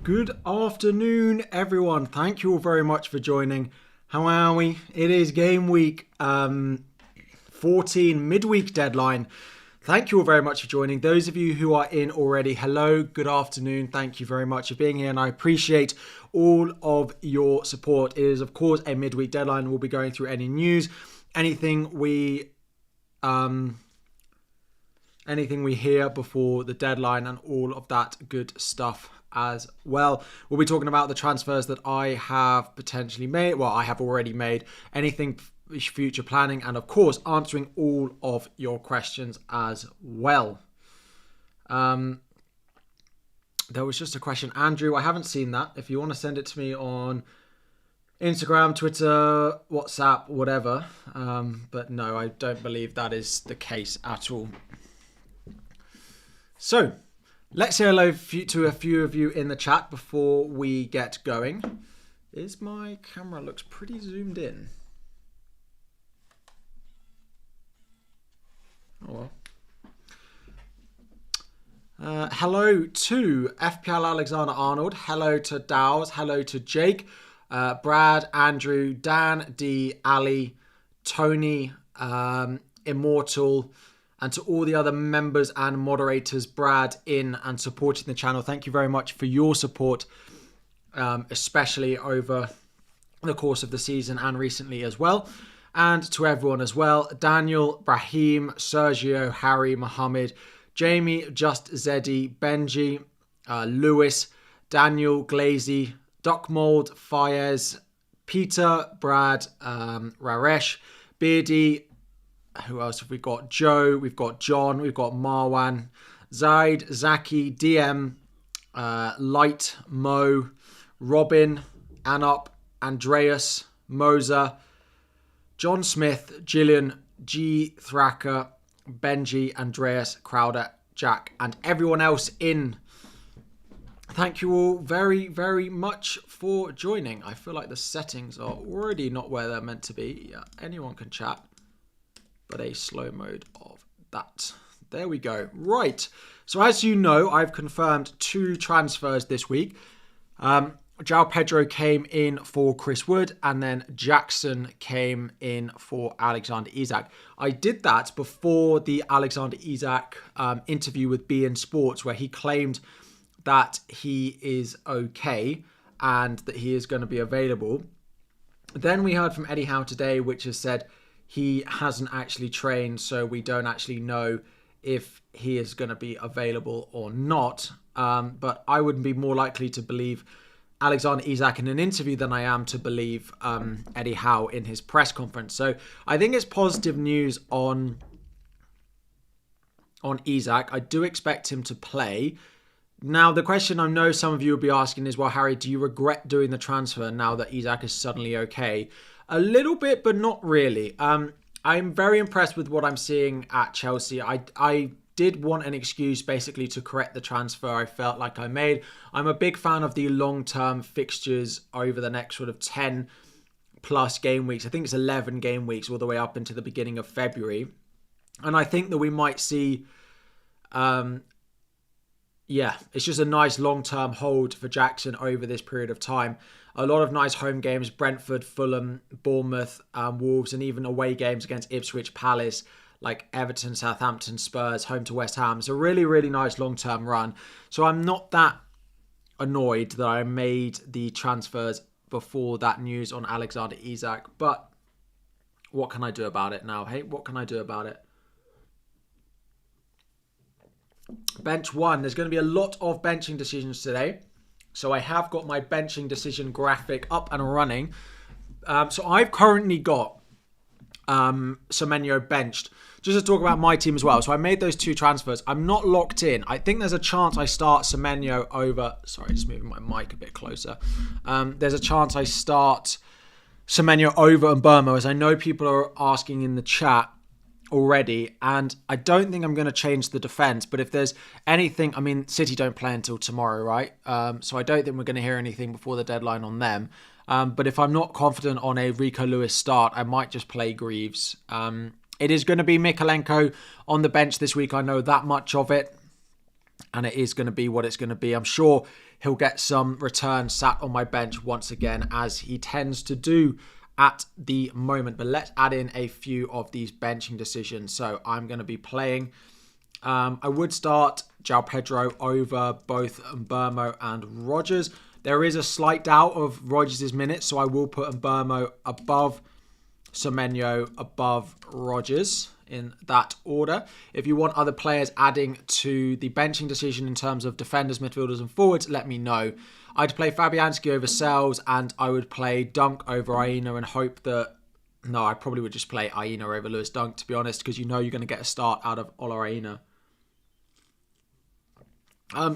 Good afternoon, everyone. Thank you all very much for joining. How are we? It is game week 14 midweek deadline. Thank you all very much for joining. Those of you who are in already, hello, good afternoon. Thank you very much for being here, and I appreciate all of your support. It is, of course, a midweek deadline. We'll be going through any news, anything we hear before the deadline, and all of that good stuff as well. We'll be talking about the transfers that I have potentially made. Well, I have already made. Anything future planning, and of course answering all of your questions as well. There was just a question, Andrew. I haven't seen that. If you want to send it to me on Instagram, Twitter, WhatsApp, whatever. But no, I don't believe that is the case at all. So let's say hello to a few of you in the chat before we get going. My camera looks pretty zoomed in. Oh well. Hello to FPL Alexander Arnold. Hello to Dow's. Hello to Jake, Brad, Andrew, Dan, D, Ali, Tony, Immortal, and to all the other members and moderators, Brad, in and supporting the channel. Thank you very much for your support, especially over the course of the season and recently as well. And to everyone as well, Daniel, Brahim, Sergio, Harry, Mohammed, Jamie, Just Zeddy, Benji, Lewis, Daniel, Glazy, Duckmold, Fayez, Peter, Brad, Raresh, Beardy. Who else have we got? Joe, we've got John, we've got Marwan, Zaid, Zaki, DM, Light, Mo, Robin, Anup, Andreas, Moser, John Smith, Gillian, G. Thacker, Benji, Andreas, Crowder, Jack, and everyone else in. Thank you all very, very much for joining. I feel like the settings are already not where they're meant to be. Yeah, anyone can chat, but a slow mode of that. There we go. Right. So as you know, I've confirmed 2 transfers this week. João Pedro came in for Chris Wood, and then Jackson came in for Alexander Isak. I did that before the Alexander Isak interview with BN Sports, where he claimed that he is okay and that he is going to be available. Then we heard from Eddie Howe today, which has said he hasn't actually trained, so we don't actually know if he is going to be available or not. But I would be more likely to believe Alexander Isak in an interview than I am to believe Eddie Howe in his press conference. So I think it's positive news on Isak. I do expect him to play. Now, the question I know some of you will be asking is, well, Harry, do you regret doing the transfer now that Isak is suddenly okay? A little bit, but not really. I'm very impressed with what I'm seeing at Chelsea. I did want an excuse basically to correct the transfer I felt like I made. I'm a big fan of the long-term fixtures over the next sort of 10 plus game weeks. I think it's 11 game weeks all the way up into the beginning of February. And I think that we might see, it's just a nice long-term hold for Jackson over this period of time. A lot of nice home games, Brentford, Fulham, Bournemouth, Wolves, and even away games against Ipswich, Palace, like Everton, Southampton, Spurs, home to West Ham. It's a really, really nice long-term run. So I'm not that annoyed that I made the transfers before that news on Alexander Isak. But what can I do about it now? Hey, what can I do about it? Bench 1. There's going to be a lot of benching decisions today. So I have got my benching decision graphic up and running. So I've currently got Semenyo benched. Just to talk about my team as well. So I made those 2 transfers. I'm not locked in. I think there's a chance I start Semenyo over... Sorry, just moving my mic a bit closer. There's a chance I start Semenyo over Mbeumo, as I know people are asking in the chat already. And I don't think I'm going to change the defence. But if there's anything... I mean, City don't play until tomorrow, right? So I don't think we're going to hear anything before the deadline on them. But if I'm not confident on a Rico Lewis start, I might just play Greaves. It is going to be Mykolenko on the bench this week. I know that much of it. And it is going to be what it's going to be. I'm sure he'll get some return sat on my bench once again, as he tends to do at the moment. But let's add in a few of these benching decisions. So I'm going to be playing. I would start João Pedro over both Mbermo and Rodgers. There is a slight doubt of Rodgers' minutes, so I will put Mbermo above Semenyo, above Rodgers in that order. If you want other players adding to the benching decision in terms of defenders, midfielders and forwards, let me know. I'd play Fabianski over Sells, and I would play Dunk over Aina and hope that... No, I probably would just play Aina over Lewis Dunk, to be honest, because you know you're going to get a start out of Ola Aina.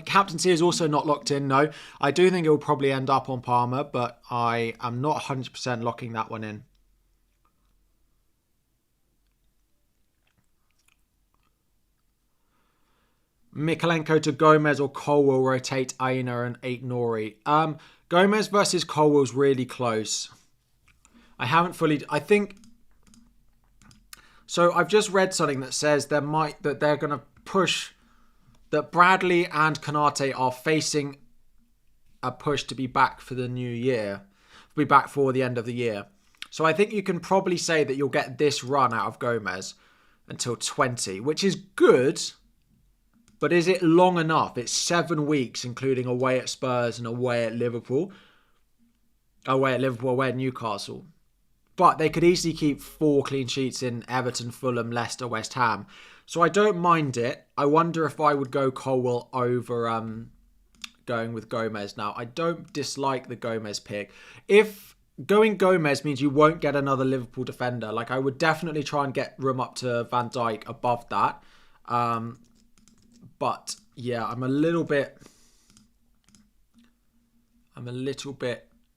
Captaincy is also not locked in, no. I do think it will probably end up on Palmer, but I am not 100% locking that one in. Mikalenko to Gomez or Colwell rotate Aina and 8 Nori. Gomez versus Colwell's really close. I haven't fully... I think... So I've just read something that says that they're going to push... That Bradley and Konate are facing a push to be back for the new year. Be back for the end of the year. So I think you can probably say that you'll get this run out of Gomez until 20, which is good. But is it long enough? It's 7 weeks, including away at Spurs and away at Liverpool. Away at Newcastle. But they could easily keep 4 clean sheets in Everton, Fulham, Leicester, West Ham. So I don't mind it. I wonder if I would go Colwell over going with Gomez now. I don't dislike the Gomez pick. If going Gomez means you won't get another Liverpool defender, like I would definitely try and get room up to Van Dijk above that. But yeah, I'm a little bit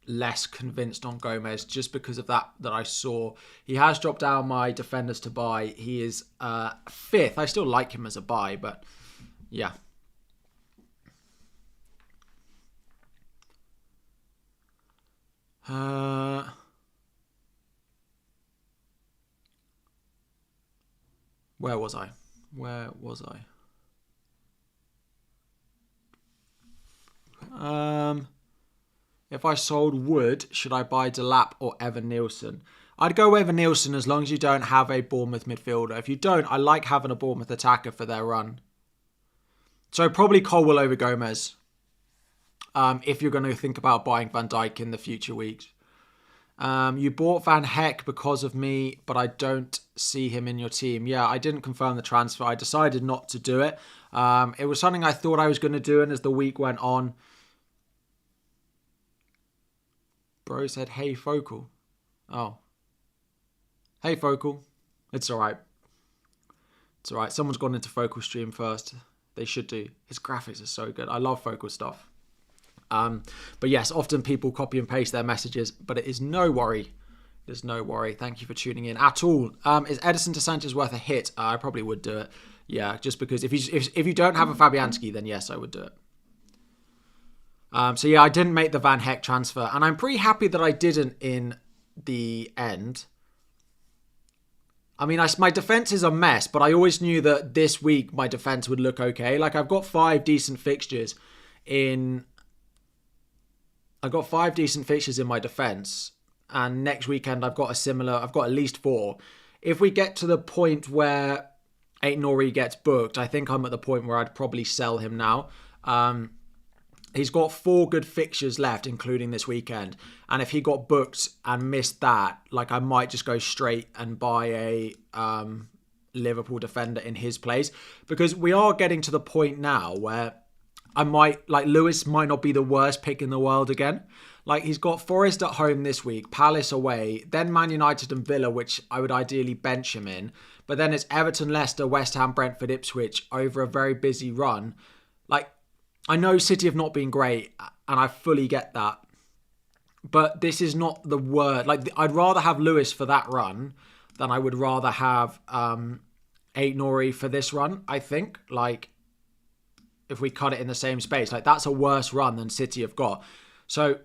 less convinced on Gomez just because of that I saw. He has dropped down my defenders to buy. He is 5th. I still like him as a buy, but yeah. Where was I? If I sold Wood, should I buy Delap or Evan Nielsen? I'd go Evan Nielsen as long as you don't have a Bournemouth midfielder. If you don't, I like having a Bournemouth attacker for their run. So probably Colwell over Gomez. If you're going to think about buying Van Dijk in the future weeks. You bought Van Heck because of me, but I don't see him in your team. Yeah, I didn't confirm the transfer. I decided not to do it. It was something I thought I was going to do, and as the week went on, Bro said, hey, Focal. Oh. Hey, Focal. It's all right. It's all right. Someone's gone into Focal stream first. They should do. His graphics are so good. I love Focal stuff. But yes, often people copy and paste their messages, but it is no worry. There's no worry. Thank you for tuning in at all. Is Edison to Sanchez worth a hit? I probably would do it. Yeah, just because if you don't have a Fabianski, then yes, I would do it. So yeah, I didn't make the Van Heck transfer, and I'm pretty happy that I didn't in the end. I mean, my defense is a mess, but I always knew that this week my defense would look okay. Like I've got 5 decent fixtures in my defense, and next weekend I've got at least 4. If we get to the point where 8 Nori gets booked, I think I'm at the point where I'd probably sell him now. He's got 4 good fixtures left, including this weekend. And if he got booked and missed that, like I might just go straight and buy a Liverpool defender in his place. Because we are getting to the point now where Lewis might not be the worst pick in the world again. Like he's got Forest at home this week, Palace away, then Man United and Villa, which I would ideally bench him in. But then it's Everton, Leicester, West Ham, Brentford, Ipswich over a very busy run. Like, I know City have not been great, and I fully get that. But this is not the word. Like, I'd rather have Lewis for that run than I would rather have 8 Nori for this run, I think. Like, if we cut it in the same space. Like, that's a worse run than City have got. So,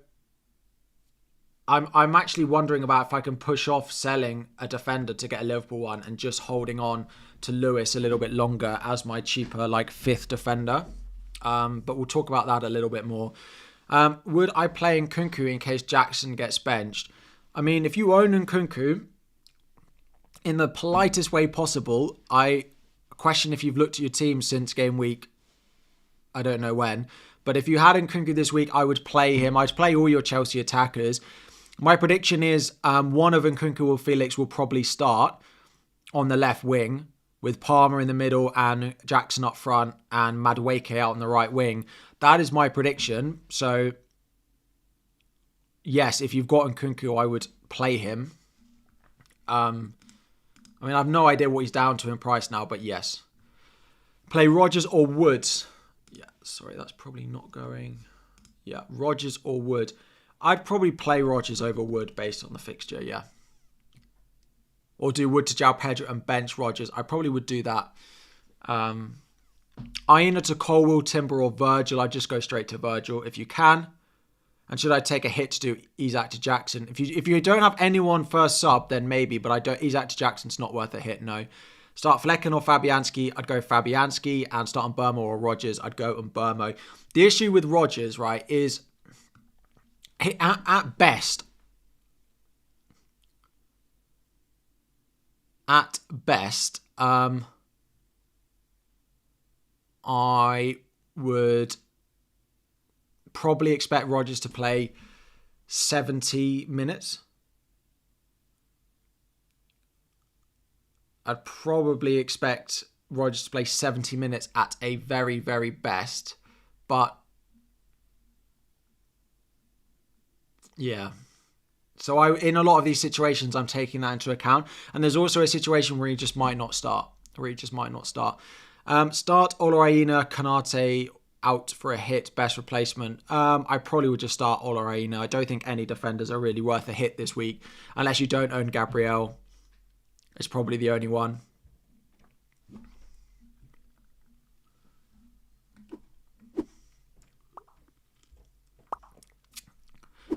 I'm actually wondering about if I can push off selling a defender to get a Liverpool one and just holding on to Lewis a little bit longer as my cheaper, like, 5th defender. But we'll talk about that a little bit more. Would I play Nkunku in case Jackson gets benched? I mean, if you own Nkunku, in the politest way possible, I question if you've looked at your team since game week, I don't know when. But if you had Nkunku this week, I would play him. I'd play all your Chelsea attackers. My prediction is one of Nkunku or Felix will probably start on the left wing, with Palmer in the middle and Jackson up front and Madueke out on the right wing. That is my prediction. So, yes, if you've got Nkunku, I would play him. I mean, I have no idea what he's down to in price now, but yes. Play Rodgers or Woods. Yeah, sorry, that's probably not going. Yeah, Rodgers or Wood. I'd probably play Rodgers over Wood based on the fixture, yeah. Or do Wood to João Pedro and bench Rodgers. I probably would do that. Aina to Colwill, Timber or Virgil. I'd just go straight to Virgil if you can. And should I take a hit to do Isak to Jackson? If you don't have anyone first sub, then maybe. But I don't. Isak to Jackson's not worth a hit, no. Start Flecken or Fabianski, I'd go Fabianski. And start on Burmo or Rodgers, I'd go on Burmo. The issue with Rodgers, right, is at best, I would probably expect Rodgers to play 70 minutes. I'd probably expect Rodgers to play 70 minutes at a very, very best. But, yeah. So in a lot of these situations, I'm taking that into account. And there's also a situation where he just might not start. Start Olaraina, Kanate out for a hit, best replacement. I probably would just start Olaraina. I don't think any defenders are really worth a hit this week. Unless you don't own Gabriel. It's probably the only one.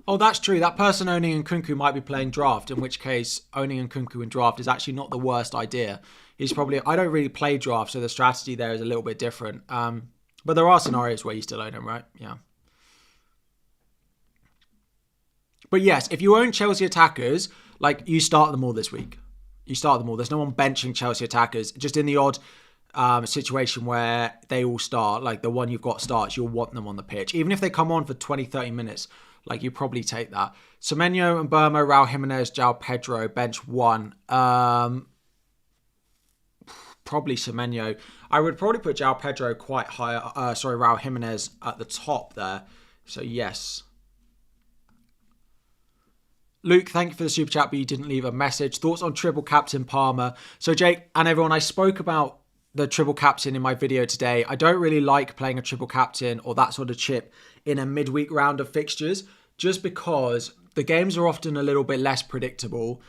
Oh, that's true. That person owning Nkunku might be playing draft, in which case owning Nkunku in draft is actually not the worst idea. He's probably... I don't really play draft, so the strategy there is a little bit different. But there are scenarios where you still own him, right? Yeah. But yes, if you own Chelsea attackers, like, you start them all this week. You start them all. There's no one benching Chelsea attackers. Just in the odd situation where they all start, like the one you've got starts, you'll want them on the pitch. Even if they come on for 20, 30 minutes, like, you probably take that. Semenyo and Burma, Raul Jimenez, João Pedro, bench one. Probably Semenyo. I would probably put João Pedro quite high. Raul Jimenez at the top there. So, yes. Luke, thank you for the super chat, but you didn't leave a message. Thoughts on triple captain Palmer? So, Jake and everyone, I spoke about the triple captain in my video today. I don't really like playing a triple captain or that sort of chip in a midweek round of fixtures, just because the games are often a little bit less predictable.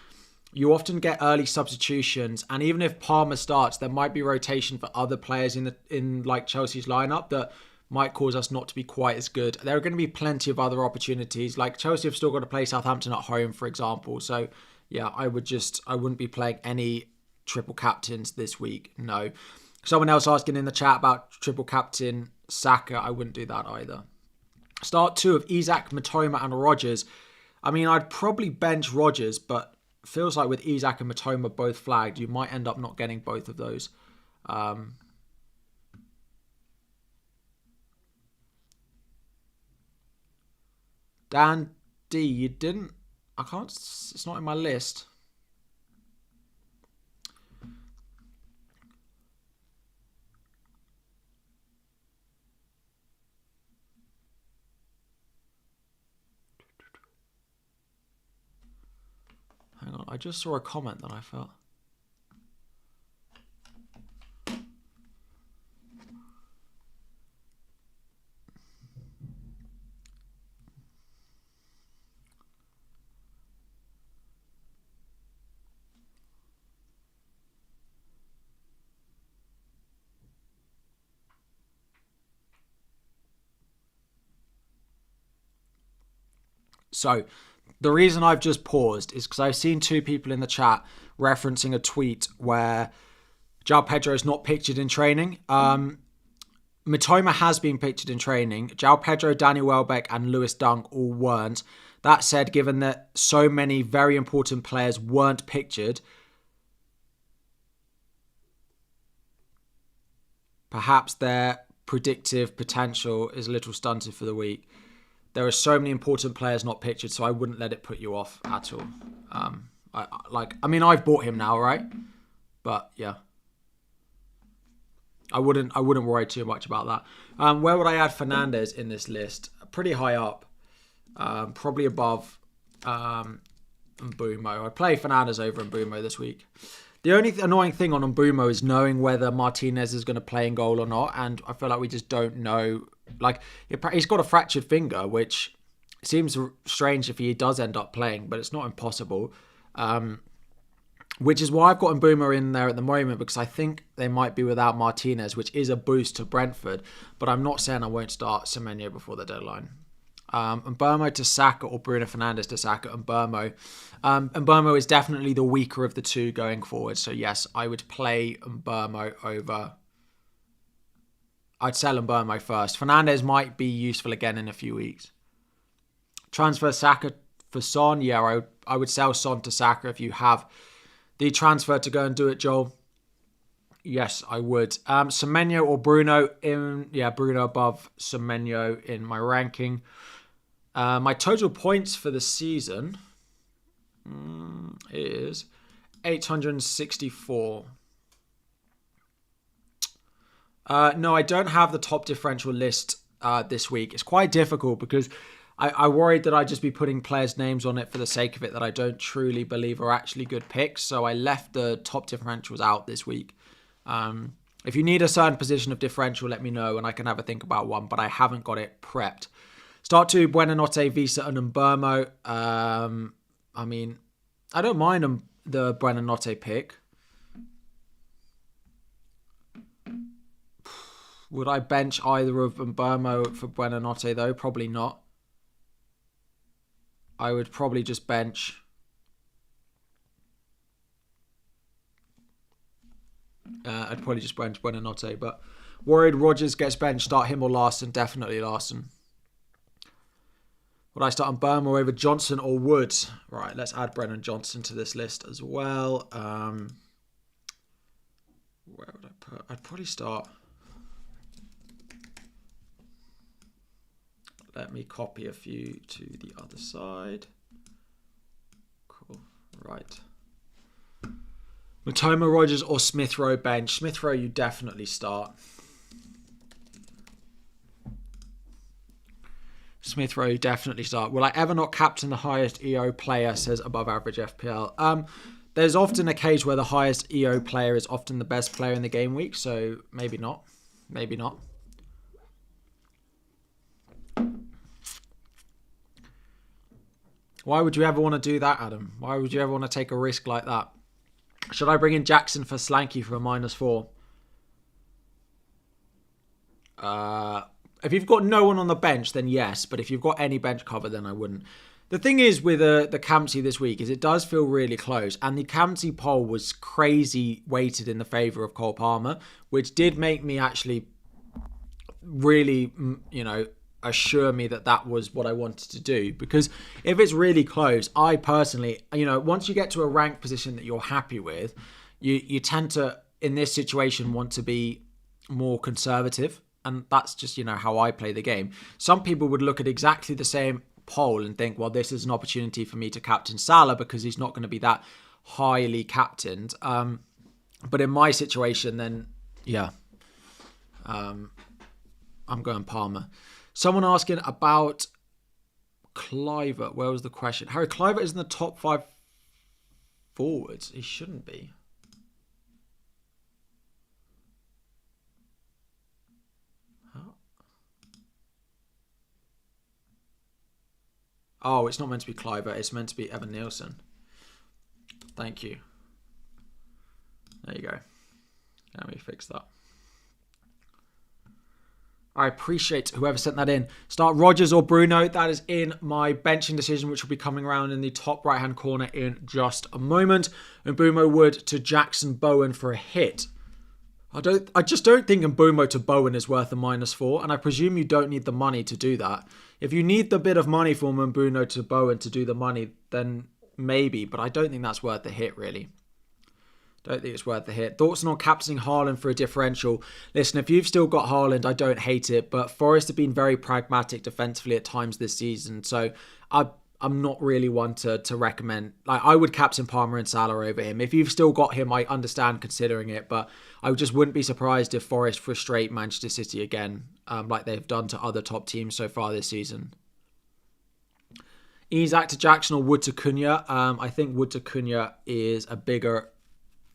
You often get early substitutions, and even if Palmer starts, there might be rotation for other players in like Chelsea's lineup that might cause us not to be quite as good. There are going to be plenty of other opportunities. Like, Chelsea have still got to play Southampton at home, for example. So, yeah, I wouldn't be playing any triple captains this week. No. Someone else asking in the chat about triple captain Saka. I wouldn't do that either. Start two of Isak, Matoma and Rodgers. I mean, I'd probably bench Rodgers, but feels like with Isak and Matoma both flagged, you might end up not getting both of those. Dan D, you didn't... I can't... It's not in my list. Hang on, I just saw a comment that I felt. So, the reason I've just paused is because I've seen two people in the chat referencing a tweet where João Pedro is not pictured in training. Mitoma has been pictured in training. João Pedro, Danny Welbeck and Lewis Dunk all weren't. That said, given that so many very important players weren't pictured, perhaps their predictive potential is a little stunted for the week. There are so many important players not pictured, so I wouldn't let it put you off at all. I've bought him now, right? But yeah, I wouldn't worry too much about that. Where would I add Fernandes in this list? Pretty high up, probably above Mbeumo. I play Fernandes over Mbeumo this week. The only annoying thing on Mbeumo is knowing whether Martinez is going to play in goal or not, and I feel like we just don't know. Like, he's got a fractured finger, which seems strange if he does end up playing, but it's not impossible. Which is why I've got Mbeumo in there at the moment, because I think they might be without Martinez, which is a boost to Brentford. But I'm not saying I won't start Semenyo before the deadline. Mbeumo to Saka or Bruno Fernandes to Saka and Mbeumo. Mbeumo is definitely the weaker of the two going forward. So yes, I would play Mbeumo over. I'd sell Mbeumo first. Fernandes might be useful again in a few weeks. Transfer Saka for Son. Yeah, I would sell Son to Saka if you have the transfer to go and do it, Joel. Yes, I would. Semenyo or Bruno. Bruno above Semenyo in my ranking. My total points for the season is 864. No, I don't have the top differential list this week. It's quite difficult because I worried that I'd just be putting players' names on it for the sake of it that I don't truly believe are actually good picks. So I left the top differentials out this week. If you need a certain position of differential, let me know and I can have a think about one, but I haven't got it prepped. Start to Buonanotte, Visa and Mbeumo. I don't mind the Buonanotte pick. Would I bench either of Mbeumo for Buonanotte though? Probably not. I would probably just bench. I'd probably just bench Buonanotte, but worried Rodgers gets benched. Start him or Larson? Definitely Larson. Would I start Mbeumo over Johnson or Wood? Right, let's add Brennan Johnson to this list as well. Where would I put? I'd probably start. Let me copy a few to the other side. Cool. Right. Mitoma, Rodgers or Smith Rowe bench? Smith Rowe you definitely start. Smith Rowe you definitely start. Will I ever not captain the highest EO player, says above average FPL? There's often a case where the highest EO player is often the best player in the game week, so maybe not. Maybe not. Why would you ever want to do that, Adam? Why would you ever want to take a risk like that? Should I bring in Jackson for Slanky for a -4? If you've got no one on the bench, then yes. But if you've got any bench cover, then I wouldn't. The thing is with the Campsy this week is it does feel really close. And the Campsy poll was crazy weighted in the favour of Cole Palmer, which did make me actually really, assure me that was what I wanted to do. Because if it's really close, I personally, once you get to a rank position that you're happy with, you tend to, in this situation, want to be more conservative. And that's just, how I play the game. Some people would look at exactly the same poll and think, well, this is an opportunity for me to captain Salah because he's not going to be that highly captained. But in my situation, then, yeah, I'm going Palmer. Someone asking about Kluivert. Where was the question? Harry Kluivert is in the top 5 forwards. He shouldn't be. Oh, it's not meant to be Kluivert. It's meant to be Evan Nielsen. Thank you. There you go. Let me fix that. I appreciate whoever sent that in. Start Rodgers or Bruno. That is in my benching decision, which will be coming around in the top right-hand corner in just a moment. And Mbeumo Wood to Jackson Bowen for a hit. I just don't think Mbeumo to Bowen is worth a -4, and I presume you don't need the money to do that. If you need the bit of money from Mbeumo to Bowen to do the money, then maybe, but I don't think that's worth the hit, really. Don't think it's worth the hit. Thoughts on captaining Haaland for a differential? Listen, if you've still got Haaland, I don't hate it, but Forest have been very pragmatic defensively at times this season, so I'm not really one to recommend. Like, I would captain Palmer and Salah over him. If you've still got him, I understand considering it, but I just wouldn't be surprised if Forest frustrate Manchester City again, like they've done to other top teams so far this season. Isak to Jackson or Wood to Cunha? I think Wood to Cunha is a bigger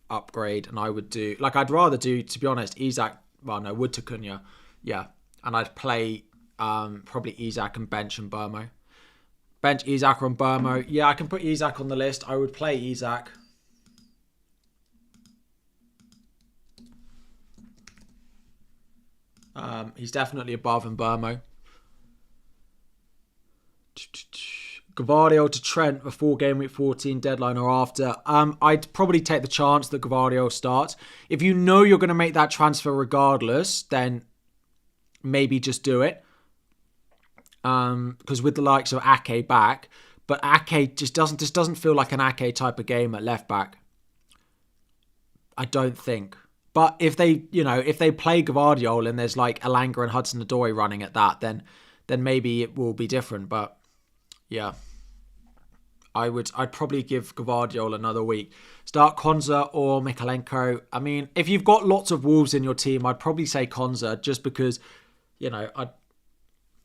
upgrade, and I would do, like, I'd rather do, to be honest, Wood to Cunha, yeah, and I'd play probably Isak and bench and Burmo. Bench Isak on Burmo. Yeah, I can put Isak on the list. I would play Isak. He's definitely above Burmo. Gvardiol to Trent before Gameweek 14 deadline or after. I'd probably take the chance that Gvardiol starts. If you know you're going to make that transfer regardless, then maybe just do it. Because with the likes of Ake back, but Ake just doesn't feel like an Ake type of game at left back. I don't think. But if they play Gvardiol and there's like Elanga and Hudson-Odoi running at that, then maybe it will be different. But yeah, I'd probably give Gvardiol another week. Start Konza or Mikalenko. I mean, if you've got lots of Wolves in your team, I'd probably say Konza just because,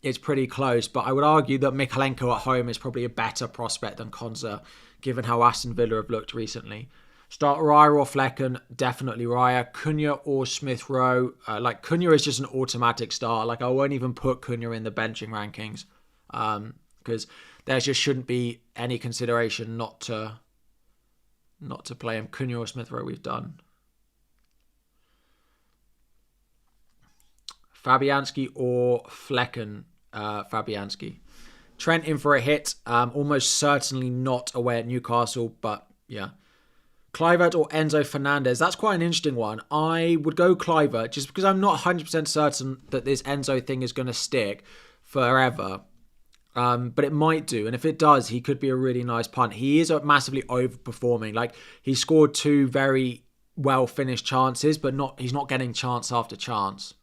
it's pretty close. But I would argue that Mikalenko at home is probably a better prospect than Konza, given how Aston Villa have looked recently. Start Raya or Flecken, definitely Raya. Cunha or Smith Rowe. Cunha is just an automatic start. Like, I won't even put Cunha in the benching rankings. Because there just shouldn't be any consideration not to play him. Cunha or Smith Rowe we've done. Fabianski or Flecken. Fabianski. Trent in for a hit. Almost certainly not away at Newcastle, but yeah. Kluivert or Enzo Fernandez? That's quite an interesting one. I would go Kluivert just because I'm not 100% certain that this Enzo thing is going to stick forever. But it might do. And if it does, he could be a really nice punt. He is massively overperforming. Like, he scored 2 very well-finished chances, but he's not getting chance after chance.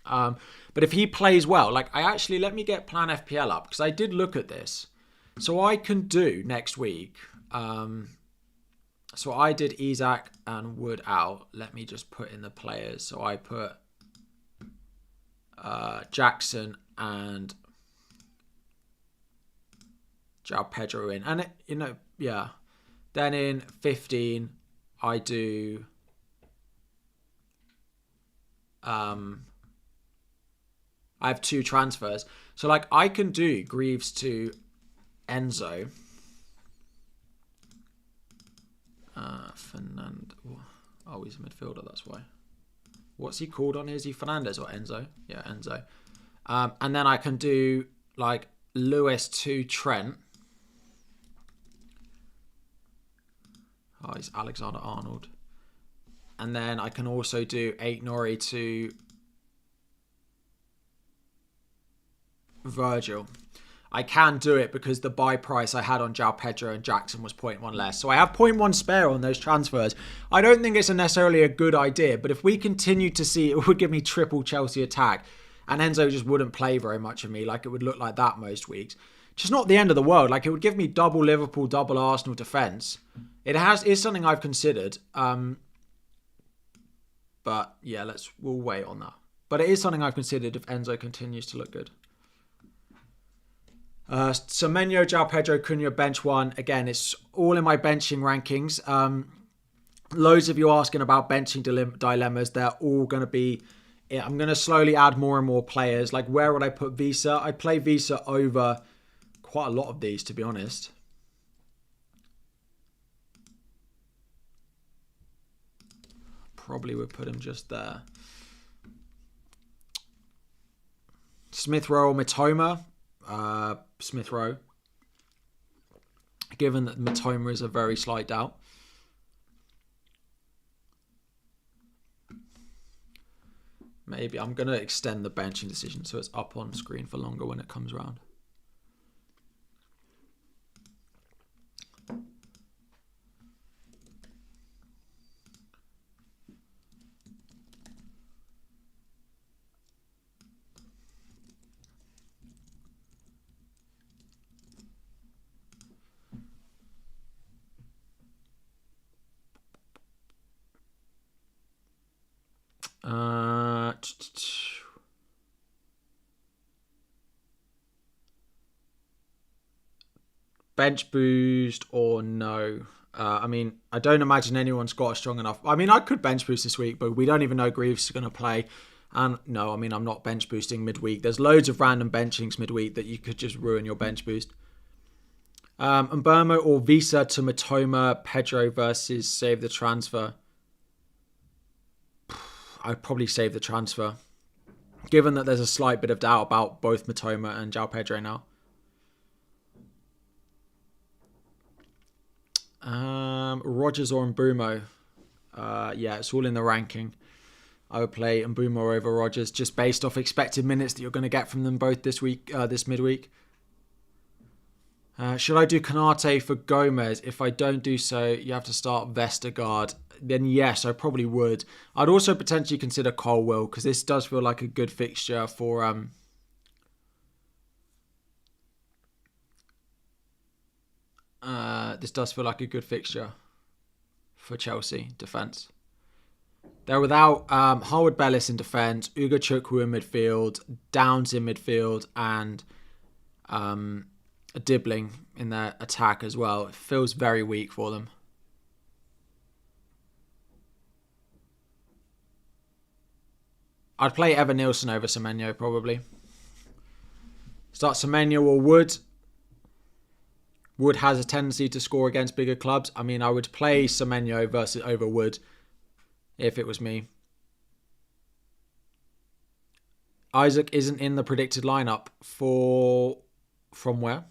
But if he plays well, let me get Plan FPL up because I did look at this. So I can do next week. So I did Isak and Wood out. Let me just put in the players. So I put Jackson and João Pedro in. And, Then in 15, I do... I have 2 transfers. So, I can do Greaves to Enzo. Fernando. Oh, he's a midfielder, that's why. What's he called on? Is he Fernandez or Enzo? Yeah, Enzo. And then I can do, Lewis to Trent. Oh, he's Alexander-Arnold. And then I can also do Aït-Nouri to Virgil. I can do it because the buy price I had on João Pedro and Jackson was 0.1 less. So I have 0.1 spare on those transfers. I don't think it's necessarily a good idea, but if we continue to see, it would give me triple Chelsea attack. And Enzo just wouldn't play very much of me. It would look like that most weeks. Just not the end of the world. It would give me double Liverpool, double Arsenal defence. Is something I've considered. But yeah, we'll wait on that. But it is something I've considered if Enzo continues to look good. Semenyo, João Pedro, Cunha, bench 1. Again, it's all in my benching rankings. Loads of you asking about benching dilemmas. They're all going to be... I'm going to slowly add more and more players. Where would I put Visa? I'd play Visa over quite a lot of these, to be honest. Probably would put him just there. Smith Rowe or Mitoma? Smith Rowe. Given that Mitoma is a very slight doubt. Maybe. I'm going to extend the benching decision so it's up on screen for longer when it comes around. Bench boost or no? I mean, I don't imagine anyone's got a strong enough. I mean, I could bench boost this week, but we don't even know Greaves is going to play. And no, I mean, I'm not bench boosting midweek. There's loads of random benchings midweek that you could just ruin your bench boost. Mbermo or Visa to Matoma, Pedro versus save the transfer. I'd probably save the transfer, given that there's a slight bit of doubt about both Matoma and João Pedro now. Rodgers or Mbumo? Yeah, it's all in the ranking. I would play Mbumo over Rodgers just based off expected minutes that you're going to get from them both this week, this midweek. Should I do Konate for Gomez? If I don't do so, you have to start Vestergaard. Then yes, I probably would. I'd also potentially consider Colwill because this does feel like a good fixture for this does feel like a good fixture for Chelsea defence. They're without Harwood Bellis in defence, Ugo Chukwu in midfield, Downs in midfield, and a Dibbling in their attack as well. It feels very weak for them. I'd play Evan Nielsen over Semenyo probably. Start Semenyo or Wood. Wood has a tendency to score against bigger clubs. I mean, I would play Semenyo versus over Wood if it was me. Isaac isn't in the predicted lineup from where?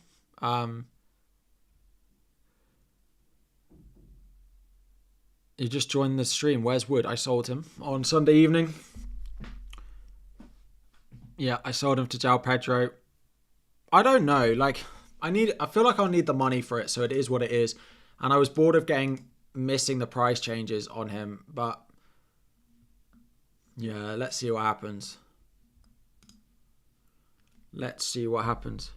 He just joined the stream. Where's Wood? I sold him on Sunday evening. Yeah, I sold him to João Pedro. I don't know. Like, I feel like I'll need the money for it, so it is what it is. And I was bored of missing the price changes on him, but yeah, let's see what happens. Let's see what happens.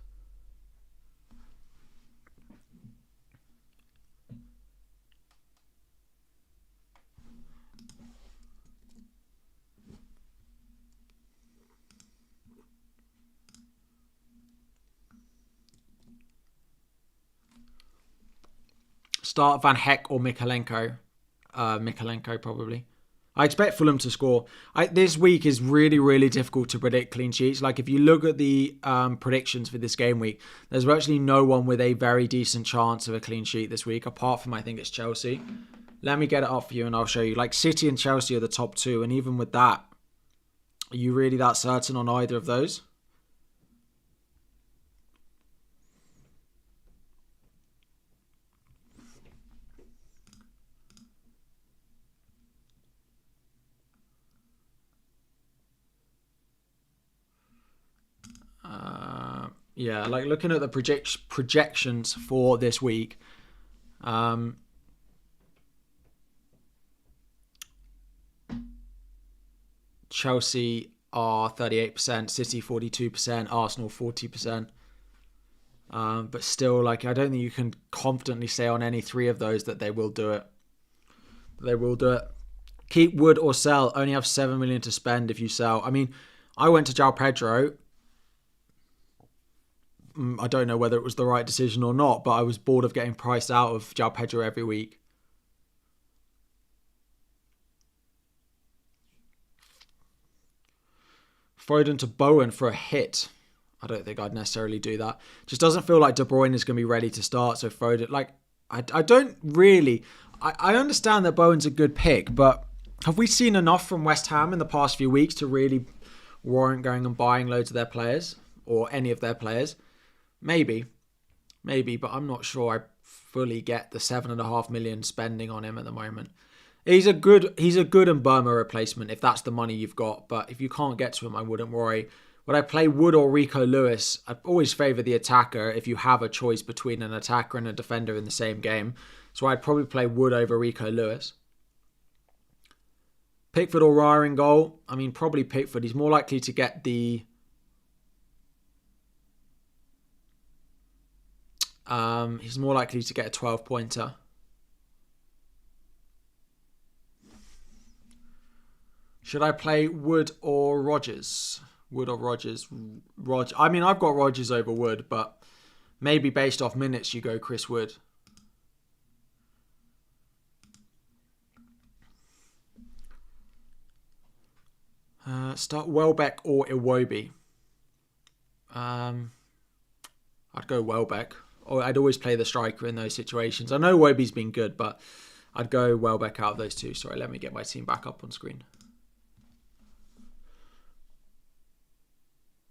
Start Van Heck or Mikalenko. Mikalenko probably. I expect Fulham to score. This week is really, really difficult to predict clean sheets. Like if you look at the predictions for this game week, there's virtually no one with a very decent chance of a clean sheet this week, apart from I think it's Chelsea. Let me get it up for you and I'll show you. Like City and Chelsea are the top two, and even with that, are you really that certain on either of those? Yeah, like looking at the projections for this week, Chelsea are 38%, City 42%, Arsenal 40%. But still, like I don't think you can confidently say on any three of those that they will do it. They will do it. Keep Wood or sell. Only have 7 million to spend if you sell. I mean, I went to João Pedro. I don't know whether it was the right decision or not, but I was bored of getting priced out of João Pedro every week. Foden to Bowen for a hit. I don't think I'd necessarily do that. Just doesn't feel like De Bruyne is going to be ready to start. So Foden, like, I don't really... I understand that Bowen's a good pick, but have we seen enough from West Ham in the past few weeks to really warrant going and buying loads of their players or any of their players? Maybe, but I'm not sure I fully get the 7.5 million spending on him at the moment. He's a good and Burma replacement if that's the money you've got. But if you can't get to him, I wouldn't worry. Would I play Wood or Rico Lewis? I'd always favour the attacker if you have a choice between an attacker and a defender in the same game. So I'd probably play Wood over Rico Lewis. Pickford or Raya in goal? I mean, probably Pickford. He's more likely to get the... he's more likely to get a 12-pointer. Should I play Wood or Rodgers? Wood or Rodgers? I mean, I've got Rodgers over Wood, but maybe based off minutes, you go Chris Wood. Start Welbeck or Iwobi. I'd go Welbeck. Or I'd always play the striker in those situations. I know Iwobi's been good, but I'd go Welbeck out of those two. Sorry, let me get my team back up on screen.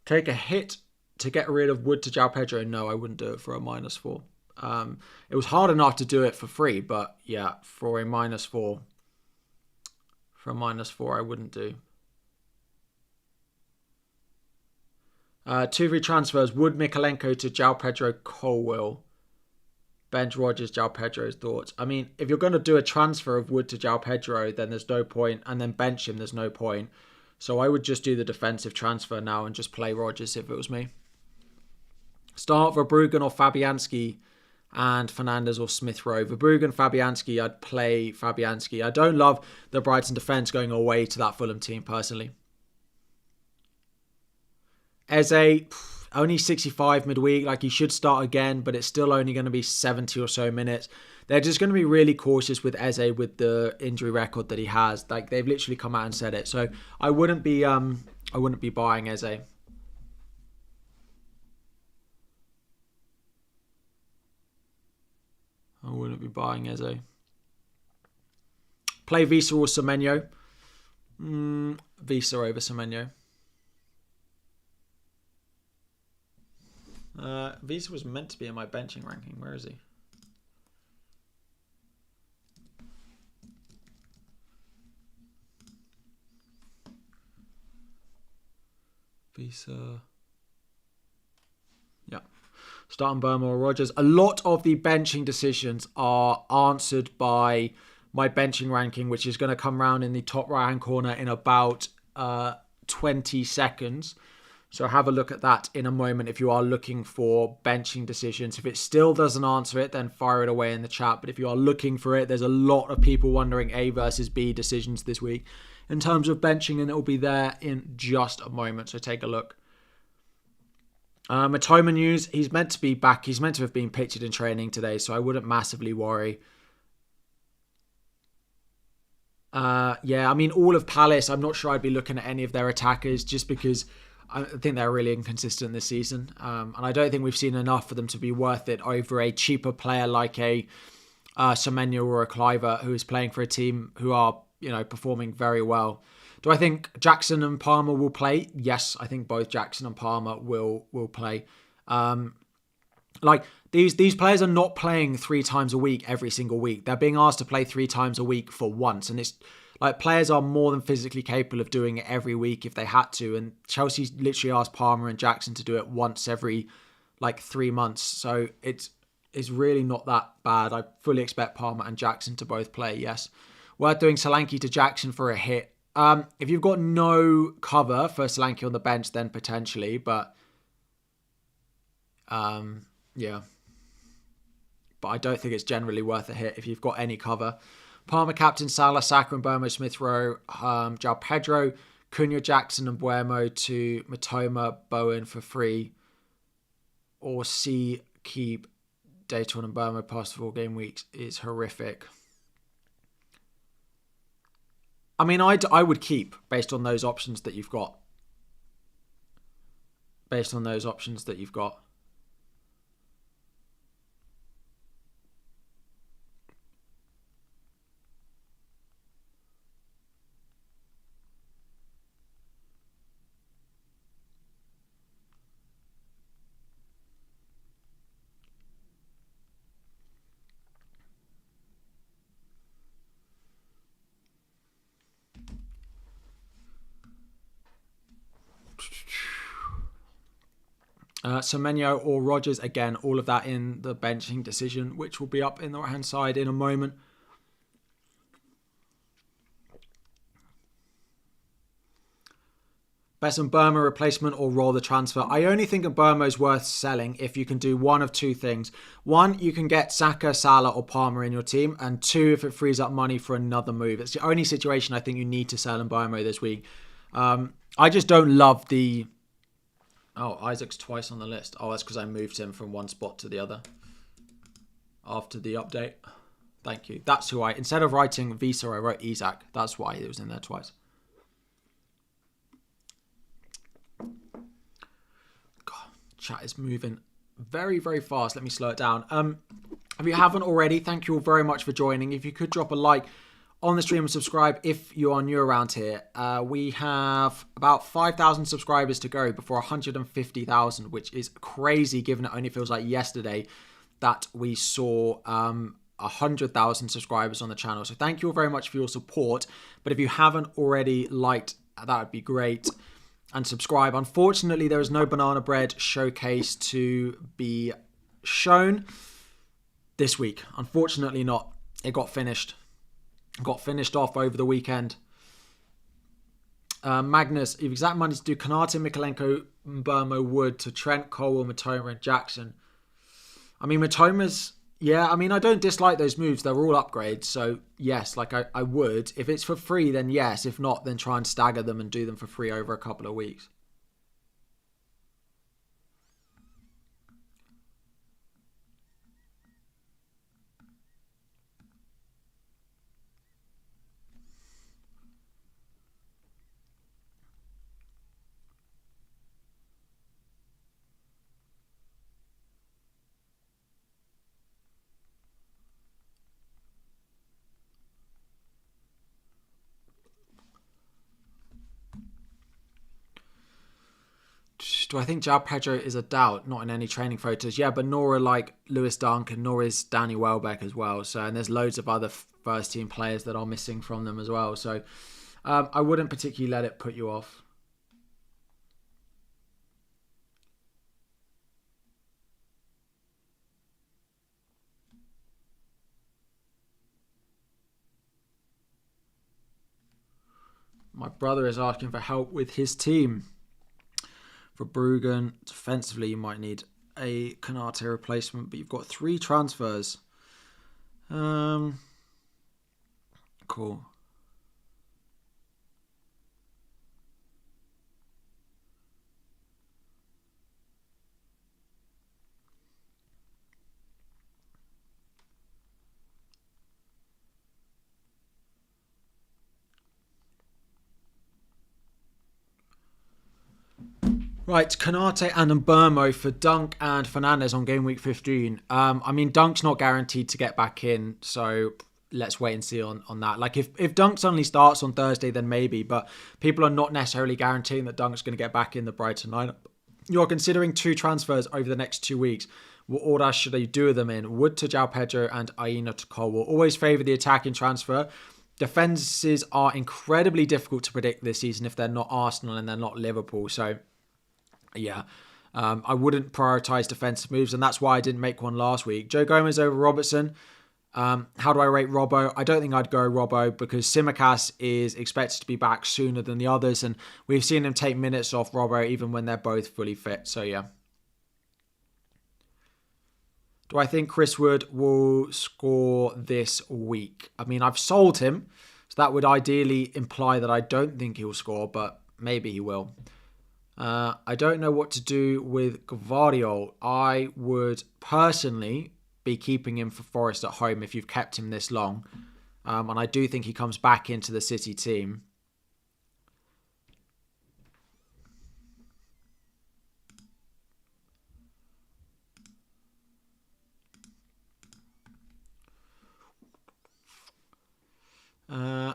Take a hit to get rid of Wood to João Pedro. No, I wouldn't do it for a -4. It was hard enough to do it for free, but yeah, for a -4. For a -4, I wouldn't do. 2 free transfers. Wood Mikalenko to João Pedro Colwill. Bench Rodgers, João Pedro's thoughts. I mean, if you're going to do a transfer of Wood to João Pedro, then there's no point. And then bench him, there's no point. So I would just do the defensive transfer now and just play Rodgers if it was me. Start Verbruggen or Fabianski and Fernandes or Smith Rowe. Verbruggen, Fabianski, I'd play Fabianski. I don't love the Brighton defence going away to that Fulham team personally. Eze, only 65 midweek. Like, he should start again, but it's still only going to be 70 or so minutes. They're just going to be really cautious with Eze with the injury record that he has. Like, they've literally come out and said it. So I wouldn't be buying Eze. I wouldn't be buying Eze. Play Visa or Semenyo. Visa over Semenyo. Visa was meant to be in my benching ranking. Where is he? Visa. Yeah. Starting Burma or Rodgers. A lot of the benching decisions are answered by my benching ranking, which is going to come around in the top right-hand corner in about 20 seconds. So have a look at that in a moment if you are looking for benching decisions. If it still doesn't answer it, then fire it away in the chat. But if you are looking for it, there's a lot of people wondering A versus B decisions this week in terms of benching, and it will be there in just a moment. So take a look. Matoma news, he's meant to be back. He's meant to have been pictured in training today, so I wouldn't massively worry. Yeah, I mean, all of Palace, I'm not sure I'd be looking at any of their attackers just because I think they're really inconsistent this season. And I don't think we've seen enough for them to be worth it over a cheaper player like a Semenyo or a Cliver who is playing for a team who are, performing very well. Do I think Jackson and Palmer will play? Yes, I think both Jackson and Palmer will play. Like, these players are not playing 3 times a week every single week. They're being asked to play 3 times a week for once. And it's like, players are more than physically capable of doing it every week if they had to. And Chelsea's literally asked Palmer and Jackson to do it once every 3 months. So it's really not that bad. I fully expect Palmer and Jackson to both play, yes. Worth doing Solanke to Jackson for a hit. If you've got no cover for Solanke on the bench, then potentially. But yeah. But I don't think it's generally worth a hit if you've got any cover. Palmer, captain, Salah, Saka and Burmo, Smith Rowe, João Pedro, Cunha, Jackson and Buemo to Matoma, Bowen for free. Or C, keep Dayton and Burmo past 4 game weeks is horrific. I mean, I would keep based on those options that you've got. Based on those options that you've got. Semenyo or Rodgers, again, all of that in the benching decision, which will be up in the right-hand side in a moment. Best Burma replacement or roll the transfer. I only think a Burma is worth selling if you can do one of two things. One, you can get Saka, Salah or Palmer in your team. And two, if it frees up money for another move. It's the only situation I think you need to sell in Burma this week. I just don't love the... Oh, Isaac's twice on the list. Oh, that's because I moved him from one spot to the other after the update. Thank you. That's who I... Instead of writing Visa, I wrote Isaac. That's why it was in there twice. Chat is moving very, very fast. Let me slow it down. If you haven't already, thank you all very much for joining. If you could drop a like on the stream and subscribe if you are new around here. We have about 5,000 subscribers to go before 150,000, which is crazy given it only feels like yesterday that we saw 100,000 subscribers on the channel. So thank you all very much for your support. But if you haven't already liked, that would be great. And subscribe. Unfortunately, there is no banana bread showcase to be shown this week. Unfortunately not. It got finished. Got finished off over the weekend. Magnus, if exact money to do Kanate, Mikalenko, Burmo, Wood to Trent, Cole, Matoma and Jackson. I mean, Matoma's... Yeah, I mean, I don't dislike those moves. They're all upgrades. So, yes, like I would. If it's for free, then yes. If not, then try and stagger them and do them for free over a couple of weeks. Do I think João Pedro is a doubt? Not in any training photos. Yeah, but nor are like Lewis Dunk and nor is Danny Welbeck as well. So, and there's loads of other first team players that are missing from them as well. So I wouldn't particularly let it put you off. My brother is asking for help with his team. For Bruggen, defensively, you might need a Kanate replacement, but you've got 3 transfers. Cool. Right, Kanate and Burmo for Dunk and Fernandez on game week 15. I mean, Dunk's not guaranteed to get back in, so let's wait and see on that. Like, if Dunk suddenly starts on Thursday, then maybe, but people are not necessarily guaranteeing that Dunk's going to get back in the Brighton lineup. You're considering 2 transfers over the next 2 weeks. What order should I do them in? Wood to João Pedro and Aina to Cole. We'll always favour the attacking transfer. Defences are incredibly difficult to predict this season if they're not Arsenal and they're not Liverpool, so... Yeah, I wouldn't prioritise defensive moves, and that's why I didn't make one last week. Joe Gomez over Robertson. How do I rate Robbo? I don't think I'd go Robbo because Tsimikas is expected to be back sooner than the others, and we've seen him take minutes off Robbo even when they're both fully fit. So, yeah. Do I think Chris Wood will score this week? I mean, I've sold him, so that would ideally imply that I don't think he'll score, but maybe he will. I don't know what to do with Gvardiol. I would personally be keeping him for Forest at home if you've kept him this long. And I do think he comes back into the City team.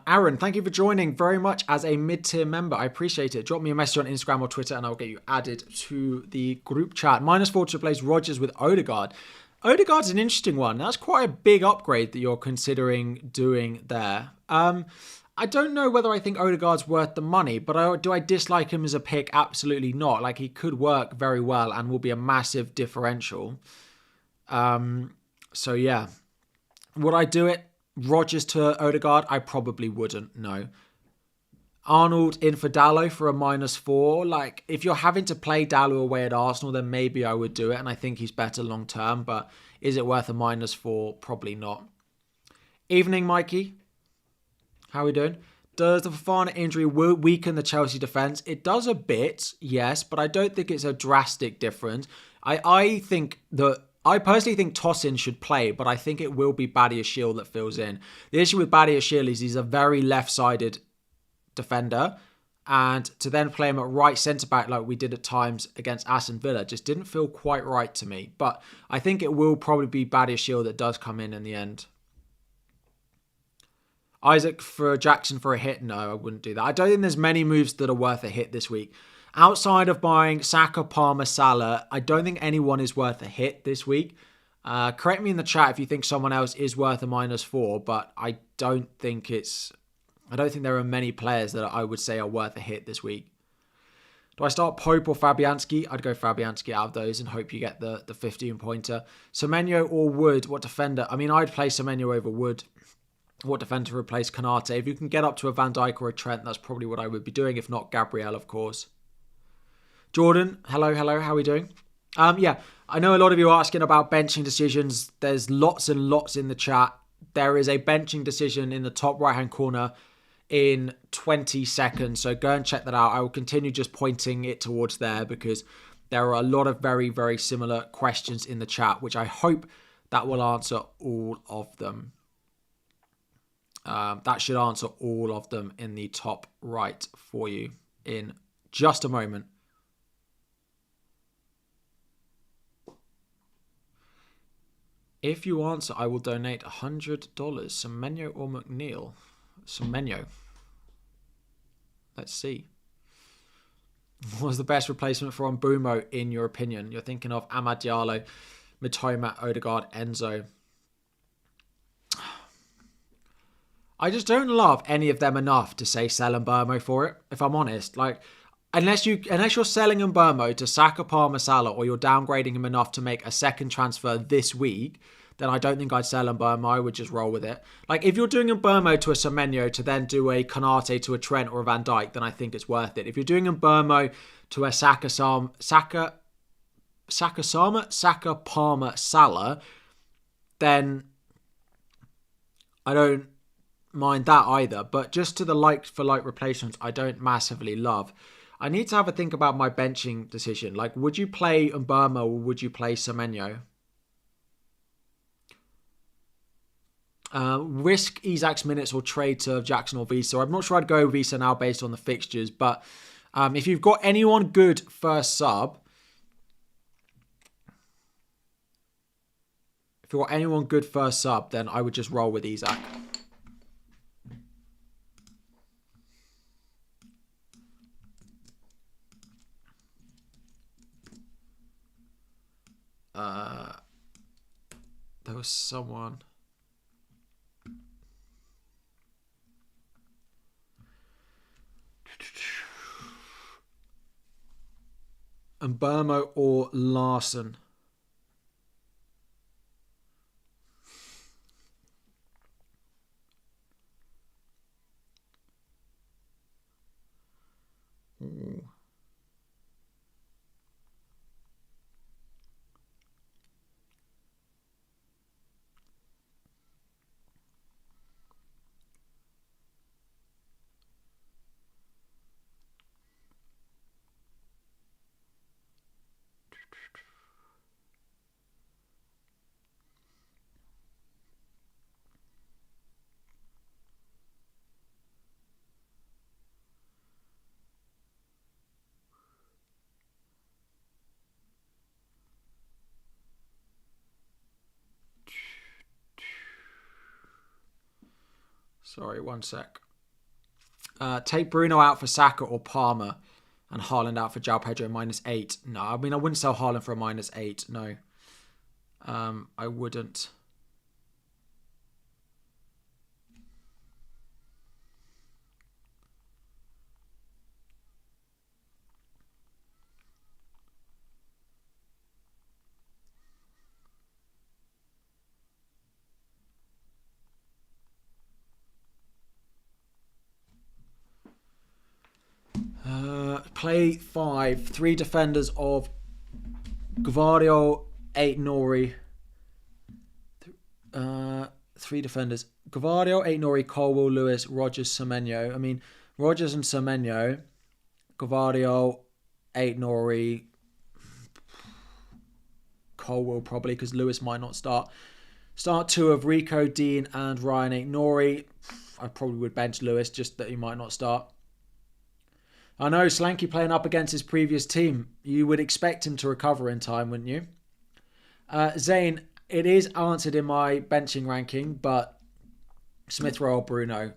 Aaron, thank you for joining very much as a mid-tier member. I appreciate it. Drop me a message on Instagram or Twitter and I'll get you added to the group chat. -4 to replace Rodgers with Odegaard. Odegaard's an interesting one. That's quite a big upgrade that you're considering doing there. I don't know whether I think Odegaard's worth the money, but do I dislike him as a pick? Absolutely not. Like, he could work very well and will be a massive differential. So yeah. Would I do it? Rodgers to Odegaard? I probably wouldn't, no. Arnold in for Dalot for a -4. Like, if you're having to play Dalot away at Arsenal, then maybe I would do it, and I think he's better long term, but is it worth a -4? Probably not. Evening, Mikey. How are we doing? Does the Fofana injury weaken the Chelsea defence? It does a bit, yes, but I don't think it's a drastic difference. I personally think Tosin should play, but I think it will be Badiashile that fills in. The issue with Badiashile is he's a very left-sided defender, and to then play him at right centre-back like we did at times against Aston Villa just didn't feel quite right to me. But I think it will probably be Badiashile that does come in the end. Isaac for Jackson for a hit? No, I wouldn't do that. I don't think there's many moves that are worth a hit this week. Outside of buying Saka, Palmer, Salah, I don't think anyone is worth a hit this week. Correct me in the chat if you think someone else is worth a -4, but I don't think there are many players that I would say are worth a hit this week. Do I start Pope or Fabianski? I'd go Fabianski out of those and hope you get the 15-pointer. Semenyo or Wood? What defender? I mean, I'd play Semenyo over Wood. What defender to replace Konate? If you can get up to a Van Dijk or a Trent, that's probably what I would be doing. If not, Gabriel, of course. Jordan, hello. How are we doing? Yeah, I know a lot of you are asking about benching decisions. There's lots and lots in the chat. There is a benching decision in the top right-hand corner in 20 seconds. So go and check that out. I will continue just pointing it towards there because there are a lot of very, very similar questions in the chat, which I hope that will answer all of them. That should answer all of them in the top right for you in just a moment. If you answer, I will donate $100. Semenyo or McNeil? Semenyo. Let's see. What was the best replacement for Mbumo in your opinion? You're thinking of Amad Diallo, Mitoma, Odegaard, Enzo. I just don't love any of them enough to say sell Mbumo for it, if I'm honest. Like, unless you're selling Mbumo to Saka, Palmer, Salah, or you're downgrading him enough to make a second transfer this week, then I don't think I'd sell Mbumo. I would just roll with it. Like, if you're doing Mbumo to a Semenyo to then do a Konate to a Trent or a Van Dijk, then I think it's worth it. If you're doing Mbumo to a Saka, Palmer, Salah, then I don't mind that either. But just to the like-for-like replacements, I don't massively love. I need to have a think about my benching decision. Like, would you play Mbumo or would you play Semenyo? Risk Isak's minutes or trade to Jackson or Visa. I'm not sure I'd go Visa now based on the fixtures, but if you've got anyone good first sub, then I would just roll with Isak. There was someone. Mbumo or Larson? Ooh. Sorry, one sec. Take Bruno out for Saka or Palmer and Haaland out for João Pedro -8. No, I mean, I wouldn't sell Haaland for a -8. No. I wouldn't. Play 5. 3 defenders of Gvardiol, 8 Nori. 3 defenders. Gvardiol, 8 Nori, Colwell, Lewis, Rogers, Semenyo. I mean, Rogers and Semenyo. Gvardiol, 8 Nori. Colwell probably, because Lewis might not start. Start 2 of Rico, Dean, and Ryan, 8 Nori. I probably would bench Lewis, just that he might not start. I know, Slanky playing up against his previous team. You would expect him to recover in time, wouldn't you? Zane, it is answered in my benching ranking, but Smith Rowe or Bruno.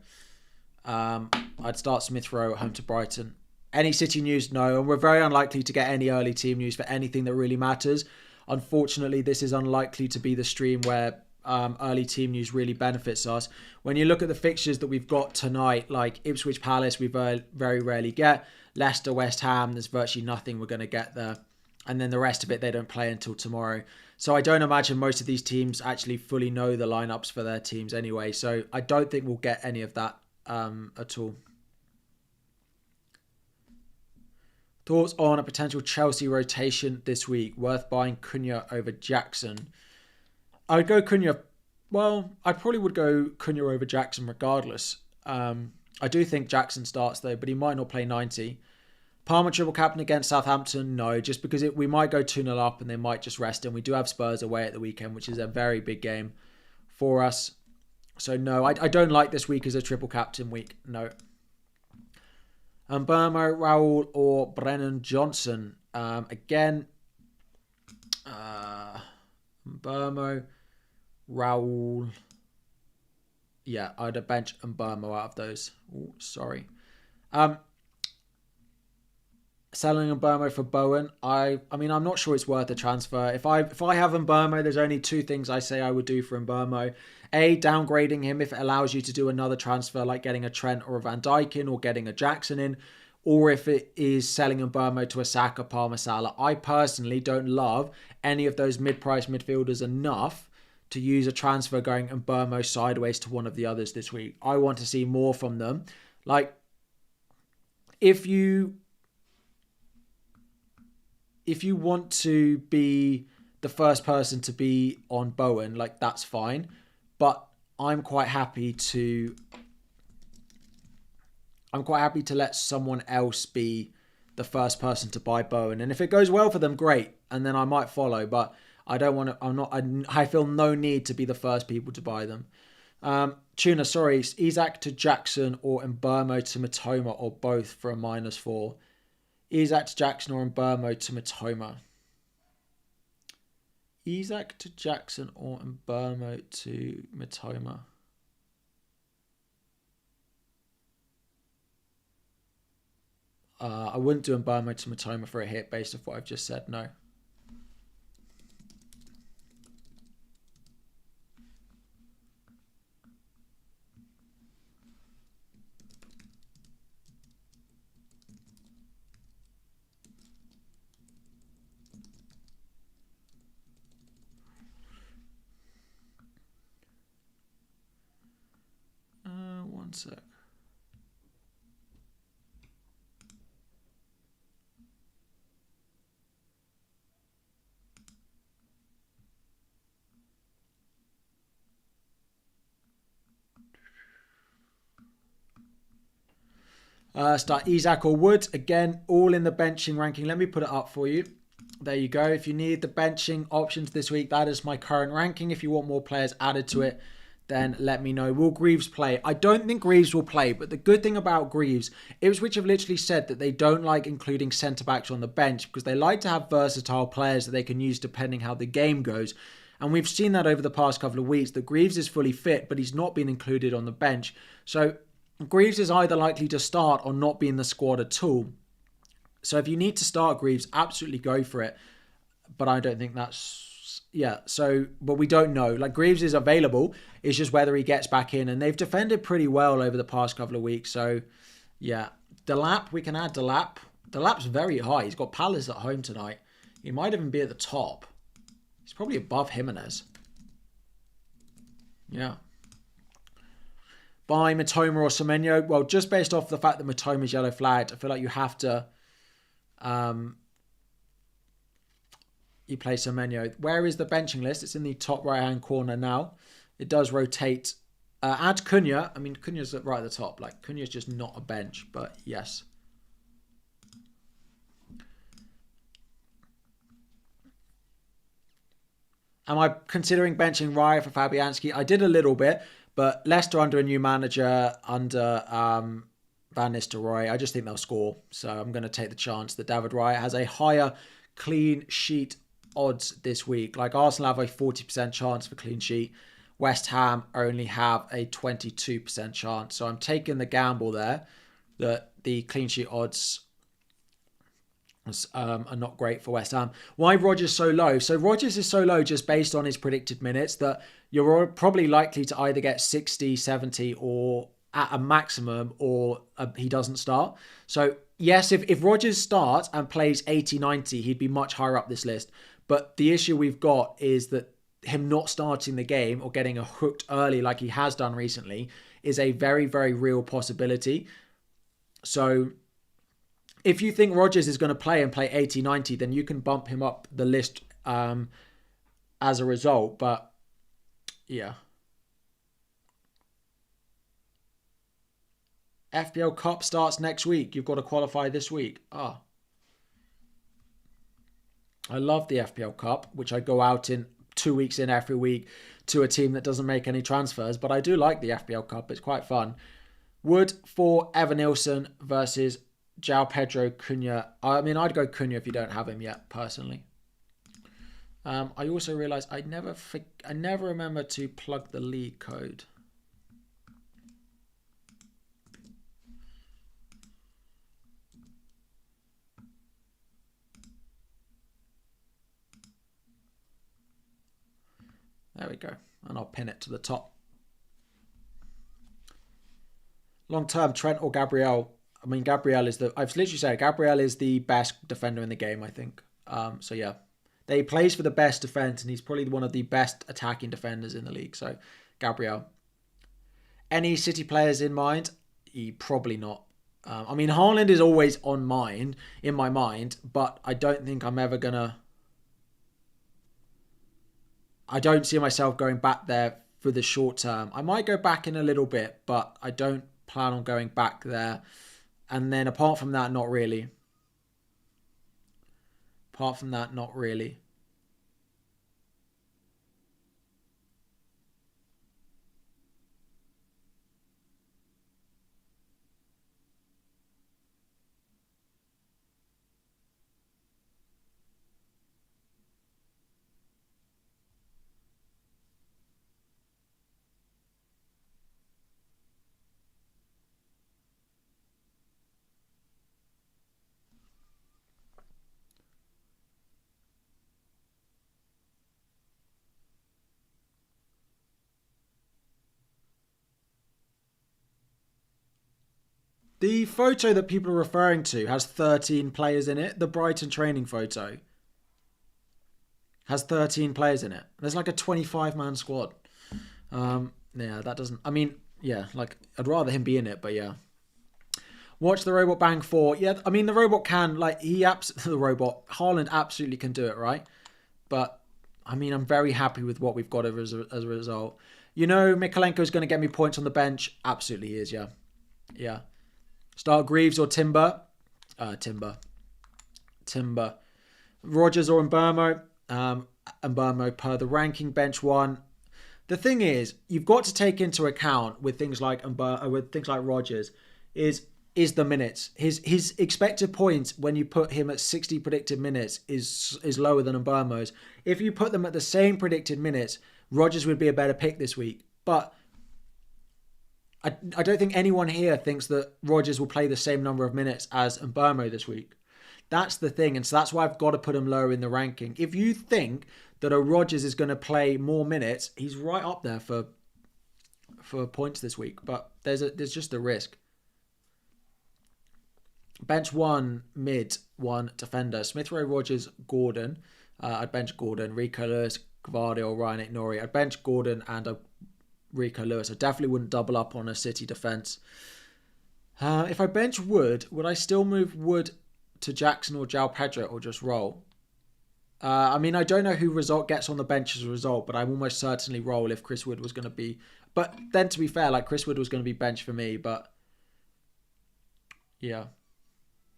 I'd start Smith Rowe at home to Brighton. Any City news? No. And we're very unlikely to get any early team news for anything that really matters. Unfortunately, this is unlikely to be the stream where early team news really benefits us. When you look at the fixtures that we've got tonight, like Ipswich Palace, we very rarely get. Leicester, West Ham, there's virtually nothing we're going to get there. And then the rest of it, they don't play until tomorrow. So I don't imagine most of these teams actually fully know the lineups for their teams anyway. So I don't think we'll get any of that at all. Thoughts on a potential Chelsea rotation this week? Worth buying Cunha over Jackson? I would go Cunha. Well, I probably would go Cunha over Jackson regardless. I do think Jackson starts though, but he might not play 90. Palmer triple captain against Southampton? No, just because we might go 2-0 up and they might just rest him. We do have Spurs away at the weekend, which is a very big game for us. So no, I don't like this week as a triple captain week. No. Burmo, Raul, or Brennan Johnson? Again, Burmo, Raul. Yeah, I'd bench Burmo out of those. Ooh, sorry. Selling Burmo for Bowen. I mean, I'm not sure it's worth a transfer. If I have Burmo, there's only 2 things I say I would do for Burmo. A, downgrading him if it allows you to do another transfer like getting a Trent or a Van Dijk in or getting a Jackson in. Or if it is selling Burmo to a Saka, Palmer, Salah. I personally don't love any of those mid-price midfielders enough to use a transfer going Burmo sideways to one of the others this week. I want to see more from them. Like, if you want to be the first person to be on Bowen, like, that's fine. But I'm quite happy to let someone else be the first person to buy Bowen. And if it goes well for them, great. And then I might follow. But I don't want to, I feel no need to be the first people to buy them. Tuna, sorry, Isak to Jackson or Mbeumo to Matoma or both for a -4. Isak to Jackson or Mbeumo to Matoma. Isak to Jackson or Mbeumo to Matoma. I wouldn't do Mbeumo to Matoma for a hit based off what I've just said, no. One sec. Start Isak or Wood. Again, all in the benching ranking. Let me put it up for you. There you go. If you need the benching options this week, that is my current ranking. If you want more players added to it, then let me know. Will Greaves play? I don't think Greaves will play, but the good thing about Greaves, Ipswich have literally said that they don't like including centre-backs on the bench because they like to have versatile players that they can use depending how the game goes. And we've seen that over the past couple of weeks, that Greaves is fully fit, but he's not been included on the bench. So Greaves is either likely to start or not be in the squad at all. So if you need to start Greaves, absolutely go for it. But I don't think that's... Yeah, so... But we don't know. Like, Greaves is available. It's just whether he gets back in. And they've defended pretty well over the past couple of weeks. So, yeah. Delap, we can add Delap. Delap's very high. He's got Palace at home tonight. He might even be at the top. He's probably above Jimenez. Yeah. Buy Matoma or Semenyo. Well, just based off the fact that Matoma's yellow flagged, I feel like you have to you play Semenyo. Where is the benching list? It's in the top right-hand corner now. It does rotate. Add Cunha. I mean, Cunha's right at the top. Like, Cunha's just not a bench, but yes. Am I considering benching Raya for Fabianski? I did a little bit, but Leicester under a new manager, under Van Nistelrooy, I just think they'll score. So I'm going to take the chance that David Raya has a higher clean sheet odds this week. Like, Arsenal have a 40% chance for clean sheet. West Ham only have a 22% chance. So I'm taking the gamble there that the clean sheet odds are not great for West Ham. Why Rodgers so low? So Rodgers is so low just based on his predicted minutes that you're probably likely to either get 60, 70 or at a maximum or he doesn't start. So yes, if Rodgers starts and plays 80, 90, he'd be much higher up this list. But the issue we've got is that him not starting the game or getting a hooked early like he has done recently is a very, very real possibility. So if you think Rodgers is going to play and play 80, 90, then you can bump him up the list as a result. But yeah. FPL Cup starts next week. You've got to qualify this week. I love the FPL Cup, which I go out in 2 weeks in every week to a team that doesn't make any transfers. But I do like the FPL Cup. It's quite fun. Wood for Evanilson versus João Pedro Cunha. I mean, I'd go Cunha if you don't have him yet, personally. I also realised I never remember to plug the league code. There we go. And I'll pin it to the top. Long term, Trent or Gabriel. I mean, Gabriel is I've literally said Gabriel is the best defender in the game, I think. So yeah. He plays for the best defense and he's probably one of the best attacking defenders in the league. So Gabriel. Any City players in mind? Probably not. I mean, Haaland is always in my mind, but I don't think I'm ever gonna. I don't see myself going back there for the short term. I might go back in a little bit, but I don't plan on going back there. And then apart from that, not really. The photo that people are referring to has 13 players in it. The Brighton training photo has 13 players in it. There's like a 25-man squad. Yeah, that doesn't... I mean, yeah, like, I'd rather him be in it, but yeah. Watch the Robot Bang 4. Yeah, I mean, the Robot can, like, Haaland absolutely can do it, right? But, I mean, I'm very happy with what we've got as a result. You know, Mikalenko's going to get me points on the bench. Absolutely is, yeah. Yeah. Start Greaves or Timber. Timber. Rodgers or Mbeumo. Mbeumo per the ranking, bench one. The thing is, you've got to take into account with things like Rodgers is the minutes. His expected points when you put him at 60 predicted minutes is lower than Mbeumo's. If you put them at the same predicted minutes, Rodgers would be a better pick this week. But I don't think anyone here thinks that Rodgers will play the same number of minutes as Mbeumo this week. That's the thing. And so that's why I've got to put him lower in the ranking. If you think that a Rodgers is going to play more minutes, he's right up there for points this week. But there's just a risk. Bench one, mid, one defender. Smith Rowe, Rodgers, Gordon. I'd bench Gordon. Rico Lewis, Gvardiol, Ryan Nori. I'd bench Gordon and Rico Lewis. I definitely wouldn't double up on a City defence. If I bench Wood, would I still move Wood to Jackson or João Pedro or just roll? I mean, I don't know who result gets on the bench as a result, but I'm almost certainly roll if Chris Wood was going to be. But then, to be fair, like Chris Wood was going to be bench for me. But yeah,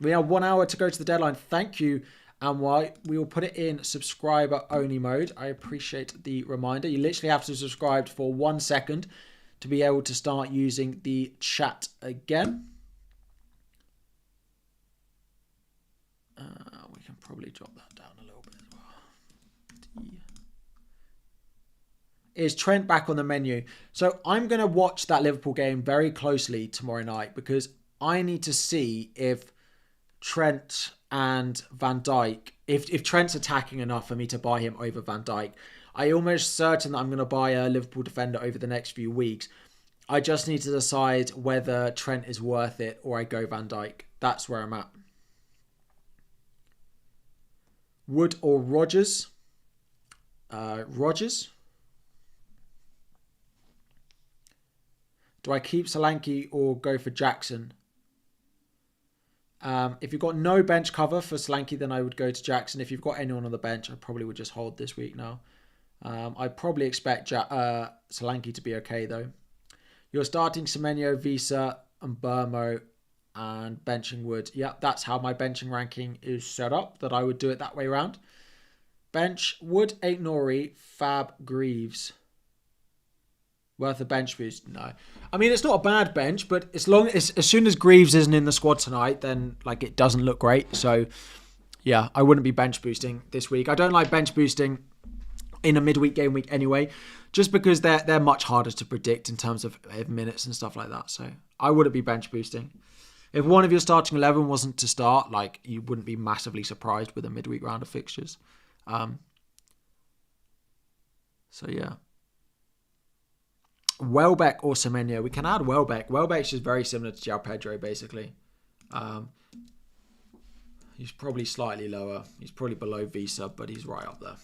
we have 1 hour to go to the deadline. Thank you, and why we will put it in subscriber only mode. I appreciate the reminder. You literally have to subscribe for 1 second to be able to start using the chat again. We can probably drop that down a little bit as well. Is Trent back on the menu? So I'm going to watch that Liverpool game very closely tomorrow night because I need to see if Trent and Van Dijk, if Trent's attacking enough for me to buy him over Van Dijk. I'm almost certain that I'm going to buy a Liverpool defender over the next few weeks. I just need to decide whether Trent is worth it or I go Van Dijk. That's where I'm at. Wood or Rodgers? Rodgers. Do I keep Solanke or go for Jackson? If you've got no bench cover for Solanke, then I would go to Jackson. If you've got anyone on the bench, I probably would just hold this week now. I probably expect Solanke to be okay, though. You're starting Semenyo, Visa, and Burmo, and benching Wood. Yep, that's how my benching ranking is set up, that I would do it that way around. Bench, Wood, 8 Nori, Fab, Greaves. Worth a bench boost? No. I mean, it's not a bad bench, but as soon as Greaves isn't in the squad tonight, then like it doesn't look great. So, yeah, I wouldn't be bench boosting this week. I don't like bench boosting in a midweek game week anyway, just because they're much harder to predict in terms of minutes and stuff like that. So, I wouldn't be bench boosting. If one of your starting 11 wasn't to start, like you wouldn't be massively surprised with a midweek round of fixtures. So yeah. Welbeck or Semenyo. We can add Welbeck. Welbeck's just very similar to João Pedro, basically. He's probably slightly lower. He's probably below Visa, but he's right up there.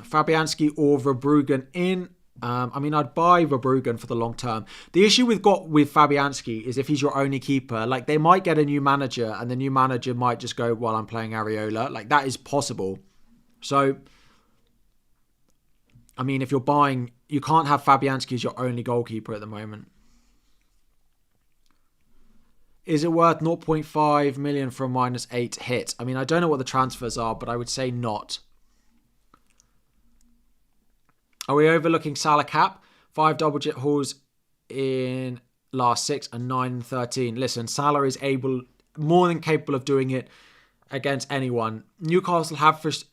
Fabianski or Verbruggen in. I mean, I'd buy Verbruggen for the long term. The issue we've got with Fabianski is if he's your only keeper, like they might get a new manager and the new manager might just go, well, I'm playing Areola. Like that is possible. So, I mean, if you're buying, you can't have Fabianski as your only goalkeeper at the moment. Is it worth 0.5 million for a -8 hit? I mean, I don't know what the transfers are, but I would say not. Are we overlooking Salah cap? 5 double-digit hauls in last 6 and 9 and 13. Listen, Salah is more than capable of doing it against anyone. Newcastle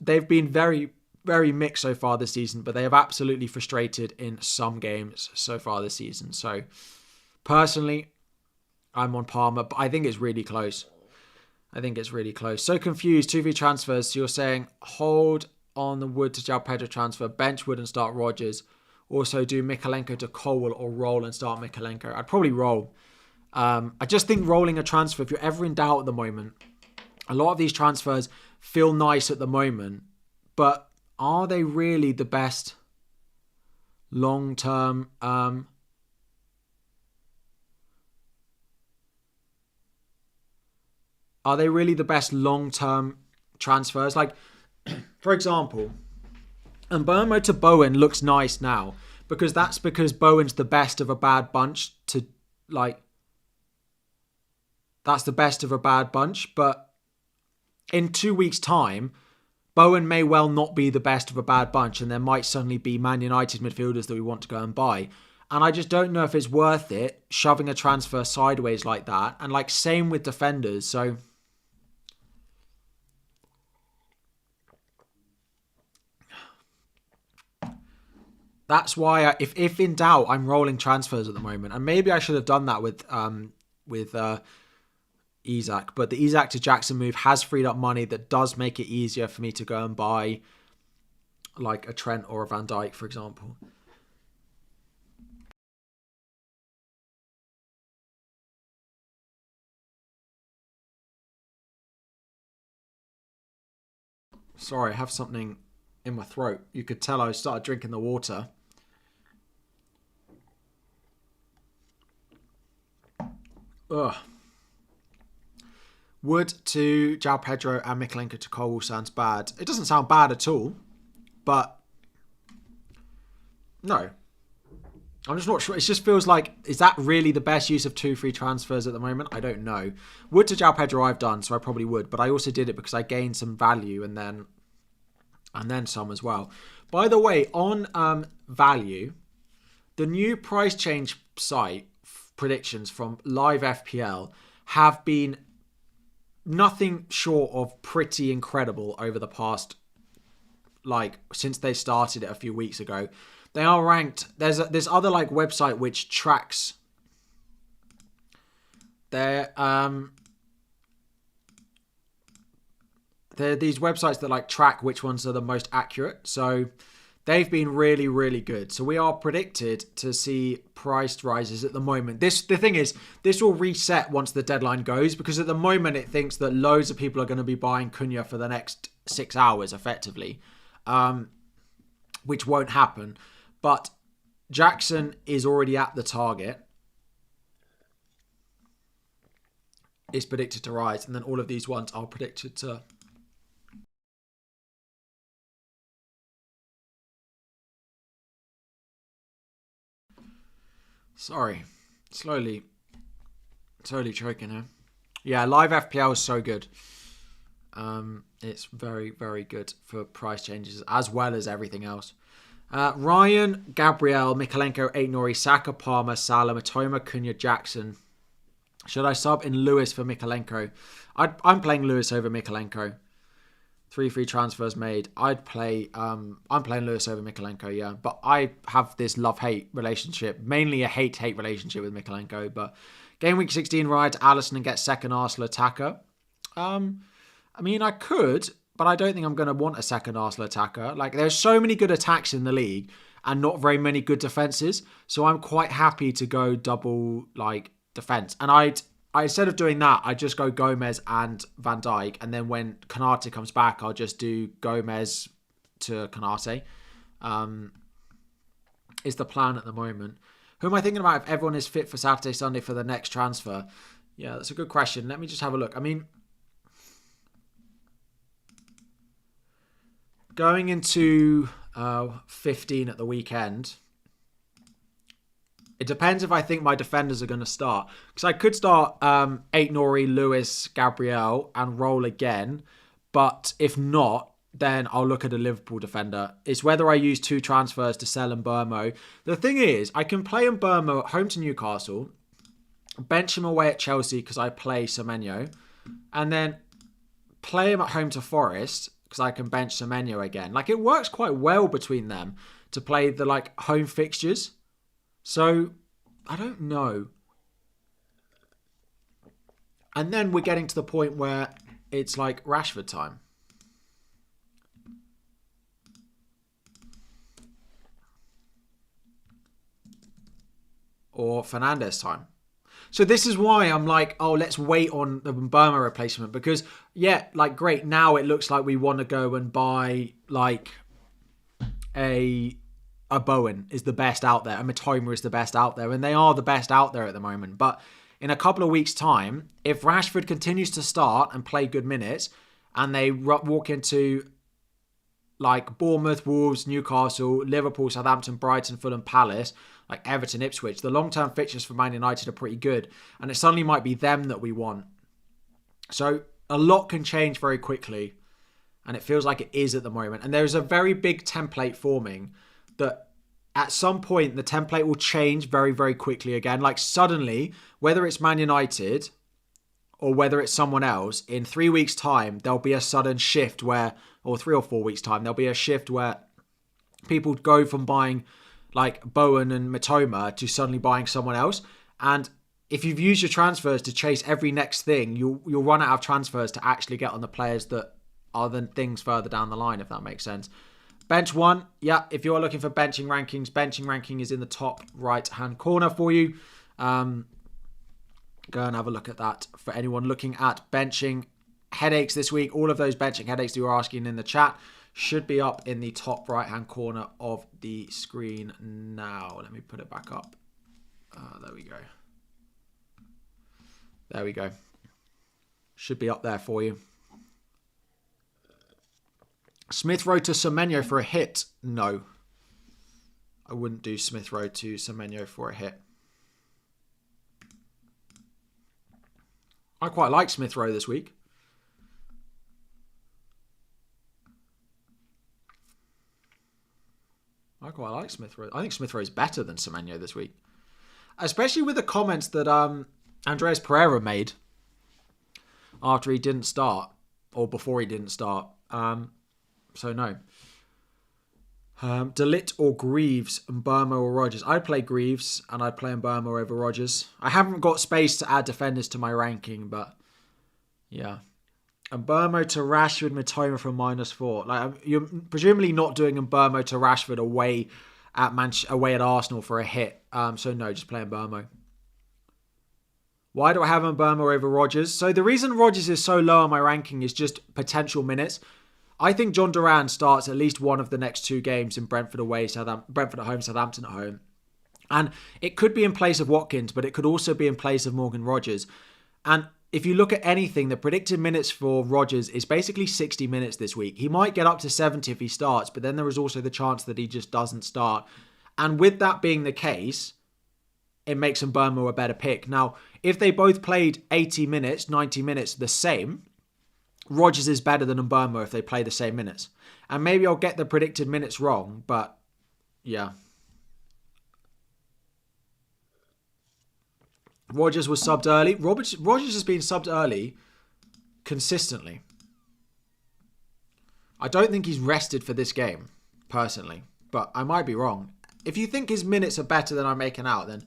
they've been very, very mixed so far this season, but they have absolutely frustrated in some games so far this season. So, personally, I'm on Palmer, but I think it's really close. So confused. 2v transfers. So you're saying hold on the Wood to João Pedro transfer, bench Wood and start Rodgers. Also do Mikalenko to Cole or roll and start Mikalenko. I'd probably roll. I just think rolling a transfer, if you're ever in doubt at the moment, a lot of these transfers feel nice at the moment, but are they really the best long-term transfers? Like, for example, Mbeumo to Bowen looks nice now because Bowen's the best of a bad bunch but in 2 weeks' time, Bowen may well not be the best of a bad bunch and there might suddenly be Man United midfielders that we want to go and buy. And I just don't know if it's worth it shoving a transfer sideways like that. And like same with defenders, so that's why if in doubt, I'm rolling transfers at the moment. And maybe I should have done that with Isak. But the Isak to Jackson move has freed up money that does make it easier for me to go and buy like a Trent or a Van Dijk, for example. Sorry, I have something in my throat. You could tell I started drinking the water. Ugh. Wood to João Pedro and Mikalenko to Cole sounds bad. It doesn't sound bad at all, but no. I'm just not sure. It just feels like, is that really the best use of 2 free transfers at the moment? I don't know. Wood to João Pedro I've done, so I probably would, but I also did it because I gained some value and then some as well. By the way, on value, the new price change site predictions from Live FPL have been nothing short of pretty incredible over the past, like, since they started it a few weeks ago. They are ranked. There's this other like website which tracks their these websites that like track which ones are the most accurate. So they've been really, really good. So we are predicted to see price rises at the moment. The thing is, this will reset once the deadline goes, because at the moment it thinks that loads of people are going to be buying Cunha for the next 6 hours effectively, which won't happen. But Jackson is already at the target. Is predicted to rise. And then all of these ones are predicted to... Sorry. Slowly choking here. Yeah, Live FPL is so good. It's very, very good for price changes as well as everything else. Ryan, Gabriel, Mikalenko, Aït-Nouri, Saka, Palmer, Salah, Matoma, Cunha, Jackson. Should I sub in Lewis for Mikalenko? I'm playing Lewis over Mikalenko. 3 free transfers made. I'm playing Lewis over Mikalenko, yeah. But I have this love-hate relationship. Mainly a hate-hate relationship with Mikalenko. But Game Week 16, ride Alisson and get second Arsenal attacker. I mean, I could... But I don't think I'm going to want a second Arsenal attacker. Like, there's so many good attacks in the league and not very many good defenses. So I'm quite happy to go double, like, defense. And I instead of doing that, I just go Gomez and Van Dijk. And then when Konate comes back, I'll just do Gomez to Konate. Is the plan at the moment. Who am I thinking about if everyone is fit for Saturday, Sunday for the next transfer? Yeah, that's a good question. Let me just have a look. I mean... Going into 15 at the weekend, it depends if I think my defenders are going to start. Because I could start Aït-Nouri, Lewis, Gabriel and roll again. But if not, then I'll look at a Liverpool defender. It's whether I use 2 transfers to sell Mbermo. The thing is, I can play Mbermo at home to Newcastle, bench him away at Chelsea because I play Semenyo, and then play him at home to Forest because I can bench Semenyo again. Like, it works quite well between them to play the, like, home fixtures. So, I don't know. And then we're getting to the point where it's, like, Rashford time. Or Fernandes time. So this is why I'm like, oh, let's wait on the Burma replacement. Because, yeah, like, great. Now it looks like we want to go and buy, like, a Bowen is the best out there. A Matoma is the best out there. And they are the best out there at the moment. But in a couple of weeks' time, if Rashford continues to start and play good minutes, and they walk into, like, Bournemouth, Wolves, Newcastle, Liverpool, Southampton, Brighton, Fulham, Palace... like Everton, Ipswich, the long-term fixtures for Man United are pretty good. And it suddenly might be them that we want. So a lot can change very quickly. And it feels like it is at the moment. And there's a very big template forming that at some point the template will change very, very quickly again. Like suddenly, whether it's Man United or whether it's someone else, in 3 weeks' time, there'll be a sudden shift where, or 3 or 4 weeks' time, there'll be a shift where people go from buying like Bowen and Matoma to suddenly buying someone else. And if you've used your transfers to chase every next thing, you'll run out of transfers to actually get on the players that are the things further down the line, if that makes sense. Bench 1, yeah, if you're looking for benching ranking is in the top right-hand corner for you. Go and have a look at that for anyone looking at benching. headaches this week, all of those benching headaches you were asking in the chat, should be up in the top right-hand corner of the screen now. Let me put it back up. There we go. There we go. Should be up there for you. Smith Rowe to Semenyo for a hit. No. I wouldn't do Smith Rowe to Semenyo for a hit. I quite like Smith Rowe this week. I quite like Smith Rowe. I think Smith Rowe is better than Semenyo this week. Especially with the comments that Andreas Pereira made after he didn't start. Or before he didn't start. So no. Delit or Greaves, Mbeumo or Rodgers. I'd play Greaves and I'd play Mbeumo over Rodgers. I haven't got space to add defenders to my ranking, but yeah. Mbeumo to Rashford, Mitoma for -4. Like, you're presumably not doing Mbeumo to Rashford away at Arsenal for a hit. So no, just play Mbeumo. Why do I have Mbeumo over Rodgers? So the reason Rodgers is so low on my ranking is just potential minutes. I think John Duran starts at least one of the next 2 games in Brentford away, Brentford at home, Southampton at home. And it could be in place of Watkins, but it could also be in place of Morgan Rodgers. And if you look at anything, the predicted minutes for Rodgers is basically 60 minutes this week. He might get up to 70 if he starts, but then there is also the chance that he just doesn't start. And with that being the case, it makes Mbeumo a better pick. Now, if they both played 80 minutes, 90 minutes the same, Rodgers is better than Mbeumo if they play the same minutes. And maybe I'll get the predicted minutes wrong, but yeah. Rodgers was subbed early. Rodgers has been subbed early consistently. I don't think he's rested for this game, personally. But I might be wrong. If you think his minutes are better than I'm making out, then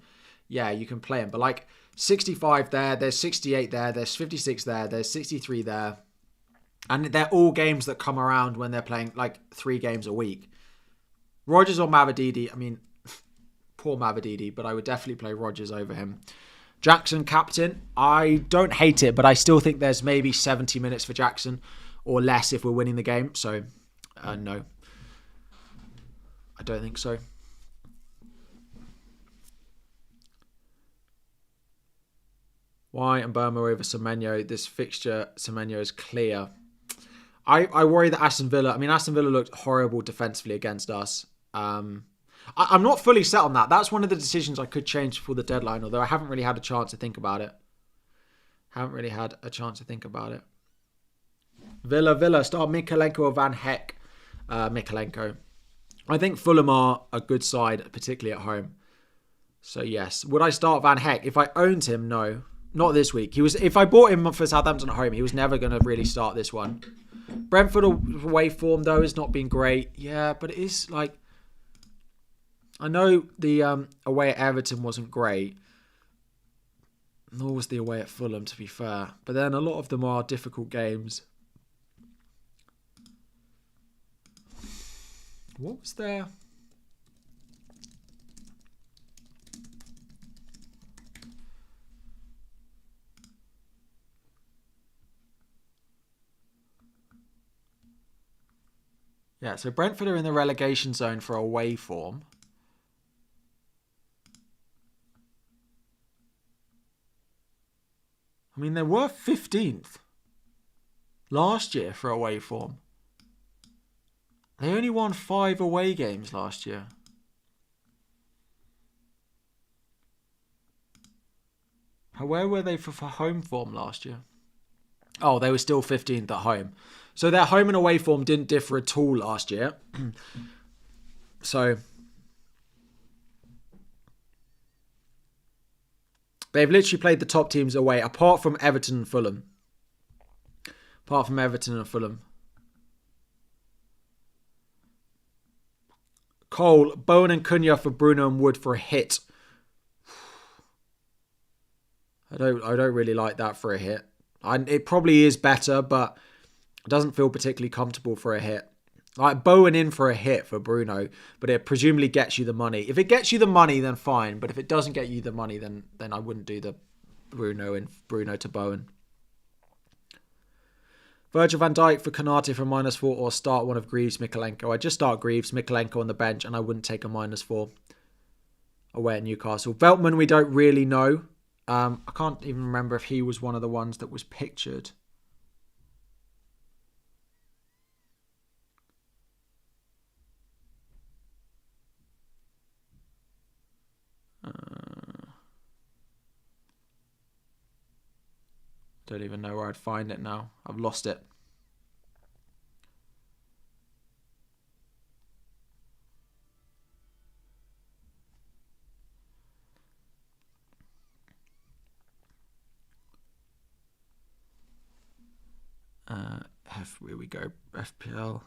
yeah, you can play him. But like 65 there, there's 68 there, there's 56 there, there's 63 there. And they're all games that come around when they're playing like 3 games a week. Rodgers or Mavididi, I mean, poor Mavididi, but I would definitely play Rodgers over him. Jackson captain, I don't hate it, but I still think there's maybe 70 minutes for Jackson or less if we're winning the game. So, no. I don't think so. Why Mbeumo over Semenyo? This fixture, Semenyo is clear. I worry that Aston Villa looked horrible defensively against us. I'm not fully set on that. That's one of the decisions I could change before the deadline, although I haven't really had a chance to think about it. Villa, start Mikalenko or Van Heck? Mikalenko. I think Fulham are a good side, particularly at home. So yes. Would I start Van Heck? If I owned him, no. Not this week. If I bought him for Southampton at home, he was never going to really start this one. Brentford away form, though, has not been great. Yeah, but it is like... I know the away at Everton wasn't great. Nor was the away at Fulham, to be fair. But then a lot of them are difficult games. What was there? Yeah, so Brentford are in the relegation zone for away form. I mean, they were 15th last year for away form. They only won 5 away games last year. Where were they for home form last year? Oh, they were still 15th at home. So their home and away form didn't differ at all last year. So they've literally played the top teams away, apart from Everton and Fulham. Cole, Bowen and Cunha for Bruno and Wood for a hit. I don't really like that for a hit. It probably is better, but it doesn't feel particularly comfortable for a hit. Like Bowen in for a hit for Bruno, but it presumably gets you the money. If it gets you the money, then fine. But if it doesn't get you the money, then I wouldn't do the Bruno to Bowen. Virgil van Dijk for Konate for -4 or start one of Greaves, Mikolenko. I just start Greaves, Mikolenko on the bench, and I wouldn't take a -4 away at Newcastle. Veltman, we don't really know. I can't even remember if he was one of the ones that was pictured. Don't even know where I'd find it now. I've lost it. Here we go. FPL.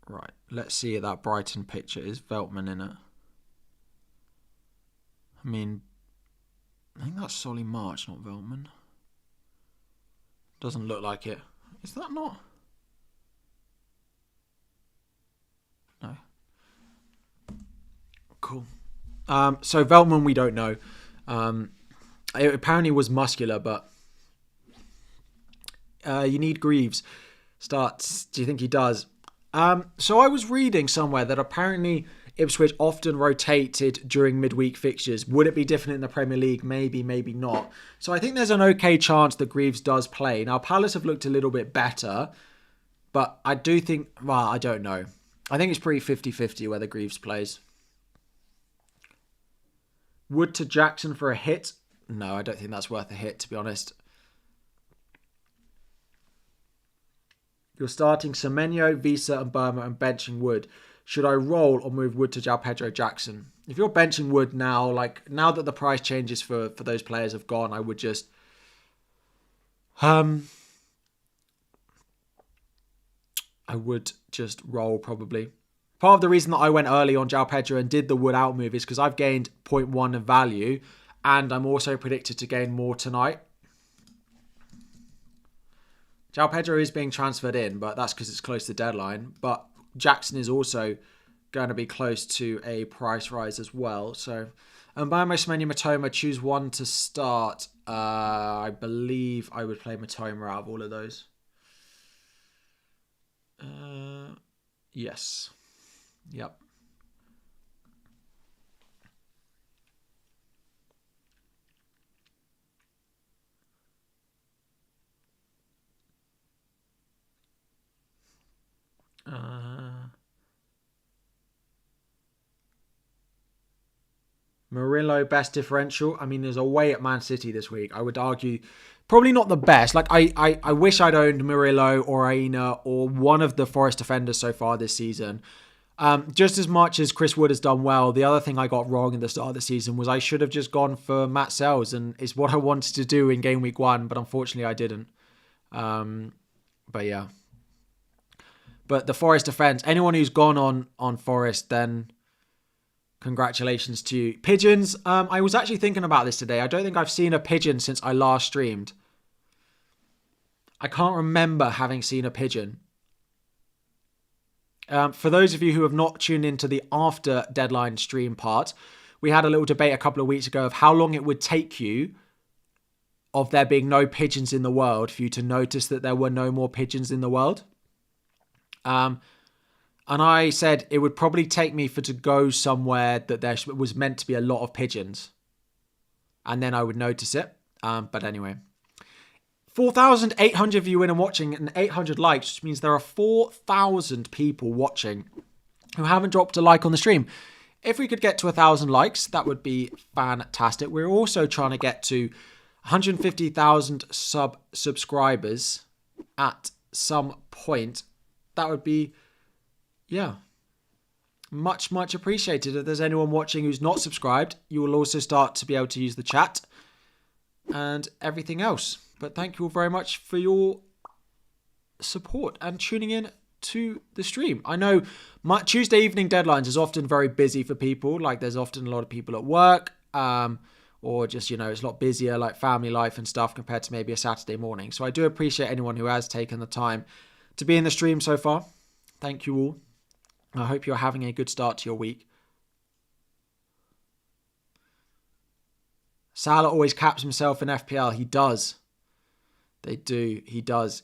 Right, let's see if that Brighton picture is Veltman in it. I mean, I think that's Solly March, not Veltman. Doesn't look like it. Is that not? No. Cool. So Veltman, we don't know. It apparently was muscular, but you need Greaves. Starts. Do you think he does? So I was reading somewhere that apparently Ipswich often rotated during midweek fixtures. Would it be different in the Premier League? Maybe, maybe not. So I think there's an okay chance that Greaves does play. Now, Palace have looked a little bit better, but I do think, well, I don't know. I think it's pretty 50-50 whether Greaves plays. Wood to Jackson for a hit? No, I don't think that's worth a hit, to be honest. You're starting Semenyo, Visa and Burma and benching Wood. Should I roll or move Wood to João Pedro Jackson? If you're benching Wood now, now that the price changes for those players have gone, I would just roll probably. Part of the reason that I went early on João Pedro and did the Wood out move is because I've gained 0.1 of value and I'm also predicted to gain more tonight. João Pedro is being transferred in, but that's because it's close to deadline. But Jackson is also going to be close to a price rise as well. So, Mbamo, Semenyo, Matoma, choose one to start. I believe I would play Matoma out of all of those. Yes. Yep. Murillo, best differential. I mean, there's a way at Man City this week. I would argue probably not the best. I wish I'd owned Murillo or Aina or one of the Forest defenders so far this season. Just as much as Chris Wood has done well, the other thing I got wrong in the start of the season was I should have just gone for Matt Sells, and it's what I wanted to do in game week 1, but unfortunately I didn't. But yeah. But the Forest defence, anyone who's gone on Forest, then congratulations to you. Pigeons, I was actually thinking about this today. I don't think I've seen a pigeon since I last streamed. I can't remember having seen a pigeon. For those of you who have not tuned into the after deadline stream part, we had a little debate a couple of weeks ago of how long it would take you of there being no pigeons in the world for you to notice that there were no more pigeons in the world. And I said it would probably take me to go somewhere that there was meant to be a lot of pigeons. And then I would notice it. But anyway. 4,800 of you in and watching and 800 likes, which means there are 4,000 people watching who haven't dropped a like on the stream. If we could get to 1,000 likes, that would be fantastic. We're also trying to get to 150,000 subscribers at some point. That would be, yeah, much, much appreciated. If there's anyone watching who's not subscribed, you will also start to be able to use the chat and everything else. But thank you all very much for your support and tuning in to the stream. I know my Tuesday evening deadlines is often very busy for people. Like there's often a lot of people at work or just, it's a lot busier, like family life and stuff compared to maybe a Saturday morning. So I do appreciate anyone who has taken the time to be in the stream so far. Thank you all. I hope you're having a good start to your week. Salah always caps himself in FPL. He does. They do. He does.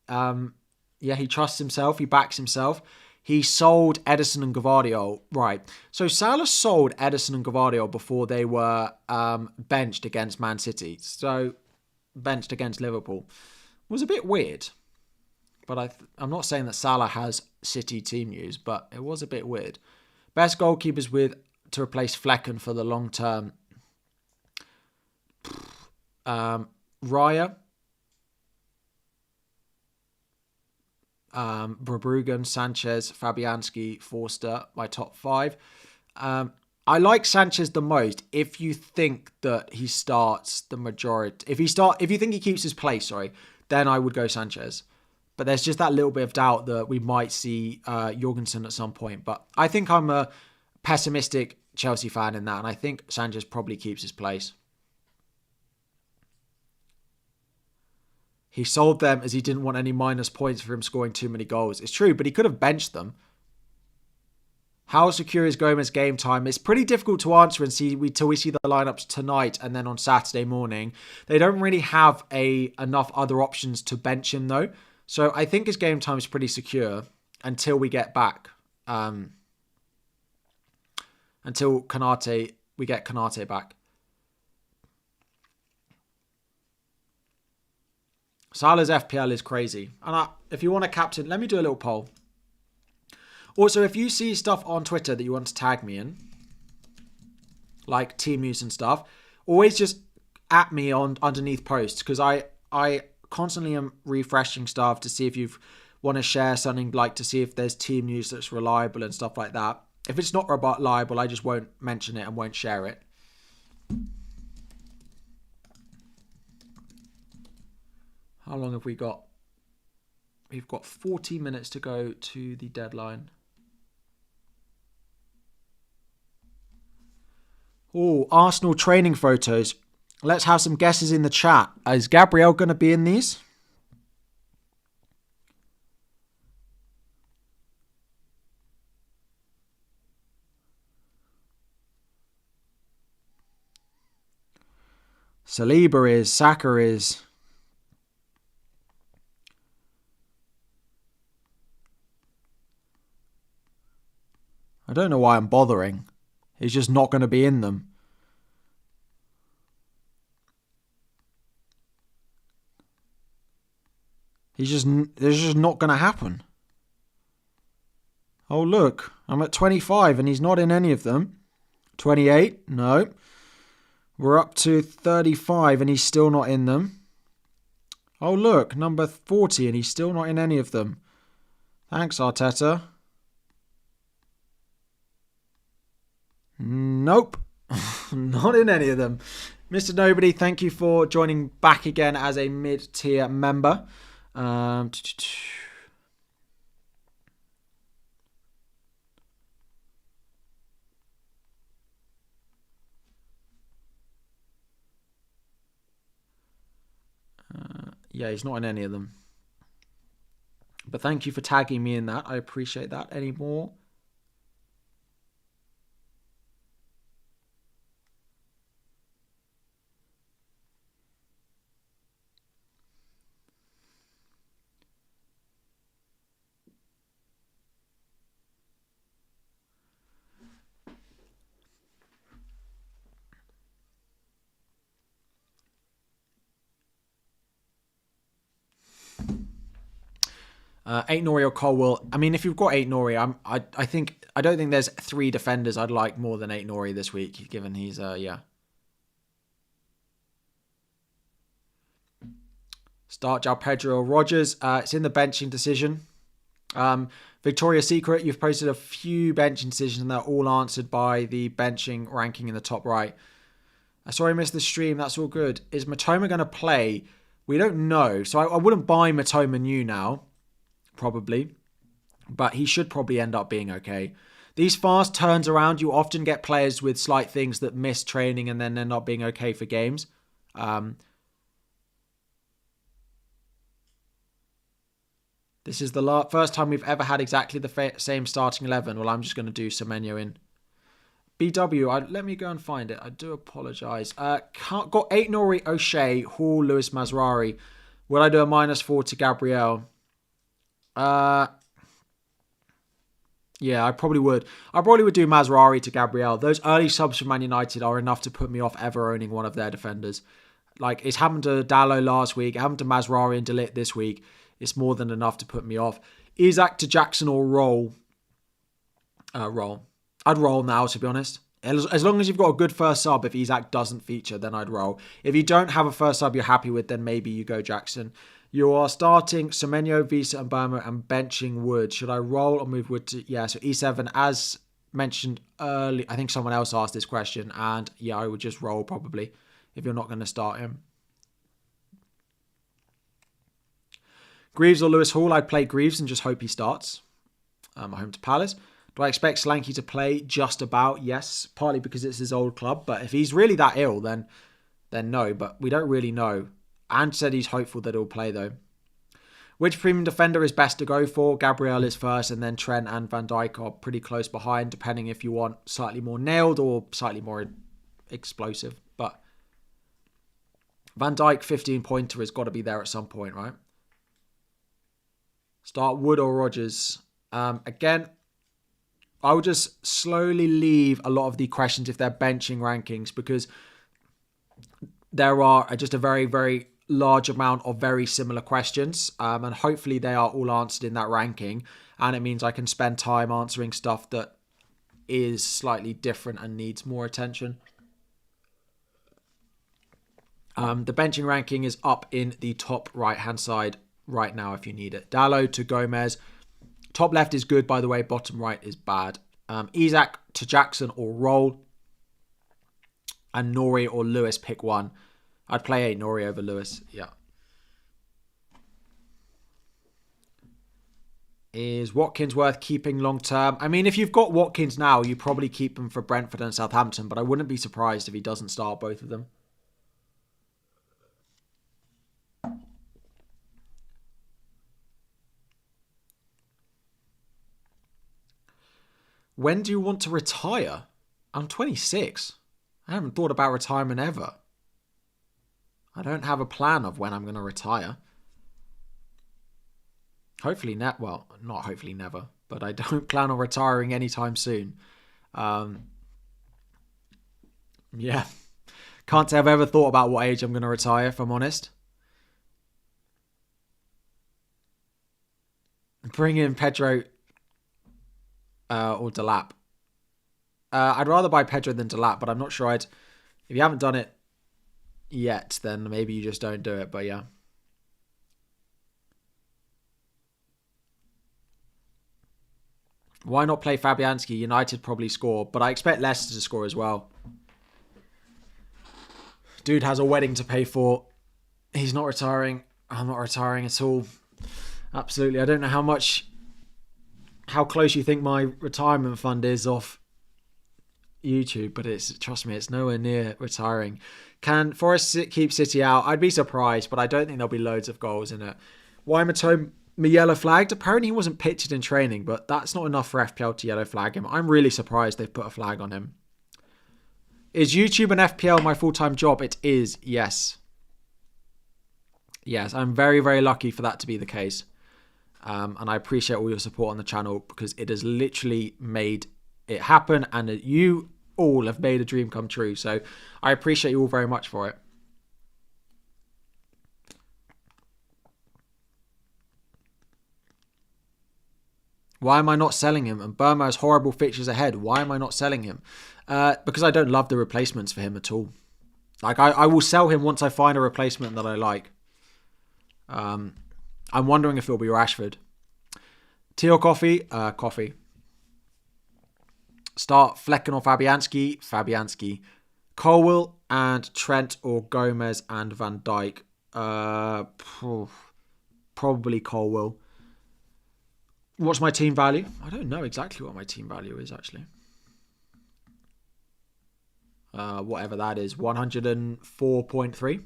Yeah, he trusts himself. He backs himself. He sold Edison and Gvardiol. Right. So Salah sold Edison and Gvardiol before they were benched against Man City. So benched against Liverpool. It was a bit weird. But I'm not saying that Salah has City team news, but it was a bit weird. Best goalkeepers to replace Flecken for the long term. Raya. Verbruggen, Sanchez, Fabianski, Forster, my top 5. I like Sanchez the most if you think that he starts the majority. If you think he keeps his place, then I would go Sanchez. But there's just that little bit of doubt that we might see Jorgensen at some point. But I think I'm a pessimistic Chelsea fan in that, and I think Sanchez probably keeps his place. He sold them as he didn't want any minus points for him scoring too many goals. It's true, but he could have benched them. How secure is Gomez game time? It's pretty difficult to answer until we see the lineups tonight and then on Saturday morning. They don't really have enough other options to bench him though. So I think his game time is pretty secure until we get back. Until we get Konate back. Salah's FPL is crazy. And if you want a captain, let me do a little poll. Also, if you see stuff on Twitter that you want to tag me in, like team news and stuff, always just at me underneath posts, because I constantly am refreshing stuff to see if you want to share something, like to see if there's team news that's reliable and stuff like that. If it's not reliable, I just won't mention it and won't share it. How long have we got? We've got 40 minutes to go to the deadline. Oh, Arsenal training photos. Let's have some guesses in the chat. Is Gabriel going to be in these? Saliba is. Saka is. I don't know why I'm bothering. He's just not going to be in them. It's just not going to happen. Oh, look. I'm at 25 and he's not in any of them. 28? No. We're up to 35 and he's still not in them. Oh, look. Number 40 and he's still not in any of them. Thanks, Arteta. Nope. Not in any of them. Mr. Nobody, thank you for joining back again as a mid-tier member. Yeah, he's not in any of them. But thank you for tagging me in that. I appreciate that. Any more? Eight Nori or Colwell. I mean, if you've got Eight Nori, I don't think there's 3 defenders I'd like more than Eight Nori this week, given he's Start João Pedro or Rogers. It's in the benching decision. Victoria's Secret, you've posted a few benching decisions and they're all answered by the benching ranking in the top right. Sorry I missed the stream. That's all good. Is Matoma going to play? We don't know. So I wouldn't buy Matoma new now. Probably. But he should probably end up being okay. These fast turns around, you often get players with slight things that miss training and then end up being okay for games. This is the first time we've ever had exactly the same starting 11. Well, I'm just going to do Semenyo in. BW, let me go and find it. I do apologise. Got 8 Nori, O'Shea, Hall, Lewis, Mazrari. Would I do a -4 to Gabriel? Yeah, I probably would. I probably would do Mazrari to Gabriel. Those early subs from Man United are enough to put me off ever owning one of their defenders. Like, it's happened to Dallo last week. It happened to Mazrari and Delit this week. It's more than enough to put me off. Isak to Jackson or roll. Roll. I'd roll now, to be honest. As long as you've got a good first sub, if Isak doesn't feature, then I'd roll. If you don't have a first sub you're happy with, then maybe you go Jackson. You are starting Semenyo, Visa and Burma and benching Wood. Should I roll or move Wood to... Yeah, so E7, as mentioned earlier, I think someone else asked this question. And yeah, I would just roll probably if you're not going to start him. Greaves or Lewis Hall? I'd play Greaves and just hope he starts. Home to Palace. Do I expect Slanky to play? Just about, yes. Partly because it's his old club. But if he's really that ill, then no. But we don't really know. And said he's hopeful that he'll play, though. Which premium defender is best to go for? Gabriel is first, and then Trent and Van Dijk are pretty close behind, depending if you want slightly more nailed or slightly more explosive. But Van Dijk 15-pointer has got to be there at some point, right? Start Wood or Rodgers. Again, I will just slowly leave a lot of the questions if they're benching rankings, because there are just a very, very large amount of very similar questions, and hopefully they are all answered in that ranking, and it means I can spend time answering stuff that is slightly different and needs more attention. The benching ranking is up in the top right hand side right now if you need it. Dallo to Gomez. Top left is good, by the way. Bottom right is bad. Isak to Jackson or roll. And Nori or Lewis, pick one. I'd play 8 Nori over Lewis. Yeah. Is Watkins worth keeping long term? I mean, if you've got Watkins now, you probably keep him for Brentford and Southampton, but I wouldn't be surprised if he doesn't start both of them. When do you want to retire? I'm 26. I haven't thought about retirement ever. I don't have a plan of when I'm going to retire. Hopefully, well, not hopefully never, but I don't plan on retiring anytime soon. Yeah. Can't say I've ever thought about what age I'm going to retire, if I'm honest. Bring in Pedro or Delap. I'd rather buy Pedro than Delap, but I'm not sure If you haven't done it yet, then maybe you just don't do it, but yeah. Why not play Fabianski? United probably score, but I expect Leicester to score as well. Dude has a wedding to pay for. He's not retiring. I'm not retiring at all. Absolutely. I don't know how close you think my retirement fund is off YouTube, but trust me, it's nowhere near retiring. Can Forest keep City out? I'd be surprised, but I don't think there'll be loads of goals in it. Why Matome yellow flagged? Apparently he wasn't pictured in training, but that's not enough for FPL to yellow flag him. I'm really surprised they've put a flag on him. Is YouTube and FPL my full-time job? It is, yes. Yes, I'm very, very lucky for that to be the case. And I appreciate all your support on the channel, because it has literally made it happen, and you all have made a dream come true. So I appreciate you all very much for it. Why am I not selling him? And Burma has horrible fixtures ahead. Why am I not selling him? Because I don't love the replacements for him at all. Like, I will sell him once I find a replacement that I like. I'm wondering if it'll be Rashford. Tea or coffee? Coffee. Start Flecken or Fabianski? Fabianski. Colwill and Trent or Gomez and Van Dijk? Probably Colwill. What's my team value? I don't know exactly what my team value is, actually. Whatever that is. 104.3.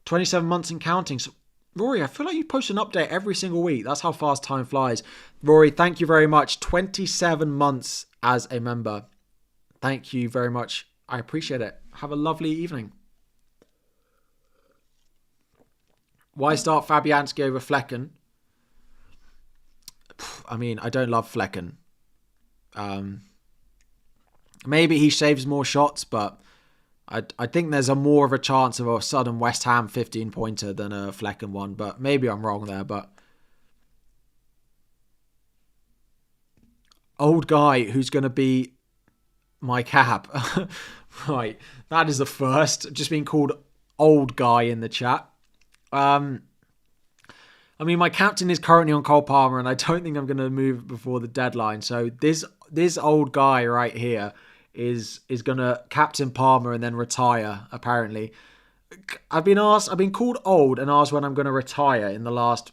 27 months and counting. So Rory, I feel like you post an update every single week. That's how fast time flies. Rory, thank you very much. 27 months as a member. Thank you very much. I appreciate it. Have a lovely evening. Why start Fabianski over Flecken? I mean, I don't love Flecken. Maybe he saves more shots, but I think there's more of a chance of a sudden West Ham 15-pointer than a Flecken one. But maybe I'm wrong there. But old guy who's going to be my cap. Right. That is the first. Just being called old guy in the chat. I mean, my captain is currently on Cole Palmer, and I don't think I'm going to move before the deadline. So this old guy right here is going to captain Palmer and then retire, apparently. I've been called old and asked when I'm going to retire in the last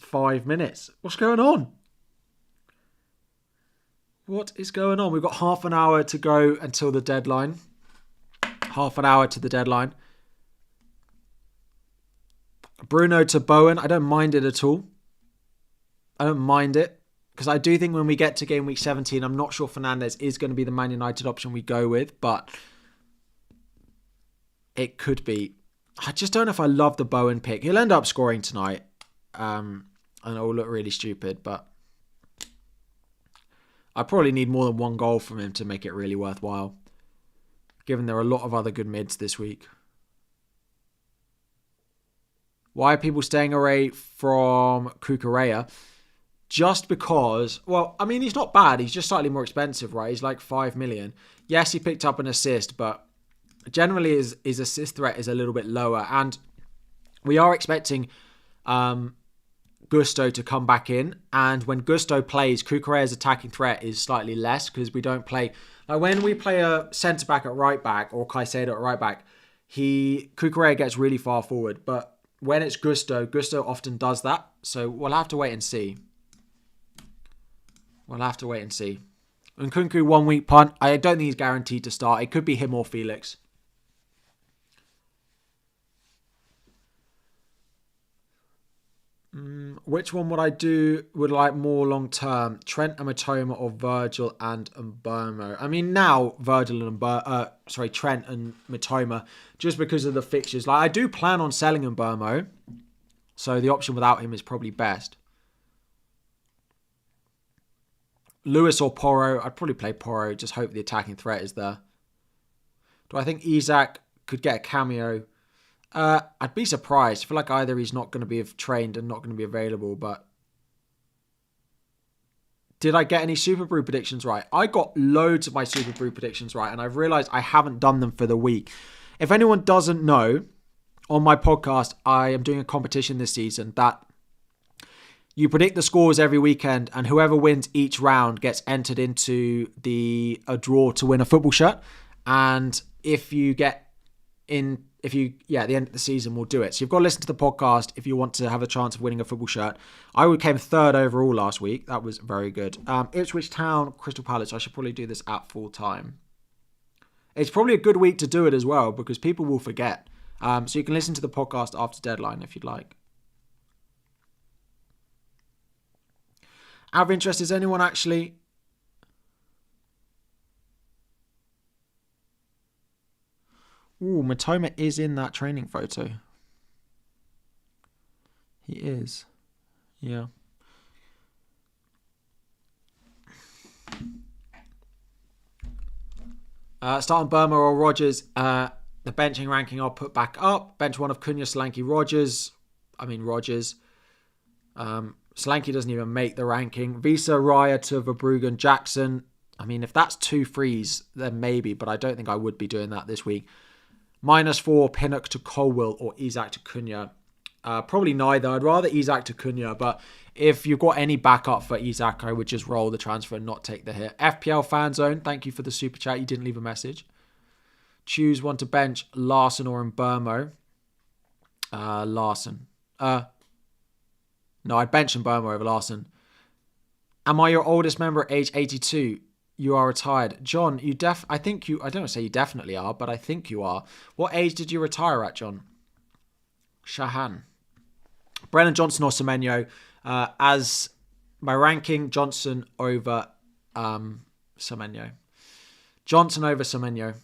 5 minutes. What's going on? What is going on? We've got half an hour to go until the deadline. Half an hour to the deadline. Bruno to Bowen. I don't mind it at all. I don't mind it. Because I do think when we get to game week 17, I'm not sure Fernandes is going to be the Man United option we go with. But it could be. I just don't know if I love the Bowen pick. He'll end up scoring tonight. And it will look really stupid. But I probably need more than one goal from him to make it really worthwhile. Given there are a lot of other good mids this week. Why are people staying away from Cucurella? Just because, well, I mean, he's not bad. He's just slightly more expensive, right? He's like 5 million. Yes, he picked up an assist, but generally his assist threat is a little bit lower. And we are expecting Gusto to come back in. And when Gusto plays, Cucurella's attacking threat is slightly less because we don't play... Like when we play a centre-back at right-back or Caicedo at right-back, Cucurella gets really far forward. But when it's Gusto often does that. So we'll have to wait and see. Nkunku 1 week punt. I don't think he's guaranteed to start. It could be him or Felix. Which one would like more long term? Trent and Matoma or Virgil and Mbeumo? I mean, now Virgil and Trent and Matoma, just because of the fixtures. Like I do plan on selling Mbeumo, so the option without him is probably best. Lewis or Porro? I'd probably play Porro. Just hope the attacking threat is there. Do I think Isak could get a cameo? I'd be surprised. I feel like either he's not going to be trained and not going to be available, but... Did I get any Super Brew predictions right? I got loads of my Super Brew predictions right, and I've realised I haven't done them for the week. If anyone doesn't know, on my podcast, I am doing a competition this season that you predict the scores every weekend, and whoever wins each round gets entered into a draw to win a football shirt. And if you get in... at the end of the season, we'll do it. So you've got to listen to the podcast if you want to have a chance of winning a football shirt. I came third overall last week. That was very good. Ipswich Town, Crystal Palace. I should probably do this at full time. It's probably a good week to do it as well because people will forget. So you can listen to the podcast after deadline if you'd like. Out of interest, is anyone actually... Ooh, Matoma is in that training photo. He is. Yeah. Starting Burma or Rogers. The benching ranking I'll put back up. Bench one of Cunha, Solanke, Rogers. Solanke doesn't even make the ranking. Visa, Raya to Verbruggen, Jackson. I mean, if that's 2 frees, then maybe. But I don't think I would be doing that this week. -4, Pinnock to Colwill or Isak to Cunha. Probably neither. I'd rather Isak to Cunha, but if you've got any backup for Isak, I would just roll the transfer and not take the hit. FPL Fan Zone, thank you for the super chat. You didn't leave a message. Choose one to bench, Larson or Mbeumo. Larson. No, I'd bench Mbeumo over Larson. Am I your oldest member at age 82? You are retired. John, I don't want to say you definitely are, but I think you are. What age did you retire at, John? Shahan. Brennan Johnson or Semenyo. As my ranking, Johnson over Semenyo. Johnson over Semenyo.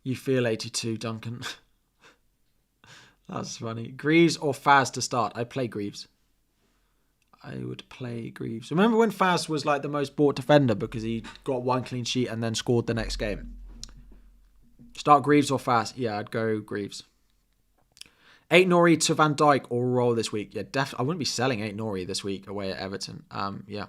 You feel 82, Duncan. That's funny. Greaves or Faz to start? I'd play Greaves. I would play Greaves. Remember when Faz was like the most bought defender because he got one clean sheet and then scored the next game? Start Greaves or Faz? Yeah, I'd go Greaves. 8 Nori to Van Dijk or roll this week. Yeah, I wouldn't be selling 8 Nori this week away at Everton. Yeah.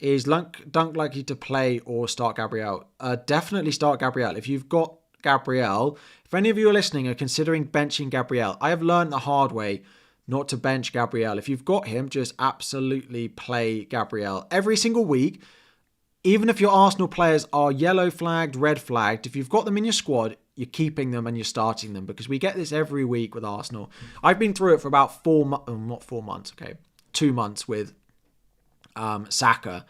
Is Dunk likely to play or start Gabriel? Definitely start Gabriel. If you've got Gabriel, if any of you are listening are considering benching Gabriel, I have learned the hard way not to bench Gabriel. If you've got him, just absolutely play Gabriel. Every single week, even if your Arsenal players are yellow flagged, red flagged, if you've got them in your squad, you're keeping them and you're starting them because we get this every week with Arsenal. I've been through it for about 2 months with Saka,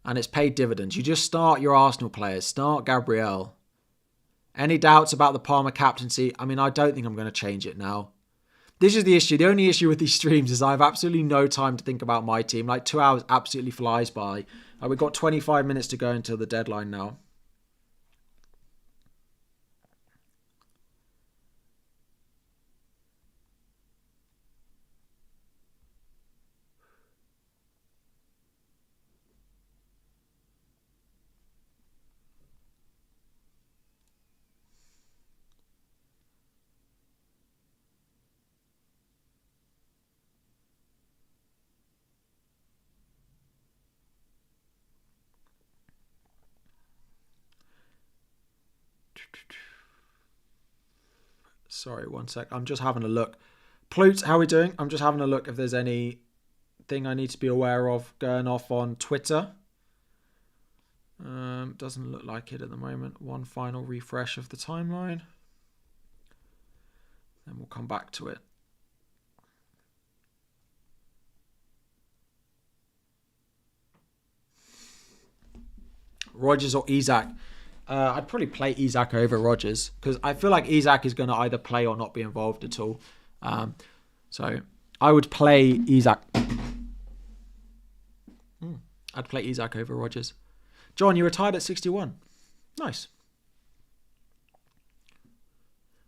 and it's paid dividends. You just start your Arsenal players. Start Gabriel. Any doubts about the Palmer captaincy? I mean, I don't think I'm going to change it now. This is the issue. The only issue with these streams is I have absolutely no time to think about my team. Like 2 hours absolutely flies by. We've got 25 minutes to go until the deadline now. Sorry, one sec. I'm just having a look. Plute, how are we doing? I'm just having a look if there's anything I need to be aware of going off on Twitter. Doesn't look like it at the moment. One final refresh of the timeline. Then we'll come back to it. Rodgers or Isak? I'd probably play Isak over Rodgers because I feel like Isak is going to either play or not be involved at all. So I would play Isak. I'd play Isak over Rodgers. John, you retired at 61. Nice.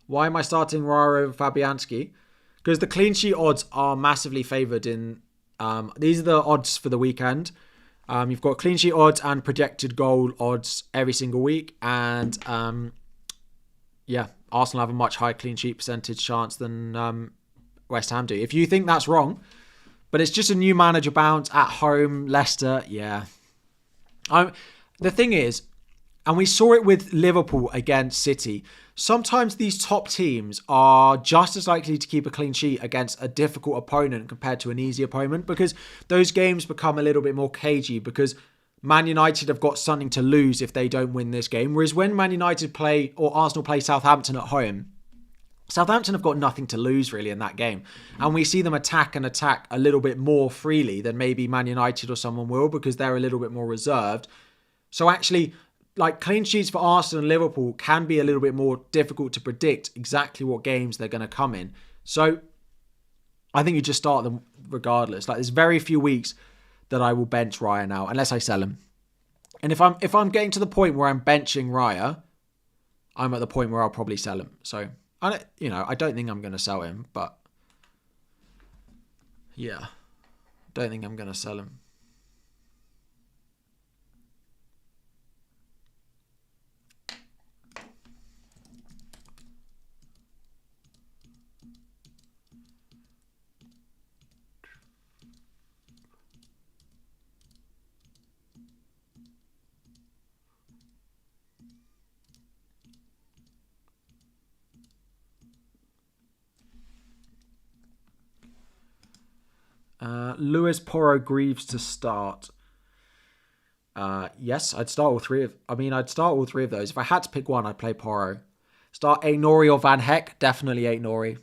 Why am I starting Rara over Fabianski? Because the clean sheet odds are massively favoured in... these are the odds for the weekend. You've got clean sheet odds and projected goal odds every single week. And Arsenal have a much higher clean sheet percentage chance than West Ham do. If you think that's wrong, but it's just a new manager bounce at home, Leicester, yeah. The thing is, and we saw it with Liverpool against City, sometimes these top teams are just as likely to keep a clean sheet against a difficult opponent compared to an easy opponent because those games become a little bit more cagey because Man United have got something to lose if they don't win this game. Whereas when Man United play or Arsenal play Southampton at home, Southampton have got nothing to lose really in that game. And we see them attack a little bit more freely than maybe Man United or someone will because they're a little bit more reserved. So actually, like clean sheets for Arsenal and Liverpool can be a little bit more difficult to predict exactly what games they're going to come in. So I think you just start them regardless. Like there's very few weeks that I will bench Raya now unless I sell him. And if I'm getting to the point where I'm benching Raya, I'm at the point where I'll probably sell him. So I don't think I'm going to sell him, but yeah, don't think I'm going to sell him. Lewis, Porro, Greaves to start. Yes, I'd start all three of those. If I had to pick one, I'd play Porro. Start Nori or Van Heck. Definitely Nori.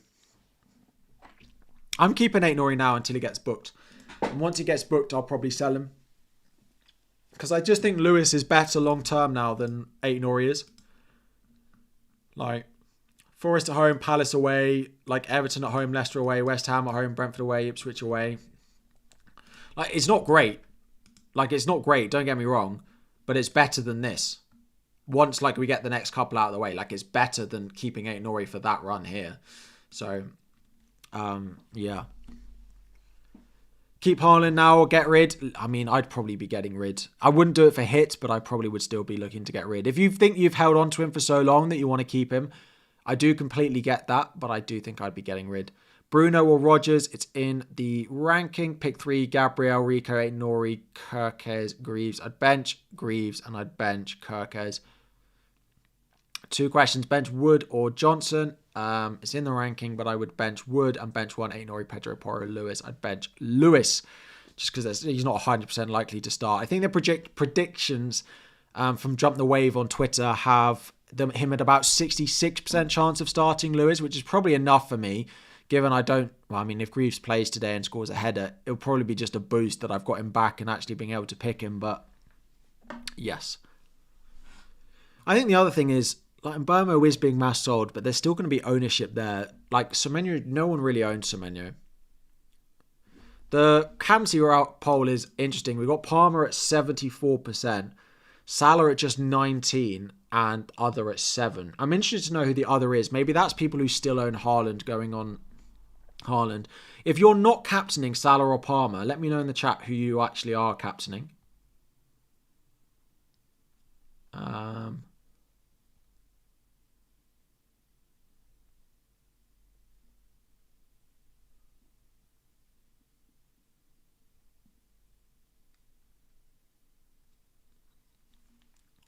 I'm keeping Nori now until he gets booked. And once he gets booked, I'll probably sell him. Because I just think Lewis is better long term now than Aït-Nouri is. Like, Forest at home, Palace away, like Everton at home, Leicester away, West Ham at home, Brentford away, Ipswich away. Like, it's not great. Like, it's not great, don't get me wrong. But it's better than this. Once, like, we get the next couple out of the way. Like, it's better than keeping Aït-Nouri for that run here. So, yeah. Keep Haaland now or get rid. I mean, I'd probably be getting rid. I wouldn't do it for hits, but I probably would still be looking to get rid. If you think you've held on to him for so long that you want to keep him, I do completely get that, but I do think I'd be getting rid. Bruno or Rodgers, it's in the ranking. Pick 3, Gabriel, Rico, Aït-Nouri, Kerkez, Greaves. I'd bench Greaves and I'd bench Kerkez. 2 questions, bench Wood or Johnson. It's in the ranking, but I would bench Wood and bench 1, Aït-Nouri, Pedro Porro, Lewis. I'd bench Lewis just because he's not 100% likely to start. I think the predictions from Jump the Wave on Twitter have him at about 66% chance of starting Lewis, which is probably enough for me, given I don't... Well, I mean, if Greaves plays today and scores a header, it'll probably be just a boost that I've got him back and actually being able to pick him, but yes. I think the other thing is, like, Mbeumo is being mass sold, but there's still going to be ownership there. Like, Semenyo, no one really owns Semenyo. The Camsey route poll is interesting. We've got Palmer at 74%, Salah at just 19%, and other at 7%. I'm interested to know who the other is. Maybe that's people who still own Haaland going on Haaland. If you're not captaining Salah or Palmer, let me know in the chat who you actually are captaining.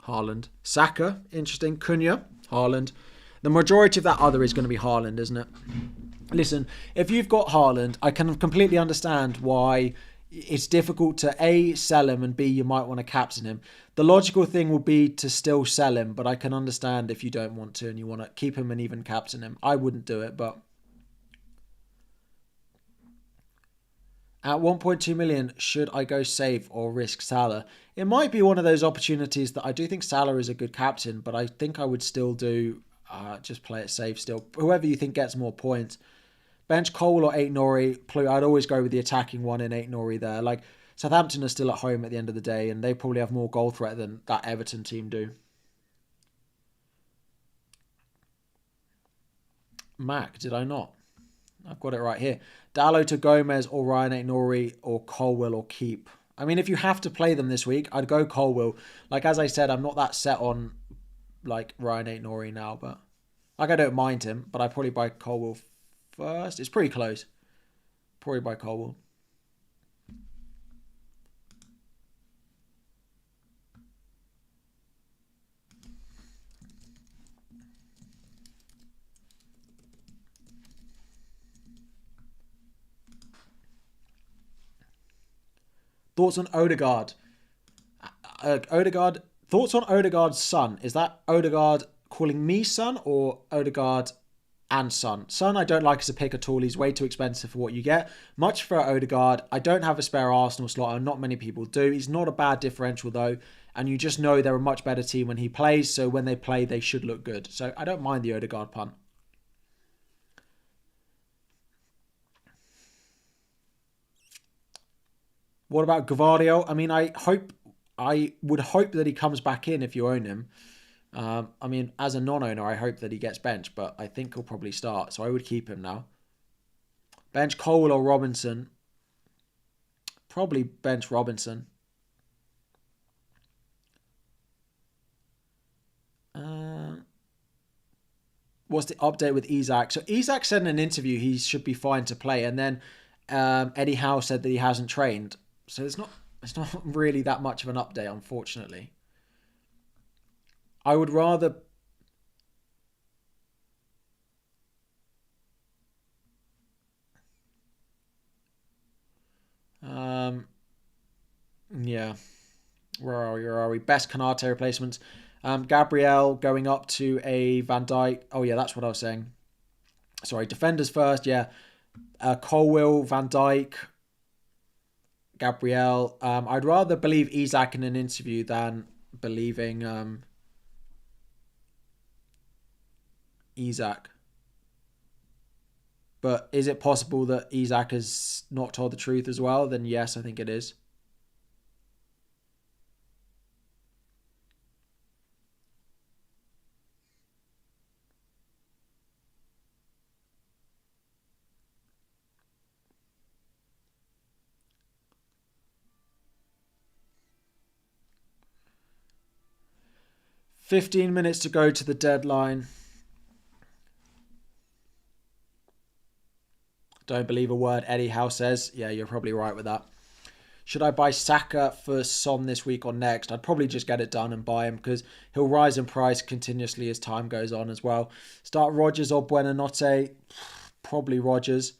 Haaland. Saka, interesting. Cunha, Haaland. The majority of that other is going to be Haaland, isn't it? Listen, if you've got Haaland, I can completely understand why it's difficult to A, sell him, and B, you might want to captain him. The logical thing will be to still sell him, but I can understand if you don't want to and you want to keep him and even captain him. I wouldn't do it, but... At 1.2 million, should I go safe or risk Salah? It might be one of those opportunities that I do think Salah is a good captain, but I think I would still do just play it safe still. Whoever you think gets more points. Bench Cole or Aït-Nouri. I'd always go with the attacking one in Aït-Nouri there. Like, Southampton are still at home at the end of the day, and they probably have more goal threat than that Everton team do. Mac, did I not? I've got it right here. Dalot to Gomez or Ryan Aït-Nouri or Colwill or keep. I mean, if you have to play them this week, I'd go Colwill. Like, as I said, I'm not that set on, like, Ryan Aït-Nouri now, but... Like, I don't mind him, but I'd probably buy Colwill first. It's pretty close. Probably buy Colwill. Thoughts on Odegaard? Thoughts on Odegaard's son? Is that Odegaard calling me son or Odegaard and son? Son, I don't like as a pick at all. He's way too expensive for what you get. Much for Odegaard. I don't have a spare Arsenal slot, and not many people do. He's not a bad differential though, and you just know they're a much better team when he plays, so when they play, they should look good. So I don't mind the Odegaard punt. What about Gavardio? I mean, I would hope that he comes back in if you own him. I mean, as a non-owner, I hope that he gets benched, but I think he'll probably start, so I would keep him now. Bench Cole or Robinson? Probably bench Robinson. What's the update with Isak? So Isak said in an interview he should be fine to play, and then Eddie Howe said that he hasn't trained. So it's not really that much of an update, unfortunately. I would rather... yeah. Where are we? Best Canate replacements. Gabriel going up to a Van Dijk. Oh, yeah, that's what I was saying. Sorry, defenders first, yeah. Colwill, Van Dijk, Gabriel. I'd rather believe Isak in an interview than believing Isak. But is it possible that Isak has not told the truth as well? Then yes, I think it is. "15 minutes to go to the deadline. Don't believe a word Eddie Howe says." Yeah, you're probably right with that. "Should I buy Saka for Son this week or next?" I'd probably just get it done and buy him because he'll rise in price continuously as time goes on as well. Start Rodgers or Buonanotte? Probably Rodgers.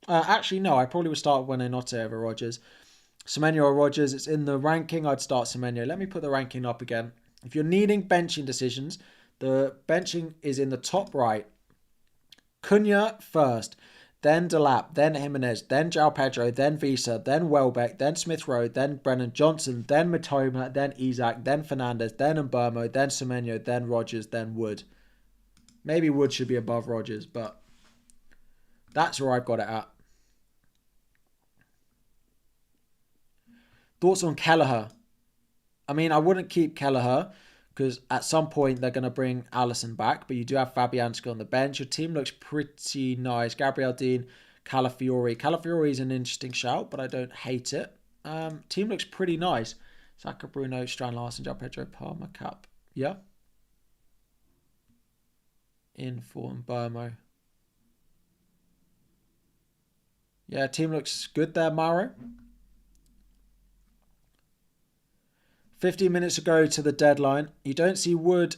Actually, no, I probably would start Buonanotte over Rodgers. Semenyo or Rodgers? It's in the ranking. I'd start Semenyo. Let me put the ranking up again. If you're needing benching decisions, the benching is in the top right. Cunha first, then Delap, then Jimenez, then João Pedro, then Visa, then Welbeck, then Smith Rowe, then Brennan Johnson, then Matoma, then Isak, then Fernandes, then Mbermo, then Semenyo, then Rodgers, then Wood. Maybe Wood should be above Rodgers, but that's where I've got it at. Thoughts on Kelleher? I mean, I wouldn't keep Kelleher because at some point they're going to bring Alisson back, but you do have Fabianski on the bench. Your team looks pretty nice. Gabriel Dean, Calafiori. Calafiori is an interesting shout, but I don't hate it. Team looks pretty nice. Saka, Bruno, Strand Larsen, João Pedro, Palmer, Cap. Yeah. In for Burmo. Yeah, team looks good there, Mauro. 15 minutes ago to the deadline. You don't see Wood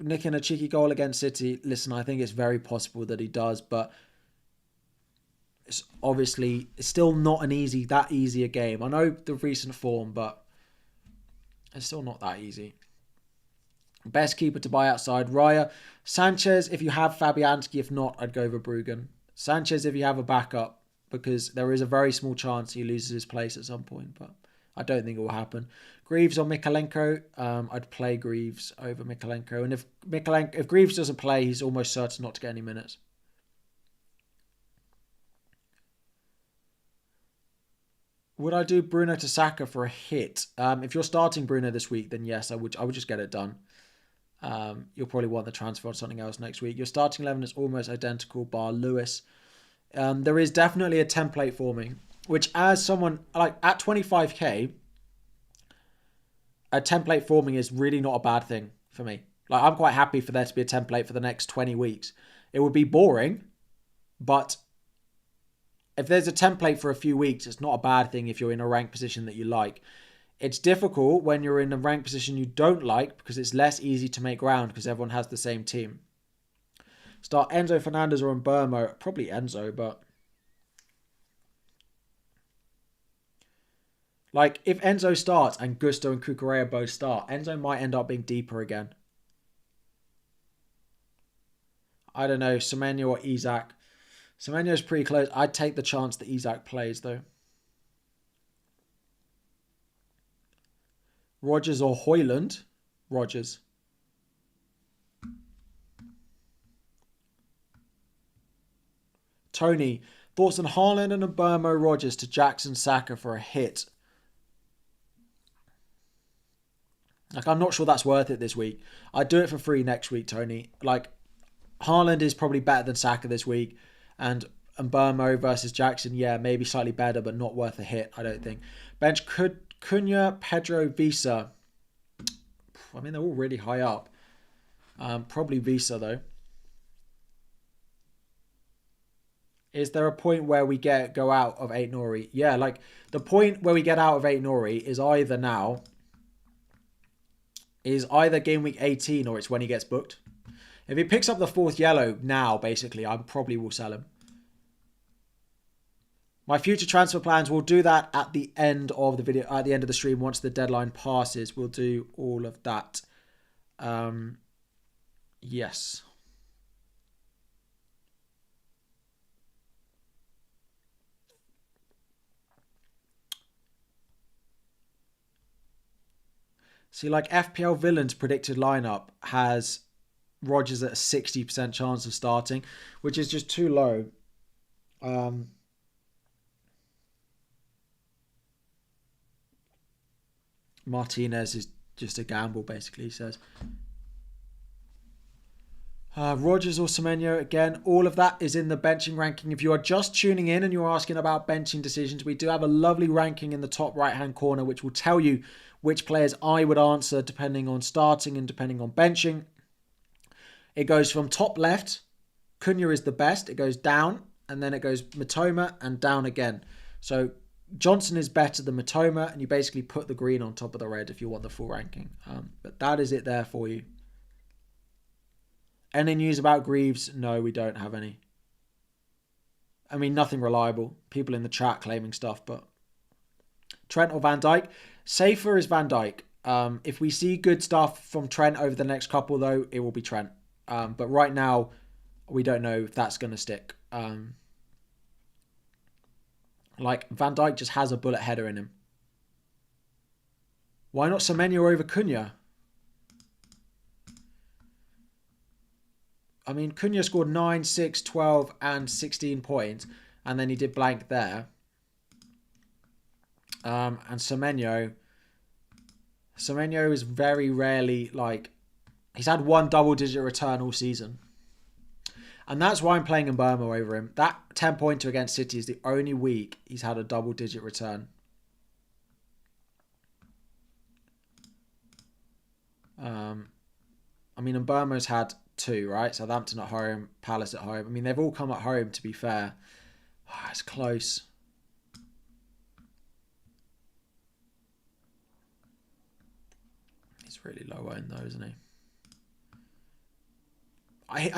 nicking a cheeky goal against City. Listen, I think it's very possible that he does, but it's still not that easy a game. I know the recent form, but it's still not that easy. Best keeper to buy outside, Raya. Sanchez, if you have Fabianski. If not, I'd go Verbruggen. Sanchez, if you have a backup, because there is a very small chance he loses his place at some point, but I don't think it will happen. Greaves or Mikalenko? I'd play Greaves over Mikalenko. And if Greaves doesn't play, he's almost certain not to get any minutes. Would I do Bruno to Saka for a hit? If you're starting Bruno this week, then yes, I would just get it done. You'll probably want the transfer or something else next week. Your starting 11 is almost identical, bar Lewis. There is definitely a template forming, which as someone, like at 25k, a template forming is really not a bad thing for me. Like, I'm quite happy for there to be a template for the next 20 weeks. It would be boring, but if there's a template for a few weeks, it's not a bad thing if you're in a rank position that you like. It's difficult when you're in a rank position you don't like because it's less easy to make ground because everyone has the same team. Start Enzo Fernandez or Mbermo. Probably Enzo, but like if Enzo starts and Gusto and Cucurella both start, Enzo might end up being deeper again. I don't know, Semenyo or Isak. Semenyo's pretty close. I'd take the chance that Isak plays though. Rodgers or Højlund? Rodgers. Tony, thoughts on Haaland and Mbermo Rodgers to Jackson Saka for a hit? Like, I'm not sure that's worth it this week. I'd do it for free next week, Tony. Like, Haaland is probably better than Saka this week. And Mbermo versus Jackson, yeah, maybe slightly better, but not worth a hit, I don't think. Bench Cunha, Pedro, Visa. I mean, they're all really high up. Probably Visa, though. Is there a point where we go out of 8 Nori? Yeah, like, the point where we get out of 8 Nori is either now... is either game week 18 or it's when he gets booked. If he picks up the 4th yellow now, basically, I probably will sell him. My future transfer plans, we'll do that at the end of the video, at the end of the stream. Once the deadline passes, we'll do all of that. Yes. See, like FPL Villains predicted lineup has Rodgers at a 60% chance of starting, which is just too low. Martinez is just a gamble, basically, he says. Rodgers or Semenyo, again, all of that is in the benching ranking. If you are just tuning in and you're asking about benching decisions, we do have a lovely ranking in the top right-hand corner, which will tell you which players I would answer depending on starting and depending on benching. It goes from top left, Cunha is the best. It goes down, and then it goes Matoma and down again. So Johnson is better than Matoma, and you basically put the green on top of the red if you want the full ranking. But that is it there for you. Any news about Greaves? No, we don't have any. I mean, nothing reliable. People in the chat claiming stuff, but Trent or Van Dijk? Safer is Van Dijk. If we see good stuff from Trent over the next couple, though, it will be Trent. But right now, we don't know if that's going to stick. Like, Van Dijk just has a bullet header in him. Why not Semenyo over Cunha? I mean, Cunha scored 9, 6, 12, and 16 points. And then he did blank there. And Semenyo is very rarely, like... He's had one double-digit return all season. And that's why I'm playing Mbeumo over him. That 10-pointer against City is the only week he's had a double-digit return. I mean, Mbeumo's had 2, right? Southampton at home, Palace at home. I mean, they've all come at home, to be fair. Oh, it's close. He's really low in though, isn't he?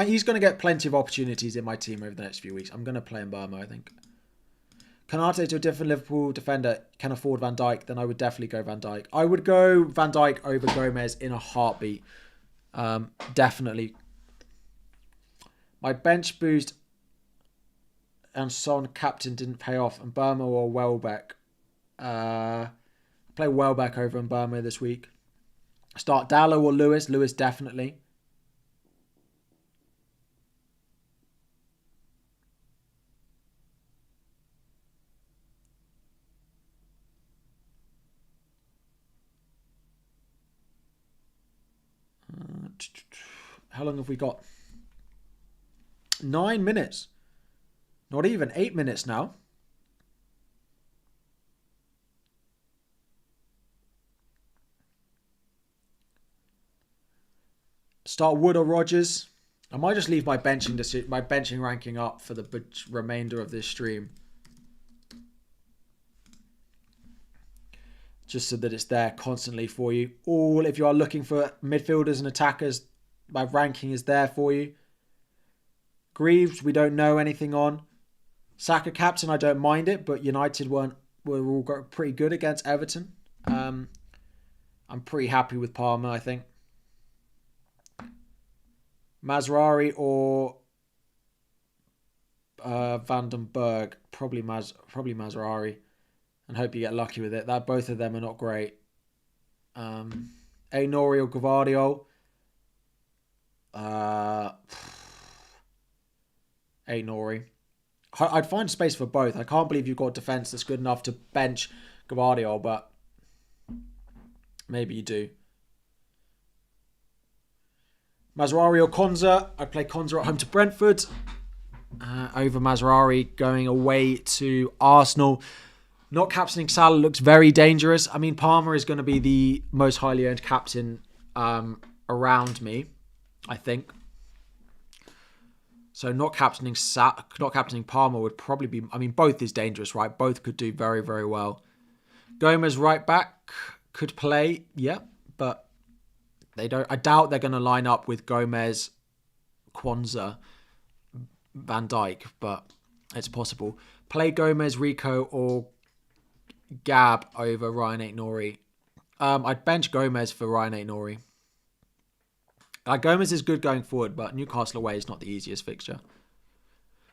He's going to get plenty of opportunities in my team over the next few weeks. I'm going to play Mbeumo, I think. Kanate to a different Liverpool defender can afford Van Dijk, then I would definitely go Van Dijk. I would go Van Dijk over Gomez in a heartbeat. Definitely. My bench boost and Son captain didn't pay off. Mbeumo or Welbeck. Play Welbeck over Mbeumo this week. Start Dallo or Lewis. Lewis definitely. How long have we got? 9 minutes. Not even 8 minutes now. Start Wood or Rodgers. I might just leave my benching ranking up for the remainder of this stream. Just so that it's there constantly for you. All, if you are looking for midfielders and attackers, my ranking is there for you. Greaves, we don't know anything on. Saka captain, I don't mind it, but United were all pretty good against Everton. I'm pretty happy with Palmer, I think. Mazraoui or Van den Berg, probably Mazraoui, and hope you get lucky with it. That both of them are not great. Nori or Gvardiol. Nori. I'd find space for both. I can't believe you've got defense that's good enough to bench Gvardiol, but maybe you do. Mazraoui or Konza. I'd play Konza at home to Brentford. Over Mazraoui going away to Arsenal. Not captaining Salah looks very dangerous. I mean, Palmer is going to be the most highly earned captain around me, I think. So not captaining Palmer would probably be... I mean, both is dangerous, right? Both could do very, very well. Gomez right back could play, yeah, but they don't. I doubt they're going to line up with Gomez, Kwanzaa, Van Dijk, but it's possible. Play Gomez, Rico, or Gab over Ryan Aït-Nouri. I'd bench Gomez for Ryan Aït-Nouri. Gomez is good going forward, but Newcastle away is not the easiest fixture.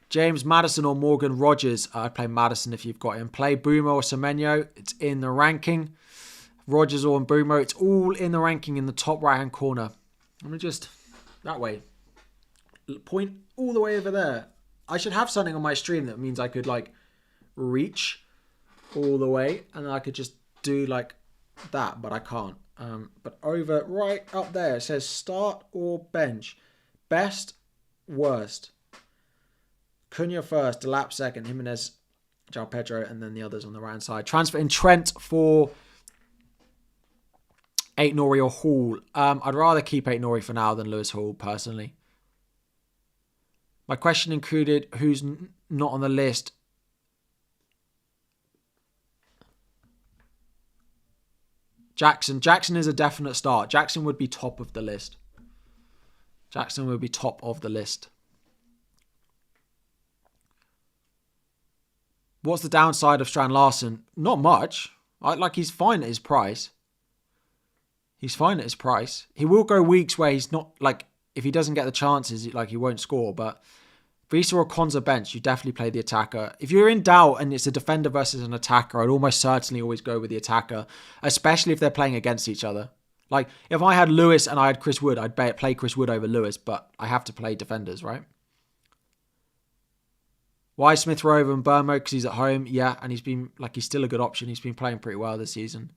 James Maddison or Morgan Rogers. I'd play Maddison if you've got him. Play Boomer or Semenyo. It's in the ranking. Rodgers or Mbeumo. It's all in the ranking in the top right-hand corner. I'm going to just, that way, point all the way over there. I should have something on my stream that means I could like reach all the way and then I could just do like that, but I can't. But over right up there, it says start or bench. Best, worst. Cunha first, Delap second, Jimenez, João Pedro, and then the others on the right hand side. Transfer in Trent for Aït-Nouri or Hall. I'd rather keep Aït-Nouri for now than Lewis Hall, personally. My question included who's not on the list. Jackson. Jackson is a definite start. Jackson would be top of the list. Jackson would be top of the list. What's the downside of Strand Larsen? Not much. He's fine at his price. He's fine at his price. He will go weeks where he's not, like, if he doesn't get the chances, like, he won't score. But Visa or Konza bench, you definitely play the attacker. If you're in doubt and it's a defender versus an attacker, I'd almost certainly always go with the attacker, especially if they're playing against each other. Like, if I had Lewis and I had Chris Wood, I'd play Chris Wood over Lewis, but I have to play defenders, right? Why Smith Rowe and Mbeumo? Because he's at home, yeah, and he's still a good option. He's been playing pretty well this season.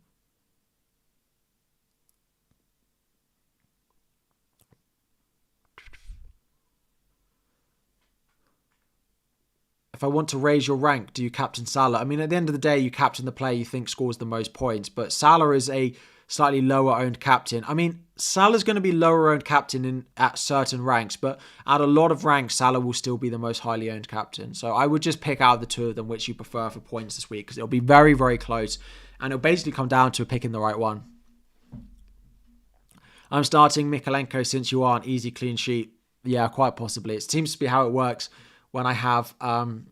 If I want to raise your rank, do you captain Salah? I mean, at the end of the day, you captain the player you think scores the most points, but Salah is a slightly lower owned captain. I mean, Salah's going to be lower owned captain at certain ranks, but at a lot of ranks, Salah will still be the most highly owned captain. So I would just pick out the two of them which you prefer for points this week, because it'll be very, very close, and it'll basically come down to picking the right one. I'm starting Mykolenko since you aren't. Easy clean sheet. Yeah, quite possibly. It seems to be how it works when I have Mykolenko.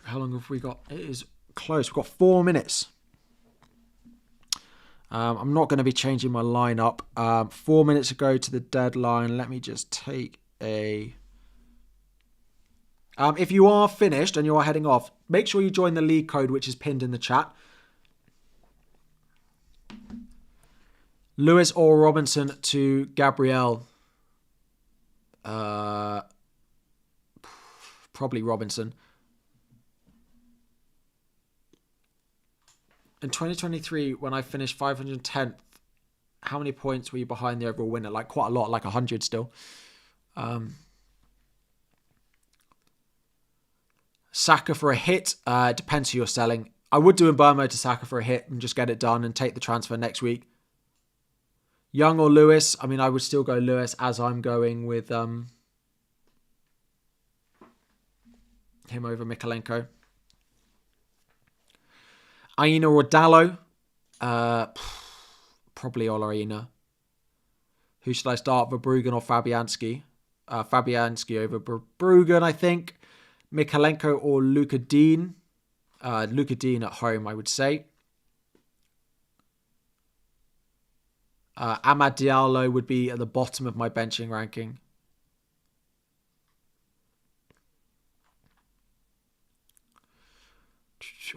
How long have we got? It is close. We've got 4 minutes. I'm not going to be changing my lineup. 4 minutes ago to the deadline. Let me just take a... if you are finished and you are heading off, make sure you join the league code, which is pinned in the chat. Lewis or Robinson to Gabriel? Probably Robinson. In 2023, when I finished 510th, how many points were you behind the overall winner? Like quite a lot, like 100 still. Saka for a hit. It depends who you're selling. I would do Mbeumo to Saka for a hit and just get it done and take the transfer next week. Young or Lewis? I mean, I would still go Lewis, as I'm going with him over Mykolenko. Aina or Dallo? Probably Olarina. Who should I start? Verbruggen or Fabianski? Fabianski over Verbruggen, I think. Mykolenko or Luka Dean? Luka Dean at home, I would say. Amad Diallo would be at the bottom of my benching ranking.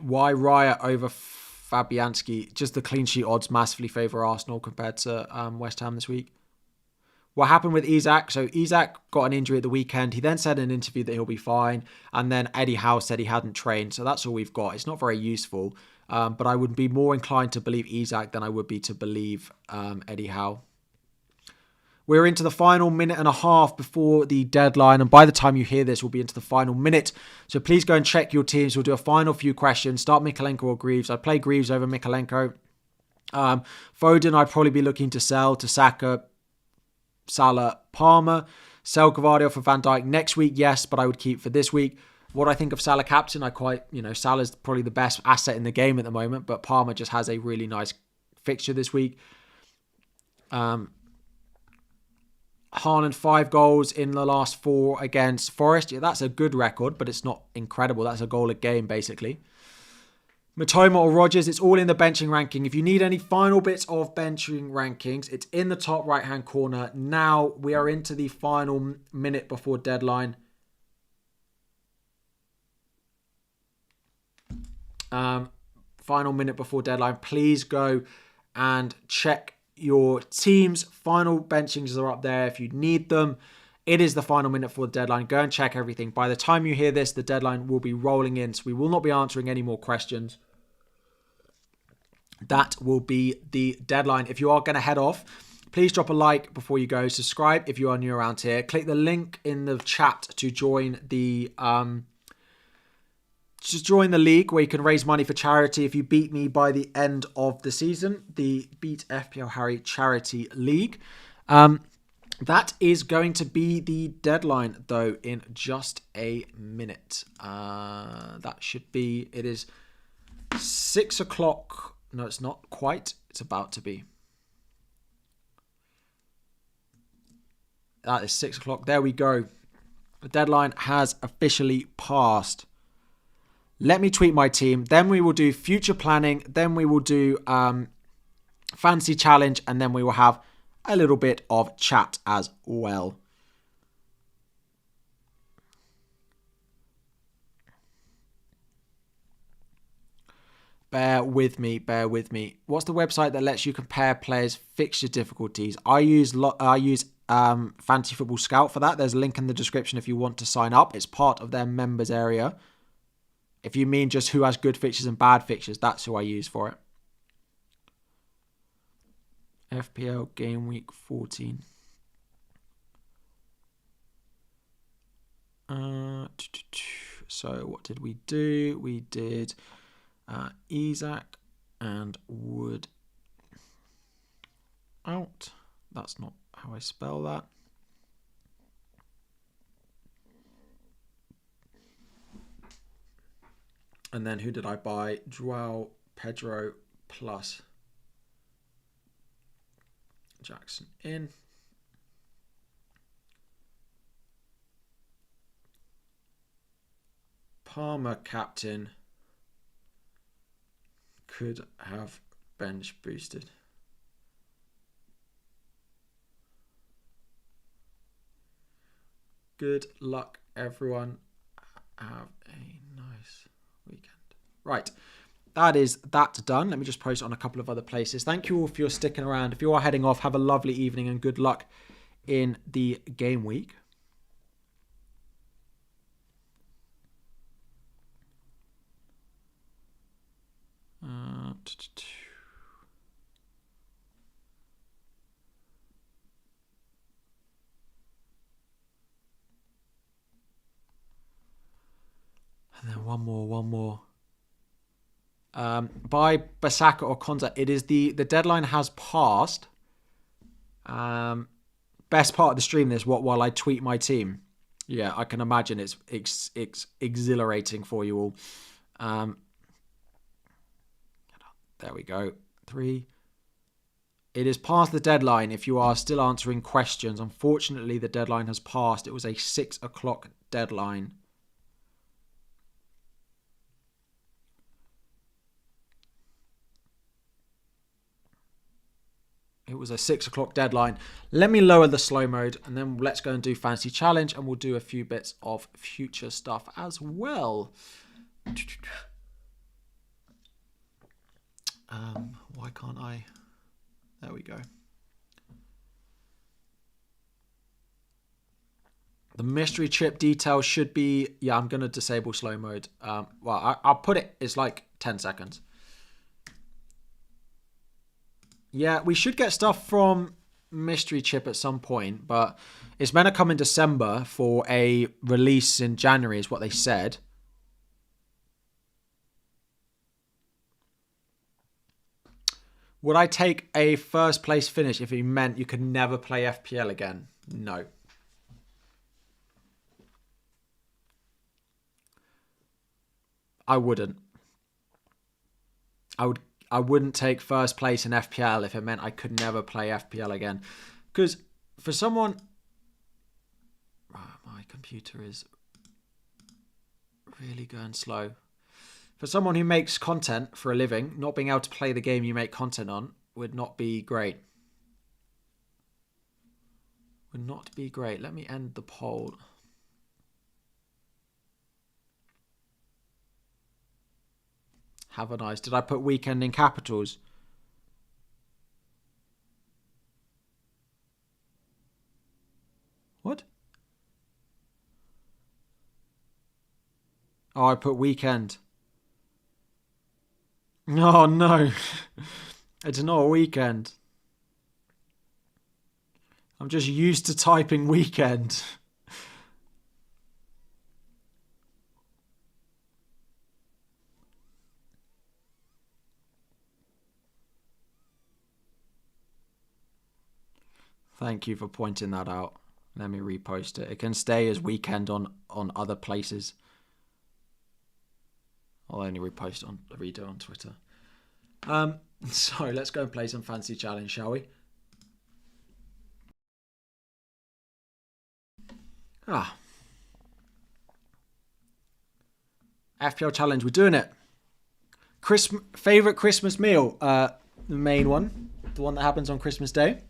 Why Raya over Fabianski? Just the clean sheet odds massively favour Arsenal compared to West Ham this week. What happened with Isak? So Isak got an injury at the weekend. He then said in an interview that he'll be fine. And then Eddie Howe said he hadn't trained. So that's all we've got. It's not very useful. But I would be more inclined to believe Isak than I would be to believe Eddie Howe. We're into the final minute and a half before the deadline. And by the time you hear this, we'll be into the final minute. So please go and check your teams. We'll do a final few questions. Start Mykolenko or Greaves. I'd play Greaves over Mykolenko. Foden, I'd probably be looking to sell to Saka, Salah, Palmer. Sell Gvardiol for Van Dijk next week, yes, but I would keep for this week. What I think of Salah captain, Salah's probably the best asset in the game at the moment, but Palmer just has a really nice fixture this week. Haaland 5 goals in the last 4 against Forest. Yeah, that's a good record, but it's not incredible. That's a goal a game, basically. Matoma or Rogers, it's all in the benching ranking. If you need any final bits of benching rankings, it's in the top right-hand corner. Now we are into the final minute before deadline. Final minute before deadline. Please go and check your team's final benchings are up there if you need them. It is the final minute for the deadline. Go and check everything. By the time you hear this, the deadline will be rolling in. So we will not be answering any more questions. That will be the deadline. If you are going to head off, please drop a like before you go. Subscribe if you are new around here. Click the link in the chat to join the league where you can raise money for charity if you beat me by the end of the season. The Beat FPL Harry Charity League. That is going to be the deadline, though, in just a minute. That should be... It is 6 o'clock. No, it's not quite. It's about to be. That is 6 o'clock. There we go. The deadline has officially passed. Let me tweet my team. Then we will do future planning. Then we will do fancy challenge. And then we will have a little bit of chat as well. Bear with me. What's the website that lets you compare players' fixture difficulties? I use Fantasy Football Scout for that. There's a link in the description if you want to sign up. It's part of their members area. If you mean just who has good fixtures and bad fixtures, that's who I use for it. FPL Gameweek 14. So what did we do? We did Isaac and Wood out. That's not how I spell that. And then who did I buy? Joao Pedro plus Jackson in. Palmer captain could have bench boosted. Good luck, everyone. Have a nice weekend. Right. That is that done. Let me just post on a couple of other places. Thank you all for your sticking around. If you are heading off, have a lovely evening and good luck in the game week. And then one more. By Basaka or Konza, it is the deadline has passed. Best part of the stream is while I tweet my team. Yeah, I can imagine it's exhilarating for you all. There we go. 3. It is past the deadline if you are still answering questions. Unfortunately, the deadline has passed. It was a 6 o'clock deadline. It was a 6 o'clock deadline. Let me lower the slow mode and then let's go and do fancy challenge and we'll do a few bits of future stuff as well. Why can't I? There we go. The mystery chip details should be... Yeah, I'm going to disable slow mode. Well, I'll put it... It's like 10 seconds. Yeah, we should get stuff from mystery chip at some point, but it's meant to come in December for a release in January is what they said. Would I take a first place finish if it meant you could never play FPL again? No. I wouldn't. I wouldn't take first place in FPL if it meant I could never play FPL again. Because for someone... Oh, my computer is really going slow. For someone who makes content for a living, not being able to play the game you make content on would not be great. Would not be great. Let me end the poll. Have a nice. Did I put weekend in capitals? What? Oh, I put weekend. Oh, no. It's not a weekend. I'm just used to typing weekend. Thank you for pointing that out. Let me repost it. It can stay as weekend on other places. I'll only repost on redo on Twitter. So let's go and play some fancy challenge, shall we? FPL challenge, we're doing it. Favorite Christmas meal? The main one, the one that happens on Christmas Day.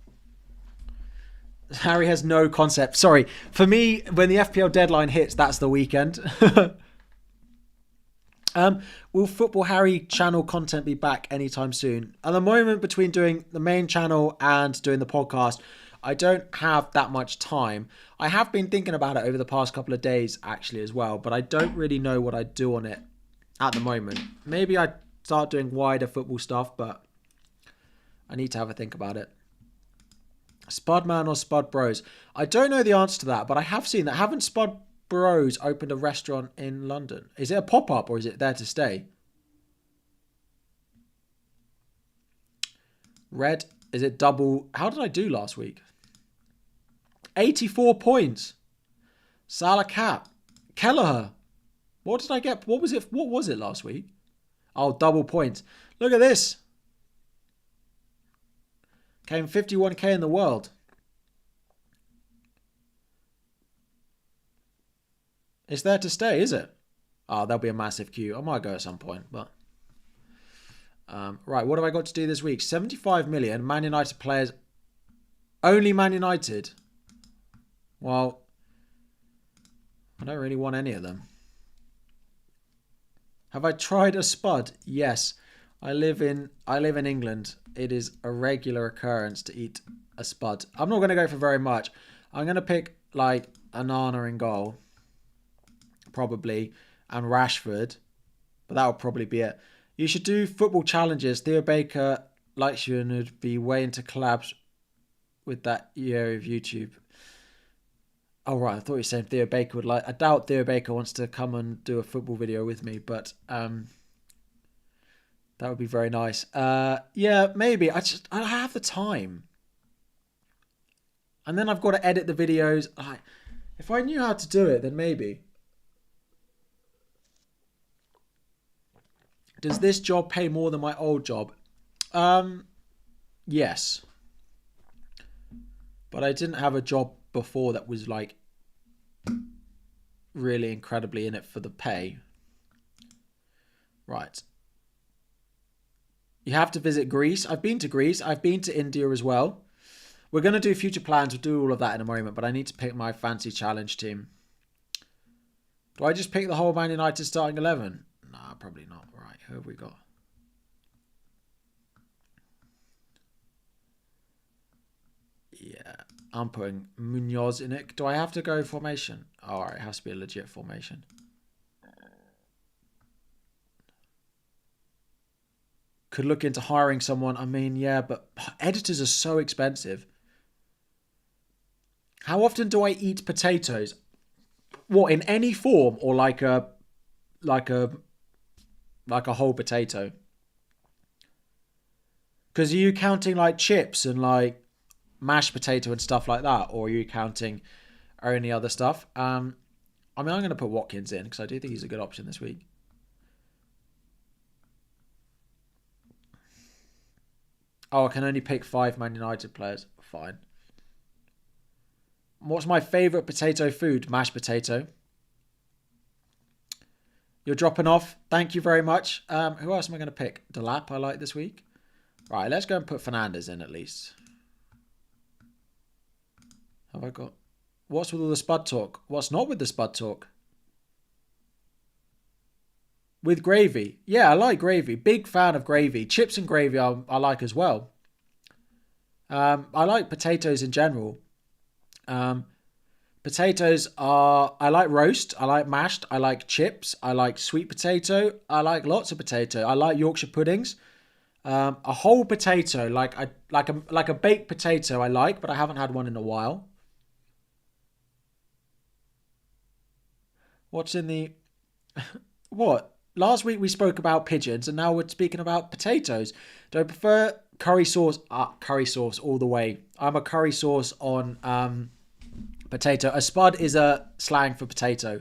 Harry has no concept. Sorry, for me, when the FPL deadline hits, that's the weekend. Will Football Harry channel content be back anytime soon? At the moment, between doing the main channel and doing the podcast, I don't have that much time. I have been thinking about it over the past couple of days, actually, as well, but I don't really know what I'd do on it at the moment. Maybe I'd start doing wider football stuff, but I need to have a think about it. Spudman or Spud Bros? I don't know the answer to that, but I have seen that. Haven't Spud Bros opened a restaurant in London? Is it a pop-up or is it there to stay? Red, is it double? How did I do last week? 84 points. Salah Cap. Kelleher. What did I get? What was it last week? Oh, double points. Look at this. Came 51k in the world. It's there to stay, is it? Oh, there'll be a massive queue. I might go at some point, but... right, what have I got to do this week? 75 million Man United players. Only Man United. Well, I don't really want any of them. Have I tried a spud? Yes. I live in England. It is a regular occurrence to eat a spud. I'm not going to go for very much. I'm going to pick like Anana in goal. Probably. And Rashford. But that will probably be it. You should do football challenges. Theo Baker likes you and would be way into collabs with that area of YouTube. Oh, right. I thought you were saying Theo Baker would like... I doubt Theo Baker wants to come and do a football video with me, but... that would be very nice. Yeah, maybe. I don't have the time. And then I've got to edit the videos. If I knew how to do it, then maybe. Does this job pay more than my old job? Yes. But I didn't have a job before that was like really incredibly in it for the pay. Right. You have to visit Greece. I've been to Greece. I've been to India as well. We're going to do future plans. We'll do all of that in a moment, but I need to pick my fancy challenge team. Do I just pick the whole Man United starting 11? Nah, probably not. Right, who have we got? Yeah, I'm putting Munoz in it. Do I have to go formation? Oh, all right, it has to be a legit formation. Could look into hiring someone. I mean, yeah, but editors are so expensive. How often do I eat potatoes? What, in any form or like a whole potato? Because are you counting like chips and like mashed potato and stuff like that, or are you counting only other stuff? I mean, I'm going to put Watkins in because I do think he's a good option this week. Oh, I can only pick 5 Man United players. Fine. What's my favourite potato food? Mashed potato. You're dropping off. Thank you very much. Who else am I going to pick? Delap, I like this week. Right, let's go and put Fernandez in at least. Have I got... What's with all the Spud talk? What's not with the Spud talk? With gravy. Yeah, I like gravy. Big fan of gravy. Chips and gravy I like as well. I like potatoes in general. Potatoes are... I like roast. I like mashed. I like chips. I like sweet potato. I like lots of potato. I like Yorkshire puddings. A whole potato, like a baked potato I like, but I haven't had one in a while. What's in the... What? Last week we spoke about pigeons and now we're speaking about potatoes. Do I prefer curry sauce? Curry sauce all the way. I'm a curry sauce on potato. A spud is a slang for potato.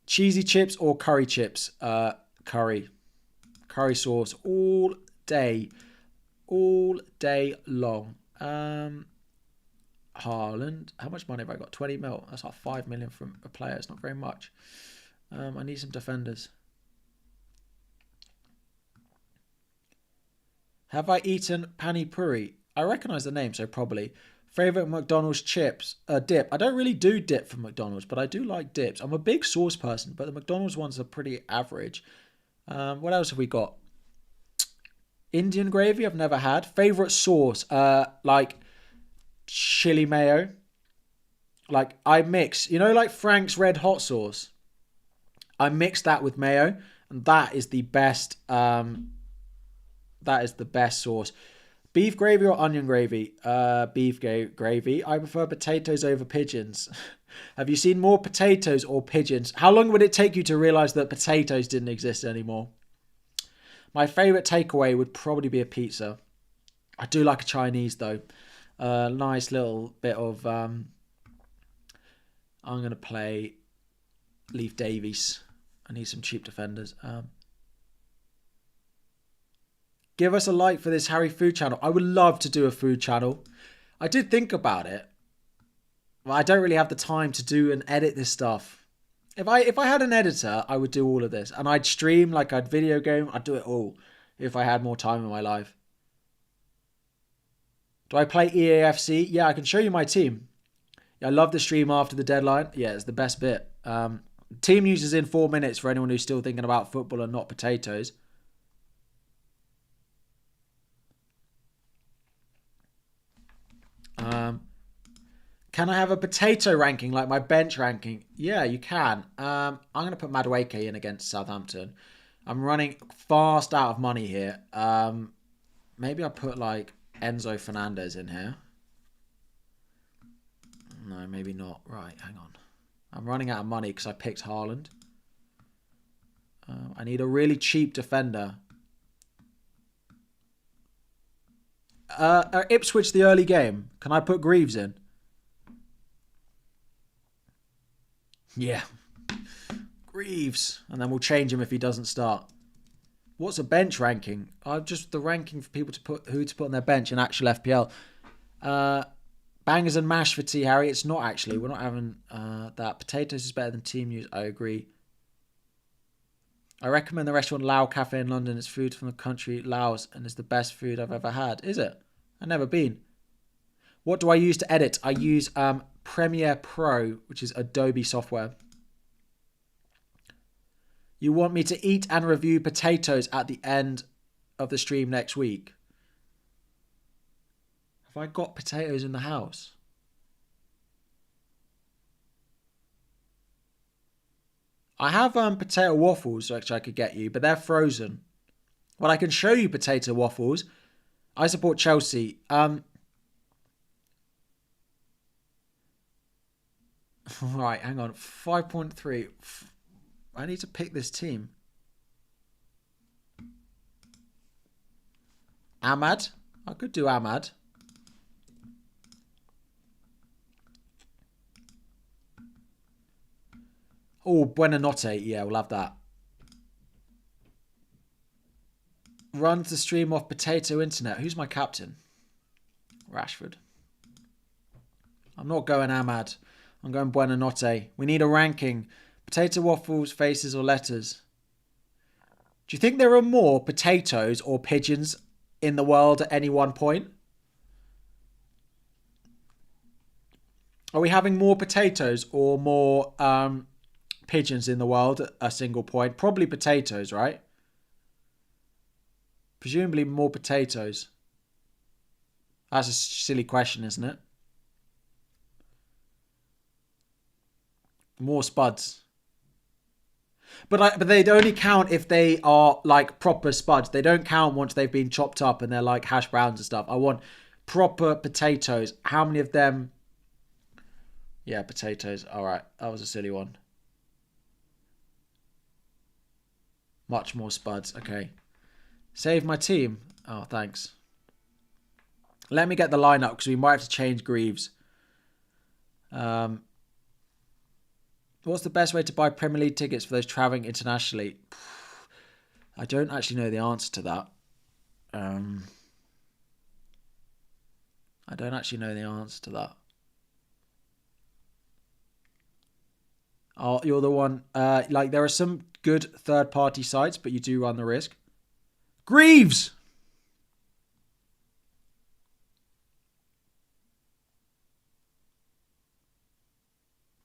Cheesy chips or curry chips? Curry. Curry sauce all day. All day long. Haaland. How much money have I got? 20 mil. That's like 5 million from a player. It's not very much. I need some defenders. Have I eaten pani puri? I recognise the name, so probably. Favourite McDonald's chips? Dip. I don't really do dip from McDonald's, but I do like dips. I'm a big sauce person, but the McDonald's ones are pretty average. What else have we got? Indian gravy I've never had. Favourite sauce? Like... chili mayo. Like I mix, you know, like Frank's red hot sauce. I mix that with mayo, and that is the best. That is the best sauce. Beef gravy or onion gravy? Beef gravy. I prefer potatoes over pigeons. Have you seen more potatoes or pigeons? How long would it take you to realise that potatoes didn't exist anymore? My favourite takeaway would probably be a pizza. I do like a Chinese though. Nice little bit of... I'm going to play Leaf Davies. I need some cheap defenders. Give us a like for this Harry food channel. I would love to do a food channel. I did think about it. Well, I don't really have the time to do and edit this stuff. If I had an editor, I would do all of this. And I'd stream, like I'd video game. I'd do it all if I had more time in my life. Do I play EAFC? Yeah, I can show you my team. I love the stream after the deadline. Yeah, it's the best bit. Team news is in 4 minutes for anyone who's still thinking about football and not potatoes. Can I have a potato ranking like my bench ranking? Yeah, you can. I'm going to put Madueke in against Southampton. I'm running fast out of money here. Maybe I'll put like Enzo Fernandez in here. No, maybe not. Right, hang on. I'm running out of money because I picked Haaland. I need a really cheap defender. Are Ipswich the early game? Can I put Greaves in? Yeah. Greaves. And then we'll change him if he doesn't start. What's a bench ranking? Just the ranking for people to put who to put on their bench in actual FPL. Bangers and mash for T. Harry. It's not actually. We're not having that. Potatoes is better than team news. I agree. I recommend the restaurant Lao Cafe in London. It's food from the country Laos and it's the best food I've ever had. Is it? I've never been. What do I use to edit? I use Premiere Pro, which is Adobe software. You want me to eat and review potatoes at the end of the stream next week? Have I got potatoes in the house? I have potato waffles, which I could get you, but they're frozen. Well, I can show you potato waffles. I support Chelsea. Right, hang on. 5.3. I need to pick this team. Ahmad. I could do Ahmad. Oh, Buenanotte. Yeah, we'll have that. Runs the stream off potato internet. Who's my captain? Rashford. I'm not going Ahmad. I'm going Buonanotte. We need a ranking. Potato waffles, faces, or letters? Do you think there are more potatoes or pigeons in the world at any one point? Are we having more potatoes or more pigeons in the world at a single point? Probably potatoes, right? Presumably more potatoes. That's a silly question, isn't it? More spuds. But they only count if they are like proper spuds. They don't count once they've been chopped up and they're like hash browns and stuff. I want proper potatoes. How many of them? Yeah, potatoes. All right. That was a silly one. Much more spuds. Okay. Save my team. Oh, thanks. Let me get the lineup because we might have to change Greaves. What's the best way to buy Premier League tickets for those travelling internationally? I don't actually know the answer to that. I don't actually know the answer to that. Oh, you're the one. Like there are some good third-party sites, but you do run the risk. Greaves!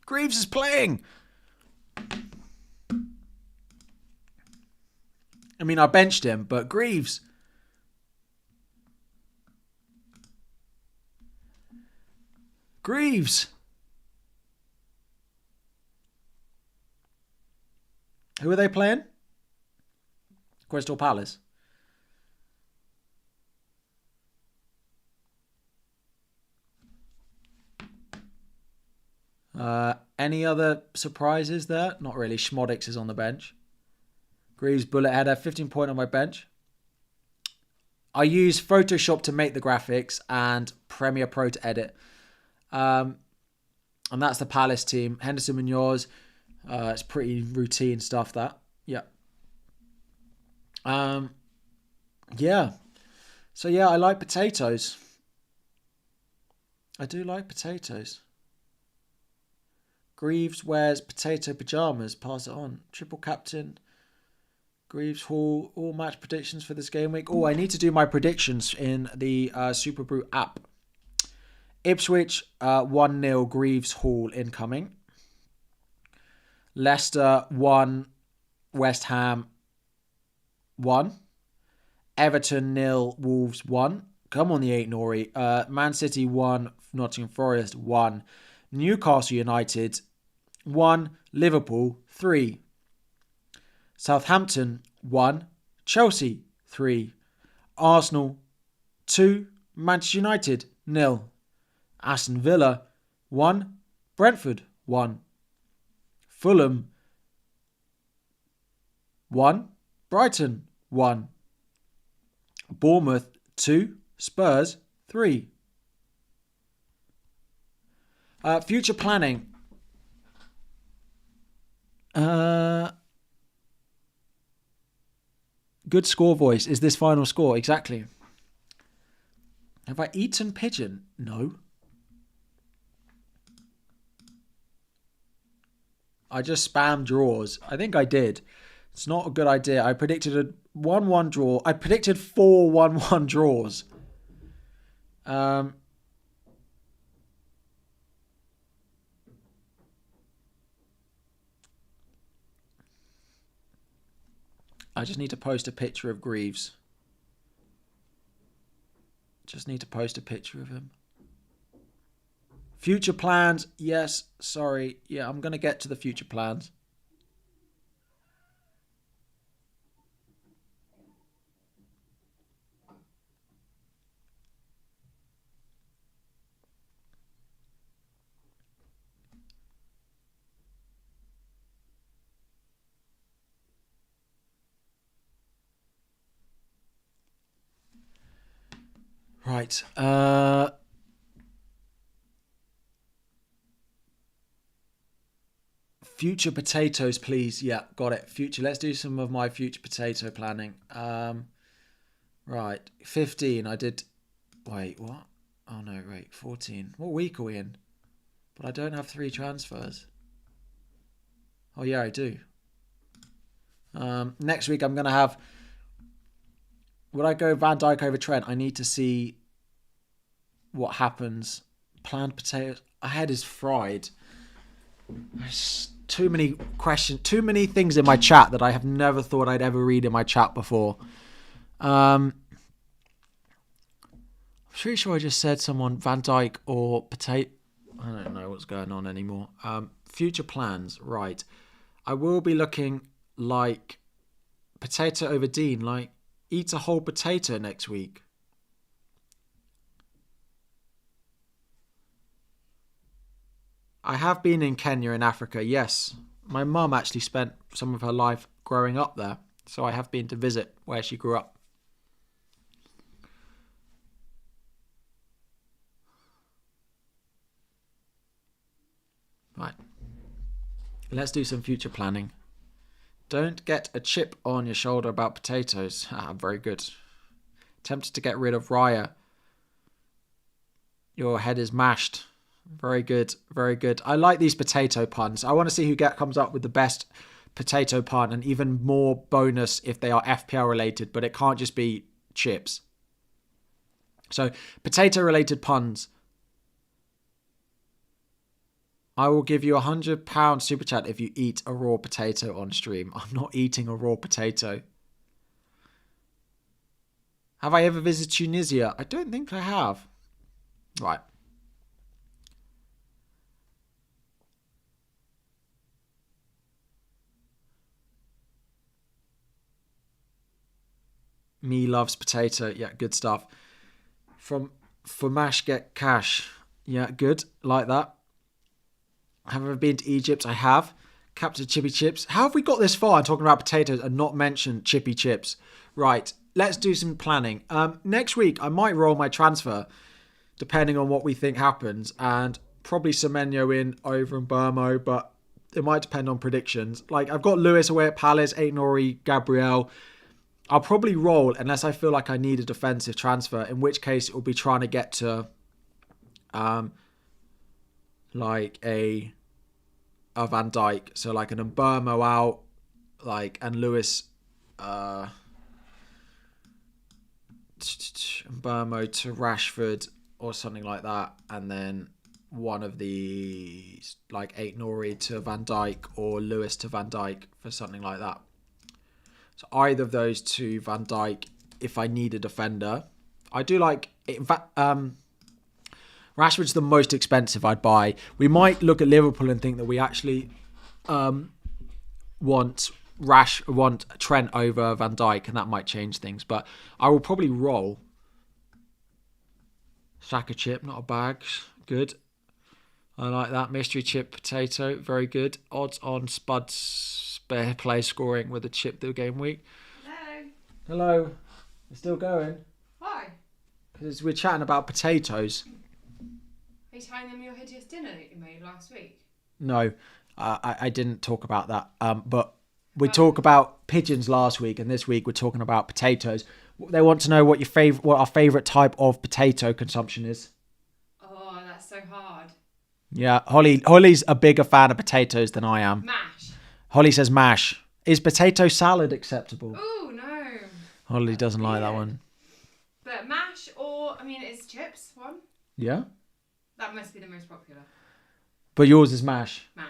Greaves is playing! I mean, I benched him, but Greaves. Greaves. Who are they playing? Crystal Palace. Any other surprises there? Not really. Schmodix is on the bench. Greaves, bullet header, 15 point on my bench. I use Photoshop to make the graphics and Premiere Pro to edit. And that's the Palace team. Henderson Munoz. It's pretty routine stuff, that. Yeah. Yeah. So, yeah, I like potatoes. I do like potatoes. Greaves wears potato pajamas. Pass it on. Triple captain. Greaves Hall. All match predictions for this game week. Oh, I need to do my predictions in the Super Brew app. Ipswich 1-0 Greaves Hall incoming. Leicester 1, West Ham 1. Everton 0, Wolves 1. Come on the 8 Nori. Man City 1, Nottingham Forest 1. Newcastle United 1, Liverpool 3. Southampton 1, Chelsea 3. Arsenal 2, Manchester United 0. Aston Villa 1, Brentford 1. Fulham 1, Brighton 1. Bournemouth 2, Spurs 3. Future planning. Good score voice. Is this final score? Exactly. Have I eaten pigeon? No. I just spammed draws. I think I did. It's not a good idea. I predicted a 1-1 draw. I predicted 4 1-1 draws. I just need to post a picture of Greaves. Just need to post a picture of him. Future plans. Yes, sorry. Yeah, I'm going to get to the future plans. Right. Future potatoes, please. Yeah, got it. Future. Let's do some of my future potato planning. Right. 15. I did. Wait, what? Oh, no, wait. 14. What week are we in? But I don't have 3 transfers. Oh, yeah, I do. Next week, I'm going to have... Would I go Van Dijk over Trent? I need to see what happens. Planned potatoes. My head is fried. There's too many questions. Too many things in my chat that I have never thought I'd ever read in my chat before. I'm pretty sure I just said someone Van Dijk or potato. I don't know what's going on anymore. Future plans. Right. I will be looking like potato over Dean. Like eat a whole potato next week. I have been in Kenya in Africa, yes. My mum actually spent some of her life growing up there. So I have been to visit where she grew up. Right. Let's do some future planning. Don't get a chip on your shoulder about potatoes. Very good. Tempted to get rid of Raya. Your head is mashed. Very good, very good. I like these potato puns. I want to see who comes up with the best potato pun, and even more bonus if they are FPL related, but it can't just be chips. So, potato related puns. I will give you £100 super chat if you eat a raw potato on stream. I'm not eating a raw potato. Have I ever visited Tunisia? I don't think I have. Right. Me loves potato. Yeah, good stuff. From Mash get cash. Yeah, good. Like that. Have I ever been to Egypt? I have. Captain Chippy Chips. How have we got this far in talking about potatoes and not mentioned Chippy Chips? Right. Let's do some planning. Next week, I might roll my transfer, depending on what we think happens, and probably Semenyo in over Burmo, but it might depend on predictions. Like, I've got Lewis away at Palace, Aït-Nouri, Gabriel. I'll probably roll unless I feel like I need a defensive transfer, in which case it will be trying to get to like a Van Dijk. So like an Mbermo out, like, and Lewis Mbermo to Rashford or something like that, and then one of these like Aït-Nouri to Van Dijk or Lewis to Van Dijk for something like that. So either of those two, Van Dijk, if I need a defender. I do like it. In fact, Rashford's the most expensive I'd buy. We might look at Liverpool and think that we actually want Trent over Van Dijk, and that might change things. But I will probably roll Saka chip, not a bag. Good. I like that. Mystery chip potato, very good. Odds on Spud's spare play scoring with a chip the game week. Hello. Hello. It's still going. Why? Because we're chatting about potatoes. Are you telling them your hideous dinner that you made last week? No, I didn't talk about that. But we talked about pigeons last week, and this week we're talking about potatoes. They want to know what our favourite type of potato consumption is. Oh, that's so hard. Yeah, Holly's a bigger fan of potatoes than I am. Mash. Holly says mash. Is potato salad acceptable? Oh, no. Holly doesn't like that one. But mash or, is chips one? Yeah? That must be the most popular. But yours is mash. Mash.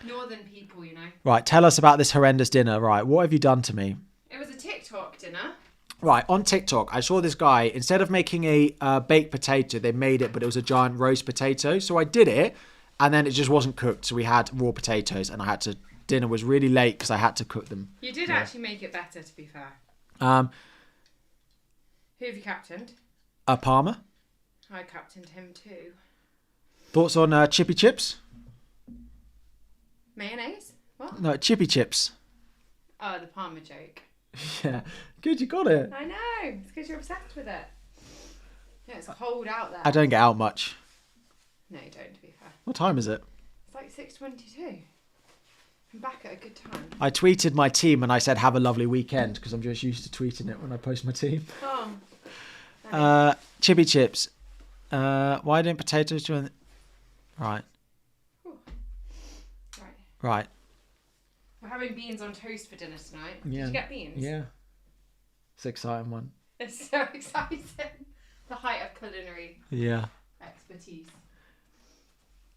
Northern people, you know. Right, tell us about this horrendous dinner. Right, what have you done to me? It was a TikTok dinner. Right, on TikTok, I saw this guy, instead of making a baked potato, they made it, but it was a giant roast potato. So I did it, and then it just wasn't cooked. So we had raw potatoes, and dinner was really late because I had to cook them. You did actually make it better, to be fair. Who have you captained? Palmer. I captained him too. Thoughts on chippy chips? Mayonnaise? What? No, chippy chips. Oh, the Parma joke. Yeah, good, you got it. I know. It's because you're obsessed with it. Yeah, it's cold out there. I don't get out much. No, you don't, to be fair. What time is it? It's like 6:22. I'm back at a good time. I tweeted my team and I said, have a lovely weekend, because I'm just used to tweeting it when I post my team. Oh. Chippy chips. Why don't potatoes join? Right. Ooh. Right. Right. We're having beans on toast for dinner tonight. Yeah. Did you get beans? Yeah. It's an exciting one. It's so exciting. The height of culinary expertise.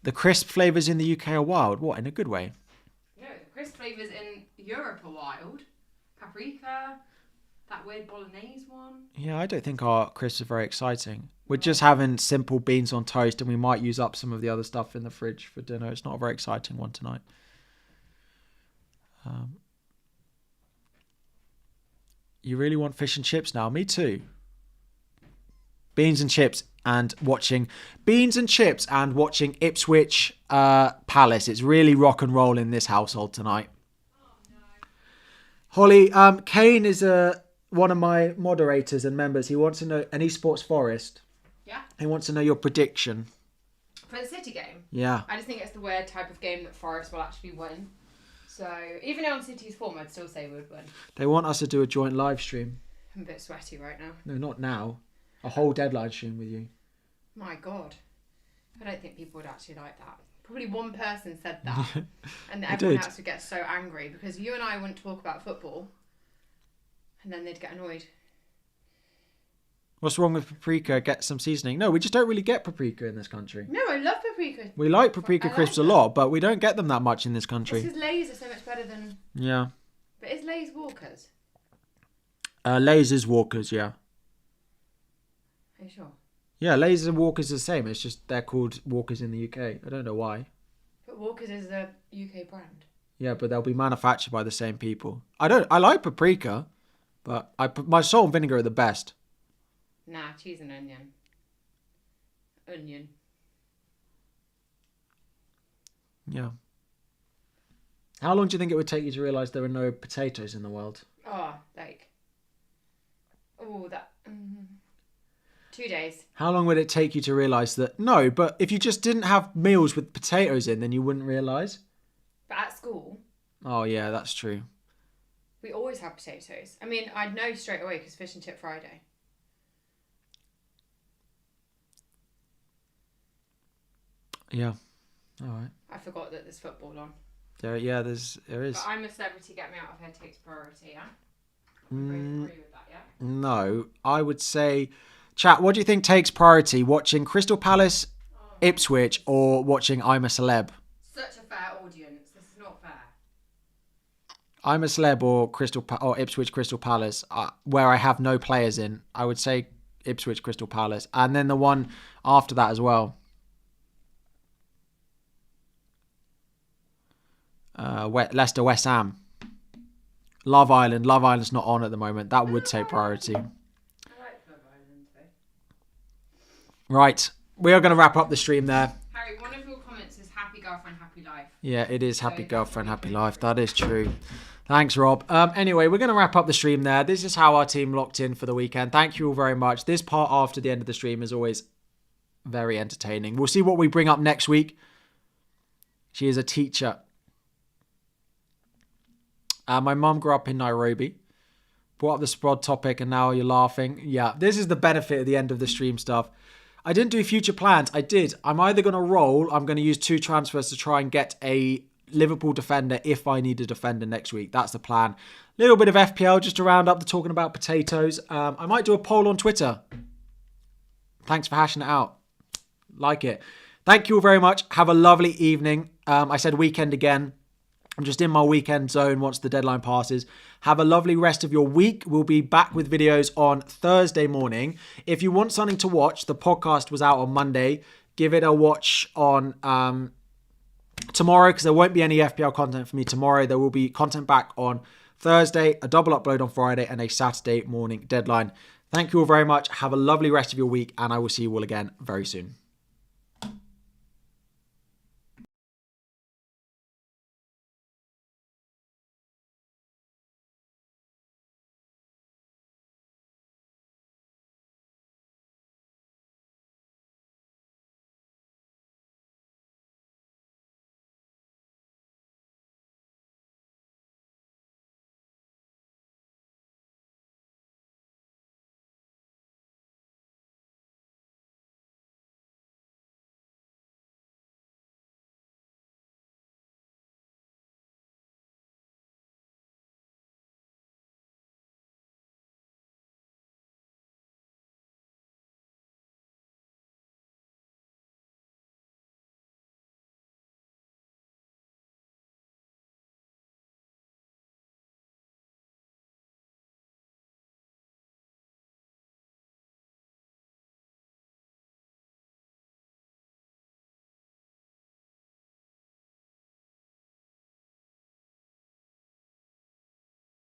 The crisp flavours in the UK are wild. What, in a good way? No, the crisp flavours in Europe are wild. Paprika, that weird bolognese one. Yeah, I don't think our crisps are very exciting. We're just having simple beans on toast and we might use up some of the other stuff in the fridge for dinner. It's not a very exciting one tonight. You really want fish and chips now? Me too. Beans and chips and watching Ipswich Palace. It's really rock and roll in this household tonight. Oh, no. Holly, Kane is one of my moderators and members. He wants to know an esports forest. Yeah. He wants to know your prediction. For the City game? Yeah. I just think it's the weird type of game that Forest will actually win. So, even though on City's form, I'd still say we would win. They want us to do a joint live stream. I'm a bit sweaty right now. No, not now. A whole deadline stream with you. My God. I don't think people would actually like that. Probably one person said that. And everyone else would get so angry because you and I wouldn't talk about football. And then they'd get annoyed. What's wrong with paprika? Get some seasoning. No, we just don't really get paprika in this country. No, I love paprika. We like paprika crisps a lot, but we don't get them that much in this country. It's because Lay's are so much better than... Yeah. But is Lay's Walkers? Lay's is Walkers, yeah. Are you sure? Yeah, Lay's and Walkers are the same. It's just they're called Walkers in the UK. I don't know why. But Walkers is a UK brand. Yeah, but they'll be manufactured by the same people. I like paprika, but my salt and vinegar are the best. Nah, cheese and onion. Onion. Yeah. How long do you think it would take you to realise there are no potatoes in the world? Oh, like... Oh, that... 2 days. How long would it take you to realise that... No, but if you just didn't have meals with potatoes in, then you wouldn't realise? But at school... Oh, yeah, that's true. We always have potatoes. I mean, I'd know straight away because Fish and Chip Friday. Yeah. All right. I forgot that there's football on. There is. But I'm a Celebrity, Get Me Out of Here takes priority, yeah? Agree with that, yeah? No, I would say... Chat, what do you think takes priority? Watching Crystal Palace, Ipswich, or watching I'm a Celeb? Such a fair audience. This is not fair. I'm a Celeb or Ipswich Crystal Palace, where I have no players in. I would say Ipswich Crystal Palace. And then the one after that as well. Leicester West Ham. Love Island. Love Island's not on at the moment. That would take priority. I like Love Island though. Right. We are going to wrap up the stream there. Harry, one of your comments is happy girlfriend, happy life. Yeah, it is happy girlfriend, happy life. That is true. Thanks, Rob. Anyway, we're going to wrap up the stream there. This is how our team locked in for the weekend. Thank you all very much. This part after the end of the stream is always very entertaining. We'll see what we bring up next week. She is a teacher. My mum grew up in Nairobi. Brought up the Sprod topic and now you're laughing. Yeah, this is the benefit at the end of the stream stuff. I didn't do future plans. I did. I'm either going to roll. I'm going to use 2 transfers to try and get a Liverpool defender if I need a defender next week. That's the plan. Little bit of FPL just to round up the talking about potatoes. I might do a poll on Twitter. Thanks for hashing it out. Like it. Thank you all very much. Have a lovely evening. I said weekend again. I'm just in my weekend zone once the deadline passes. Have a lovely rest of your week. We'll be back with videos on Thursday morning. If you want something to watch, the podcast was out on Monday. Give it a watch on tomorrow because there won't be any FPL content for me tomorrow. There will be content back on Thursday, a double upload on Friday, and a Saturday morning deadline. Thank you all very much. Have a lovely rest of your week, and I will see you all again very soon.